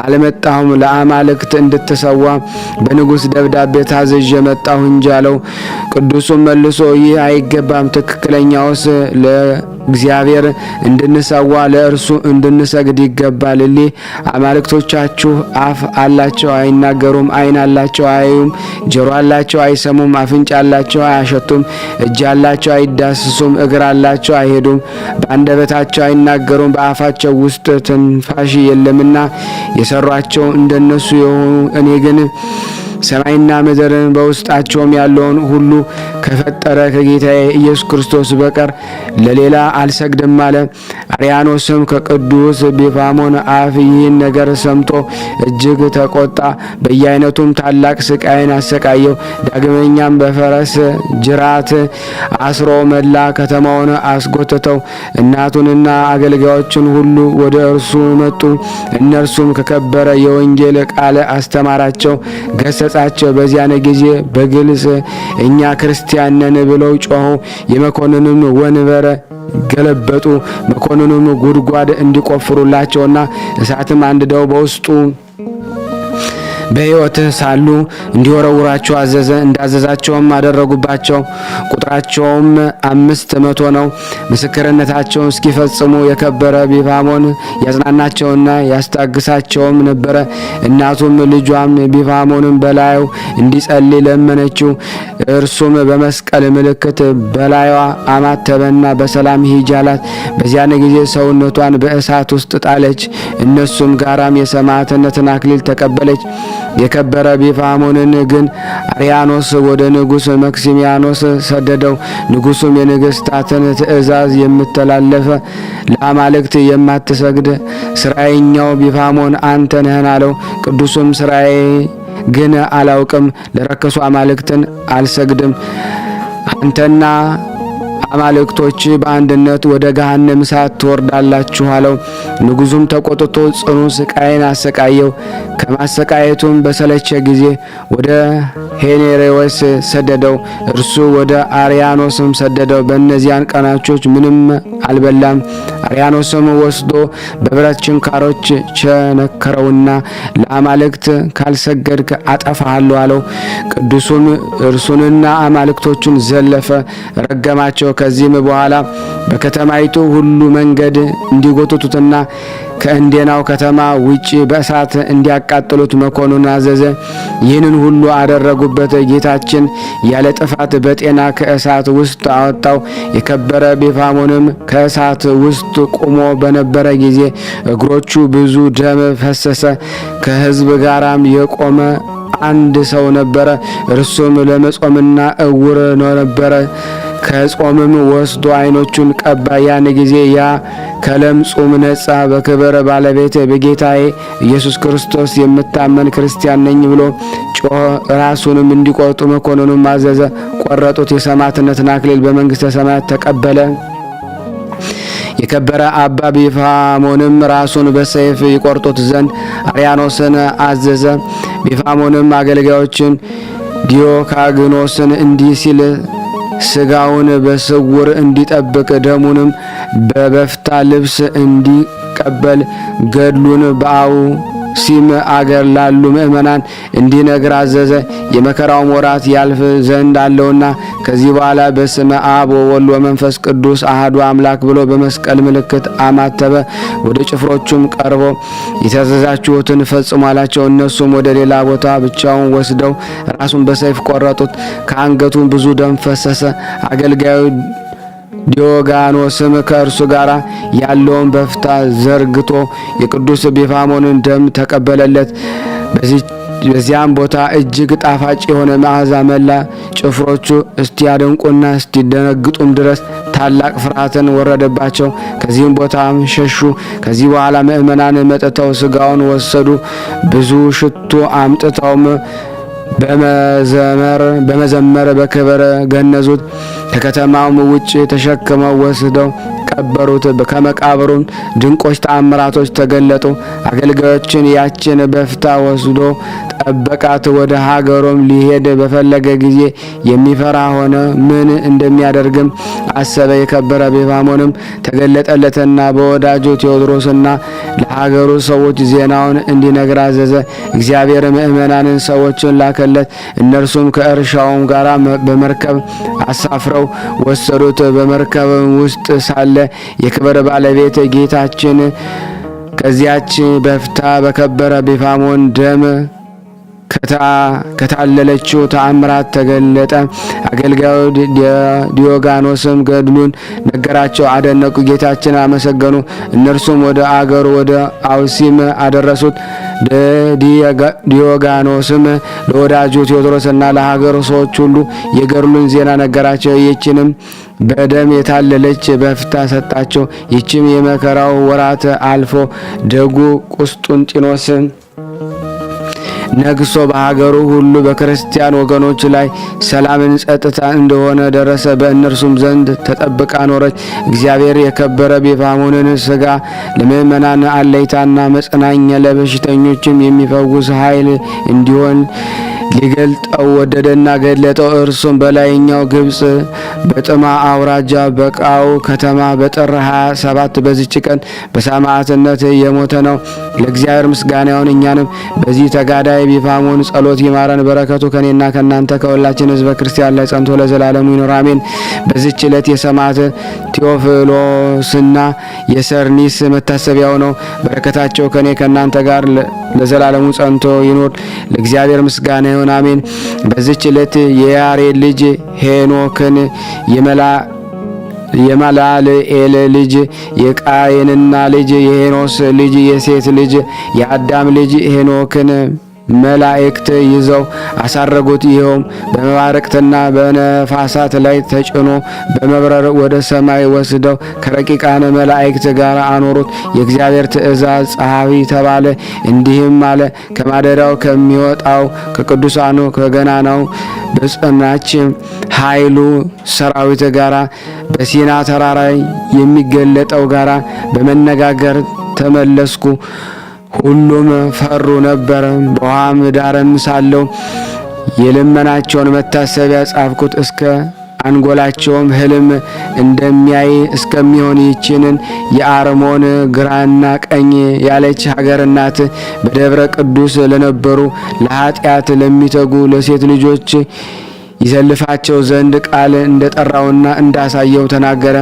አልመጣሁም፣ ለአማልክት እንድትሰዋ በንጉሥ ደብዳቤ ታዝዤ መጣሁ እንጂ አለው። ቅዱሱም መልሶ ይህ አይገባም፣ ትክክለኛውስ ለእግዚአብሔር እንድንሰዋ ለእርሱ እንድንሰግድ ይገባል። እሊህ አማልክቶቻችሁ አፍ አላቸው አይናገሩም፣ ዓይን አላቸው አያዩም፣ ጆሮ አላቸው አይሰሙም፣ አፍንጫ አላቸው አያሸቱም፣ እጅ አላቸው አይዳስሱም፣ እግር አላቸው አይሄዱም፣ በአንደበታቸው አይናገሩም፣ በአፋቸው ውስጥ ትንፋሽ የለምና የሰሯቸው እንደነሱ የሆኑ እኔ ግን ሰማይና ምድርን በውስጣቸውም ያለውን ሁሉ ከፈጠረ ከጌታዬ ኢየሱስ ክርስቶስ በቀር ለሌላ አልሰግድም አለ። አርያኖስም ከቅዱስ ቢፋሞን አፍ ይህን ነገር ሰምቶ እጅግ ተቆጣ። በየአይነቱም ታላቅ ስቃይን አሰቃየው። ዳግመኛም በፈረስ ጅራት አስሮ መላ ከተማውን አስጎተተው። እናቱንና አገልጋዮችን ሁሉ ወደ እርሱ መጡ። እነርሱም ከከበረ የወንጌል ቃል አስተማራቸው፣ ገሰጻቸው። በዚያን ጊዜ በግልጽ እኛ ክርስቲያን ነን ብለው ጮኹ። የመኮንኑን ወንበር ገለበጡ። መኮንኑም ጉድጓድ እንዲቆፍሩላቸውና እሳትም አንድደው በውስጡ በሕይወት ሳሉ እንዲወረውራቸው አዘዘ። እንዳዘዛቸውም አደረጉባቸው። ቁጥራቸውም 500 ነው። ምስክርነታቸውን እስኪፈጽሙ የከበረ ቢፋሞን ያጽናናቸውና ያስታግሳቸውም ነበረ። እናቱም ልጇም ቢፋሞንም በላዩ እንዲጸልይ ለመነችው። እርሱም በመስቀል ምልክት በላዩዋ አማተበና በሰላም ሂጂ አላት። በዚያን ጊዜ ሰውነቷን በእሳት ውስጥ ጣለች። እነሱም ጋራም የሰማዕትነትን አክሊል ተቀበለች። የከበረ ቢፋሞንን ግን አርያኖስ ወደ ንጉሥ መክሲሚያኖስ ሰደደው። ንጉሡም የንግሥታትን ትእዛዝ የምተላለፈ ለአማልክት የማትሰግድ ስራየኛው ቢፋሞን አንተ ነህን አለው። ቅዱሱም ስራዬ ግን አላውቅም፣ ለረከሱ አማልክትን አልሰግድም፣ አንተና አማልክቶች በአንድነት ወደ ገሃነም እሳት ትወርዳላችሁ አለው። ንጉሡም ተቆጥቶ ጽኑ ስቃይን አሰቃየው። ከማሰቃየቱም በሰለቸ ጊዜ ወደ ሄኔሬዎስ ሰደደው። እርሱ ወደ አርያኖስም ሰደደው። በእነዚያን ቀናቾች ምንም አልበላም። አርያኖስም ወስዶ በብረት ችንካሮች ቸነከረውና ለአማልክት ካልሰገድክ አጠፋሃለሁ አለው። ቅዱሱም እርሱንና አማልክቶቹን ዘለፈ፣ ረገማቸው። ከዚህም በኋላ በከተማይቱ ሁሉ መንገድ እንዲጎትቱትና ከእንዴናው ከተማ ውጪ በእሳት እንዲያቃጥሉት መኮንን አዘዘ። ይህንን ሁሉ አደረጉበት። ጌታችን ያለ ጥፋት በጤና ከእሳት ውስጥ አወጣው። የከበረ ቢፋሞንም ከእሳት ውስጥ ቆሞ በነበረ ጊዜ እግሮቹ ብዙ ደም ፈሰሰ። ከሕዝብ ጋራም የቆመ አንድ ሰው ነበረ። እርሱም ለመጾምና እውር ነበረ። ከጾምም ወስዶ ዓይኖቹን ቀባ። ያን ጊዜ ያ ከለምጹም ነጻ። በክብር ባለቤት በጌታዬ ኢየሱስ ክርስቶስ የምታመን ክርስቲያን ነኝ ብሎ ጮኸ። ራሱንም እንዲቆርጡ መኮንኑም አዘዘ። ቆረጡት። የሰማዕትነትን አክሊል በመንግሥተ ሰማያት ተቀበለ። የከበረ አባ ቢፋሞንም ራሱን በሰይፍ ይቆርጡት ዘንድ አርያኖስን አዘዘ። ቢፋሞንም አገልጋዮችን ዲዮካግኖስን እንዲህ ሲል ስጋውን በስውር እንዲጠብቅ ደሙንም በበፍታ ልብስ እንዲቀበል ገድሉን በአውሲም አገር ላሉ ምእመናን እንዲነግር አዘዘ። የመከራውም ወራት ያልፍ ዘንድ አለውና ከዚህ በኋላ በስመ አብ ወወልድ ወመንፈስ ቅዱስ አሐዱ አምላክ ብሎ በመስቀል ምልክት አማተበ። ወደ ጭፍሮቹም ቀርቦ የታዘዛችሁትን ፈጽሙ አላቸው። እነሱም ወደ ሌላ ቦታ ብቻውን ወስደው ራሱን በሰይፍ ቆረጡት። ከአንገቱም ብዙ ደም ፈሰሰ። አገልጋዩ ዲዮጋኖስም ከእርሱ ጋር ያለውን በፍታ ዘርግቶ የቅዱስ ቢፋሞንን ደም ተቀበለለት። በዚያም ቦታ እጅግ ጣፋጭ የሆነ መዓዛ መላ። ጭፍሮቹ እስቲያደንቁና እስቲደነግጡም ድረስ ታላቅ ፍርሃትን ወረደባቸው። ከዚህም ቦታም ሸሹ። ከዚህ በኋላ ምእመናን መጥተው ስጋውን ወሰዱ። ብዙ ሽቱ አምጥተውም በመዘመር በክብር ገነዙት። ከከተማውም ውጭ ተሸክመው ወስደው ቀበሩት። ከመቃብሩም ድንቆች ተአምራቶች ተገለጡ። አገልጋዮችን ያችን በፍታ ወስዶ ጠበቃት። ወደ ሀገሩም ሊሄድ በፈለገ ጊዜ የሚፈራ ሆነ። ምን እንደሚያደርግም አሰበ። የከበረ ቢፋሞንም ተገለጠለትና በወዳጁ ቴዎድሮስና ለሀገሩ ሰዎች ዜናውን እንዲነግር አዘዘ። እግዚአብሔር ምእመናንን ሰዎችን ላከለት። እነርሱም ከእርሻውም ጋር በመርከብ አሳፍረው ወሰዱት። በመርከብም ውስጥ ሳለ የክብር ባለቤት ጌታችን ከዚያች በፍታ በከበረ ቢፋሞን ደም ከታለለችው ተአምራት ተገለጠ። አገልጋዩ ዲዮጋኖስም ገድሉን ነገራቸው፣ አደነቁ፣ ጌታችን አመሰገኑ። እነርሱም ወደ አገሩ ወደ አውሲም አደረሱት። ዲዮጋኖስም ለወዳጁ ቴዎድሮስና ለሀገሩ ሰዎች ሁሉ የገድሉን ዜና ነገራቸው። ይህችንም በደም የታለለች በፍታ ሰጣቸው። ይህችም የመከራው ወራት አልፎ ደጉ ቁስጥንጢኖስ ነግሶ በሀገሩ ሁሉ በክርስቲያን ወገኖች ላይ ሰላምን ጸጥታ እንደሆነ ደረሰ። በእነርሱም ዘንድ ተጠብቃ ኖረች። እግዚአብሔር የከበረ ቢፋሞንን ስጋ ለምእመናን አለይታና መጽናኛ፣ ለበሽተኞችም የሚፈውስ ኃይል እንዲሆን ሊገልጠው ወደደና ገለጠው። እርሱም በላይኛው ግብጽ በጥማ አውራጃ በቃው ከተማ በጥር 27 በዚች ቀን በሰማዕትነት የሞተ ነው። ለእግዚአብሔር ምስጋና ይሁን። እኛንም በዚህ ተጋዳይ ቢፋሞን ጸሎት ይማረን። በረከቱ ከኔና ከናንተ ከሁላችን ሕዝበ ክርስቲያን ላይ ጸንቶ ለዘላለሙ ይኑር አሜን። በዚች ዕለት የሰማዕት ቴዎፍሎስና የሰርኒስ መታሰቢያው ነው። በረከታቸው ከኔ ከናንተ ጋር ለዘላለሙ ጸንቶ ይኑር። ለእግዚአብሔር ምስጋና ይሁን አሜን። በዚች ዕለት የያሬድ ልጅ ሄኖክን የመላልኤል ልጅ የቃየንና ልጅ የሄኖስ ልጅ የሴት ልጅ የአዳም ልጅ ሄኖክን መላእክት ይዘው አሳረጉት። ይኸውም በመባረቅትና በነፋሳት ላይ ተጭኖ በመብረር ወደ ሰማይ ወስደው ከረቂቃን መላእክት ጋር አኖሩት። የእግዚአብሔር ትእዛዝ ጸሐፊ ተባለ። እንዲህም አለ። ከማደሪያው ከሚወጣው ከቅዱሳኑ ከገናናው በጽናች ኃይሉ ሰራዊት ጋራ በሲና ተራራ የሚገለጠው ጋራ በመነጋገር ተመለስኩ። ሁሉም ፈሩ ነበር። በውሃም ዳርም ሳለው የልመናቸውን መታሰቢያ ጻፍኩት። እስከ አንጎላቸውም ህልም እንደሚያይ እስከሚሆን ይችንን የአርሞን ግራና ቀኝ ያለች ሀገር ናት። በደብረ ቅዱስ ለነበሩ ለኃጢአት ለሚተጉ ለሴት ልጆች ይዘልፋቸው ዘንድ ቃል እንደጠራውና እንዳሳየው ተናገረ።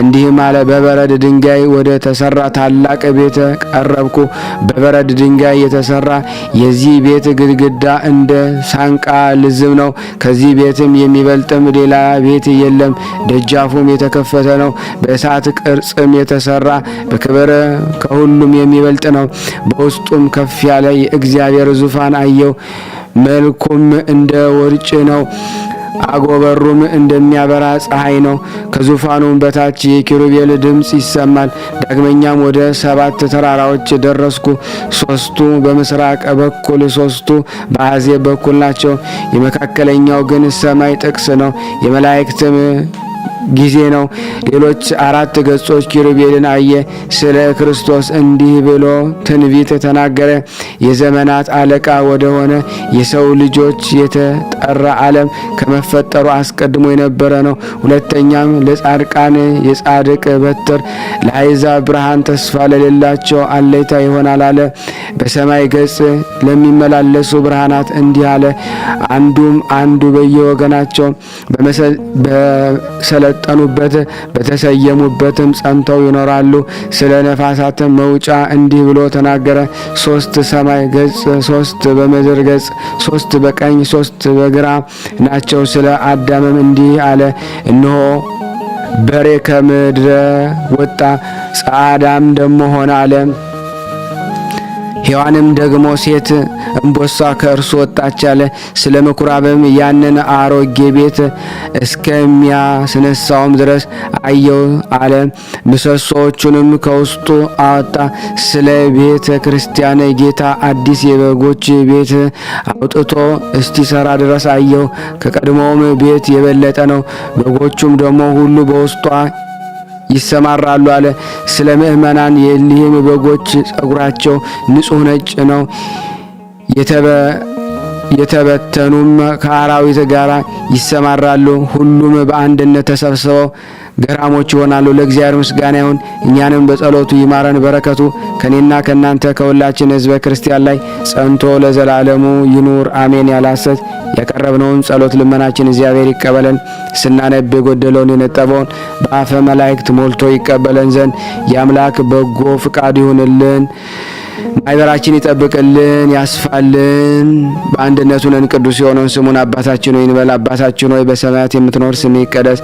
እንዲህም አለ። በበረድ ድንጋይ ወደ ተሰራ ታላቅ ቤት ቀረብኩ። በበረድ ድንጋይ የተሰራ የዚህ ቤት ግድግዳ እንደ ሳንቃ ልዝብ ነው። ከዚህ ቤትም የሚበልጥም ሌላ ቤት የለም። ደጃፉም የተከፈተ ነው። በእሳት ቅርጽም የተሰራ በክብር ከሁሉም የሚበልጥ ነው። በውስጡም ከፍ ያለ የእግዚአብሔር ዙፋን አየው። መልኩም እንደ ወርጭ ነው። አጎበሩም እንደሚያበራ ፀሐይ ነው። ከዙፋኑም በታች የኪሩቤል ድምፅ ይሰማል። ዳግመኛም ወደ 7 ተራራዎች ደረስኩ። 3ቱ በምስራቅ በኩል 3ቱ በአዜብ በኩል ናቸው። የመካከለኛው ግን ሰማይ ጥቅስ ነው። የመላእክትም ጊዜ ነው። ሌሎች 4 ገጾች ኪሩቤልን አየ። ስለ ክርስቶስ እንዲህ ብሎ ትንቢት ተናገረ። የዘመናት አለቃ ወደሆነ የሰው ልጆች የተጠራ ዓለም ከመፈጠሩ አስቀድሞ የነበረ ነው። ሁለተኛም ለጻድቃን የጻድቅ በትር፣ ለአሕዛብ ብርሃን፣ ተስፋ ለሌላቸው አለይታ ይሆናል አለ። በሰማይ ገጽ ለሚመላለሱ ብርሃናት እንዲህ አለ። አንዱ በየወገናቸው በሰለጠኑበት በተሰየሙበትም ጸንተው ይኖራሉ። ስለ ነፋሳትም መውጫ እንዲህ ብሎ ተናገረ። 3 ሰማይ ገጽ፣ 3 በምድር ገጽ፣ 3 በቀኝ 3 በግራ ናቸው። ስለ አዳምም እንዲህ አለ። እነሆ በሬ ከምድረ ወጣ፣ ጻዳም ደሞ ሆነ አለ። ሔዋንም ደግሞ ሴት እምቦሳ ከእርሱ ወጣች አለ። ስለ ምኩራብም ያንን አሮጌ ቤት እስከሚያስነሳውም ድረስ አየው አለ። ምሰሶዎቹንም ከውስጡ አወጣ። ስለ ቤተ ክርስቲያን ጌታ አዲስ የበጎች ቤት አውጥቶ እስቲሰራ ድረስ አየው። ከቀድሞውም ቤት የበለጠ ነው። በጎቹም ደግሞ ሁሉ በውስጧ ይሰማራሉ አለ። ስለ ምእመናን የእሊህም በጎች ጸጉራቸው ንጹሕ ነጭ ነው። የተበተኑም ከአራዊት ጋር ይሰማራሉ። ሁሉም በአንድነት ተሰብስበው ገራሞች ይሆናሉ። ለእግዚአብሔር ምስጋና ይሁን፣ እኛንም በጸሎቱ ይማረን። በረከቱ ከኔና ከእናንተ ከሁላችን ሕዝበ ክርስቲያን ላይ ጸንቶ ለዘላለሙ ይኑር አሜን። ያለ ሐሰት ያቀረብነውን ጸሎት ልመናችን እግዚአብሔር ይቀበለን። ስናነብ የጎደለውን የነጠበውን በአፈ መላእክት ሞልቶ ይቀበለን ዘንድ የአምላክ በጎ ፍቃድ ይሁንልን። ማይበራችን ይጠብቅልን፣ ያስፋልን። በአንድነቱ ነን ቅዱስ የሆነውን ስሙን አባታችን ሆይ እንበል። አባታችን ሆይ በሰማያት የምትኖር ስምህ ይቀደስ፣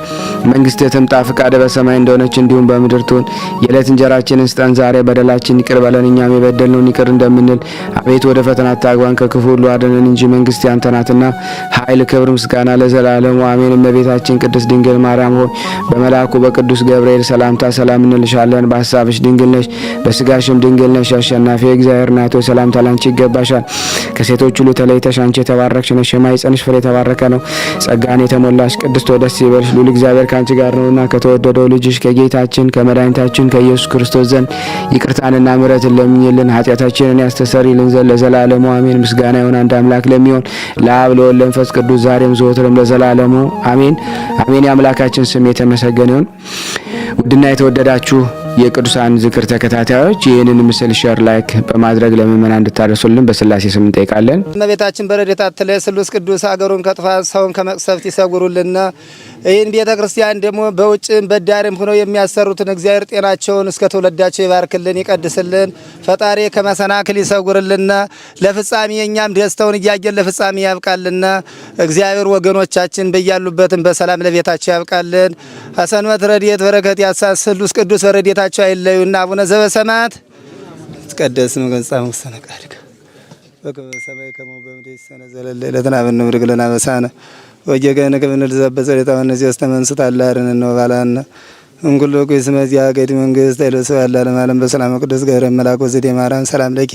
መንግስትህ ትምጣ፣ ፈቃድህ በሰማይ እንደሆነች እንዲሁም በምድር ትሁን። የዕለት እንጀራችንን ስጠን ዛሬ፣ በደላችን ይቅር በለን እኛም የበደልነውን ይቅር እንደምንል። አቤቱ ወደ ፈተና አታግባን ከክፉ ሁሉ አድነን እንጂ መንግስት ያንተ ናትና፣ ኃይል፣ ክብር፣ ምስጋና ለዘላለሙ አሜን። እመቤታችን ቅድስት ድንግል ማርያም ሆይ በመልአኩ በቅዱስ ገብርኤል ሰላምታ ሰላም እንልሻለን። በሐሳብሽ ድንግል ነሽ፣ በስጋሽም ድንግል ነሽ። አሸናፊ እግዚአብሔር ናት ሆይ ሰላምታ ላንቺ ይገባሻል። ከሴቶች ሁሉ ተለይተሽ አንቺ የተባረክሽ ነሽ፣ የማኅፀንሽ ፍሬ የተባረከ ነው። ጸጋን የተሞላሽ ቅድስት ሆይ ደስ ይበልሽ፣ ልዑል እግዚአብሔር ካንቺ ጋር ነውና ከተወደደው ልጅሽ ከጌታችን ከመድኃኒታችን ከኢየሱስ ክርስቶስ ዘንድ ይቅርታንና ምሕረትን ለምኝልን ኃጢአታችንን ያስተሰርይልን ዘንድ ለዘላለሙ አሜን። ምስጋና ይሁን አንድ አምላክ ለሚሆን ለአብ ለወልድ ለመንፈስ ቅዱስ ዛሬም ዘወትርም ለዘላለሙ አሜን አሜን። የአምላካችን ስም የተመሰገነ ይሁን። ውድና የተወደዳችሁ የቅዱሳን ዝክር ተከታታዮች ይህንን ምስል ሼር ላይክ በማድረግ ለምእመናን እንድታደርሱልን በስላሴ ስም እንጠይቃለን። እመቤታችን በረድኤታ አትለይ፣ ስሉስ ቅዱስ አገሩን ከጥፋት ሰውን ከመቅሰፍት ይሰጉሩልን። ይህን ቤተ ክርስቲያን ደግሞ በውጭም በዳርም ሆነው የሚያሰሩትን እግዚአብሔር ጤናቸውን እስከ ትውልዳቸው ይባርክልን፣ ይቀድስልን። ፈጣሪ ከመሰናክል ይሰጉርልን። ለፍጻሜ እኛም ደስታውን እያየን ለፍጻሜ ያብቃልን። እግዚአብሔር ወገኖቻችን በያሉበትም በሰላም ለቤታቸው ያብቃልን። ሐሰንበት ረድኤት በረከት ያሳስ ስሉስ ቅዱስ በረድኤታ ቸው አይለዩና። አቡነ ዘበሰማያት ይትቀደስ ስምከ ወይትጸድቅ ፈቃድከ በከመ በሰማይ ከማሁ በምድር ሲሳየነ ዘለለ ዕለትነ ሀበነ ኅቡር ለነ አበሳነ ወጌጋየነ ከመ ንርዛዕ በጸሎተ እነዚህ አስተመንስት አላርን ነው ባላነ እንኩሎ ኩይስ መዚያ ገዲ መንግስት አይለሰ ያለ ዓለም በሰላም ቅዱስ ገብረ መልአክ ወዘዴ ማርያም ሰላም ለኪ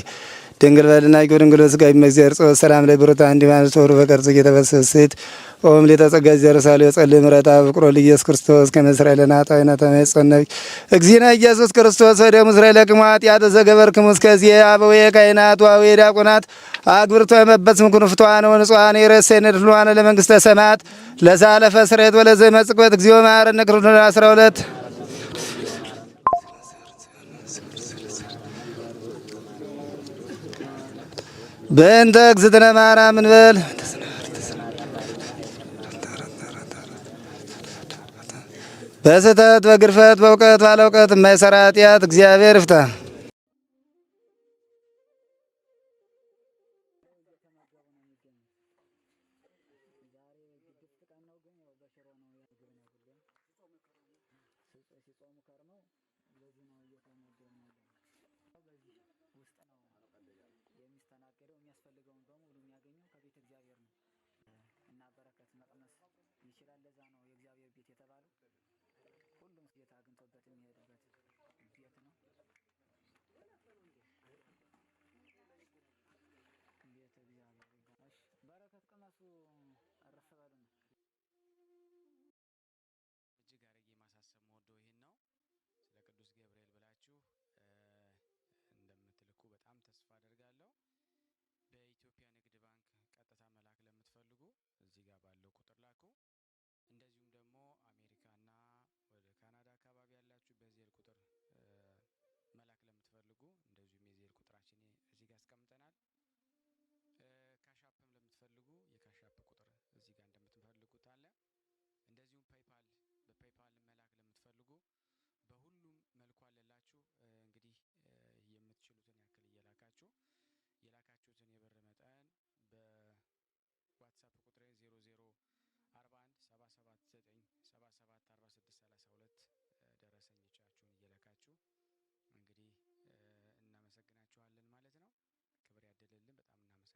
ድንግል በልና ድንግል ስጋ ይመግዚያር ጾ ሰላም ላይ ብሩታ እንዲ ማለት ወሩ በቀርጽ እየተፈሰሰት ኦም ለተጸጋ ዘርሳለ የጸልይ ምረታ ፍቅሮ ለኢየሱስ ክርስቶስ ከመስራኤል ለናጣይና ተመጽነብ እግዚእነ ኢየሱስ ክርስቶስ ወደ እስራኤል ለቅማት ያተ ዘገበርክሙ እስከዚህ አበው የካይናት ዋው የዲያቆናት አግብርቶ የመበጽም ኩንፍቷን ወንጿን የረሰነ ድሏን ለመንግስተ ሰማያት ለዛለፈ ስሬት ወለዘ መጽቆት እግዚኦ ማረነ ክርስቶስ 12 በእንተ እግዝእትነ ማርያም እንበል። በስህተት በግርፈት በእውቀት ባለ እውቀት የማይሰራ ኃጢአት እግዚአብሔር ይፍታ። ደረሰኝ ይቻችሁ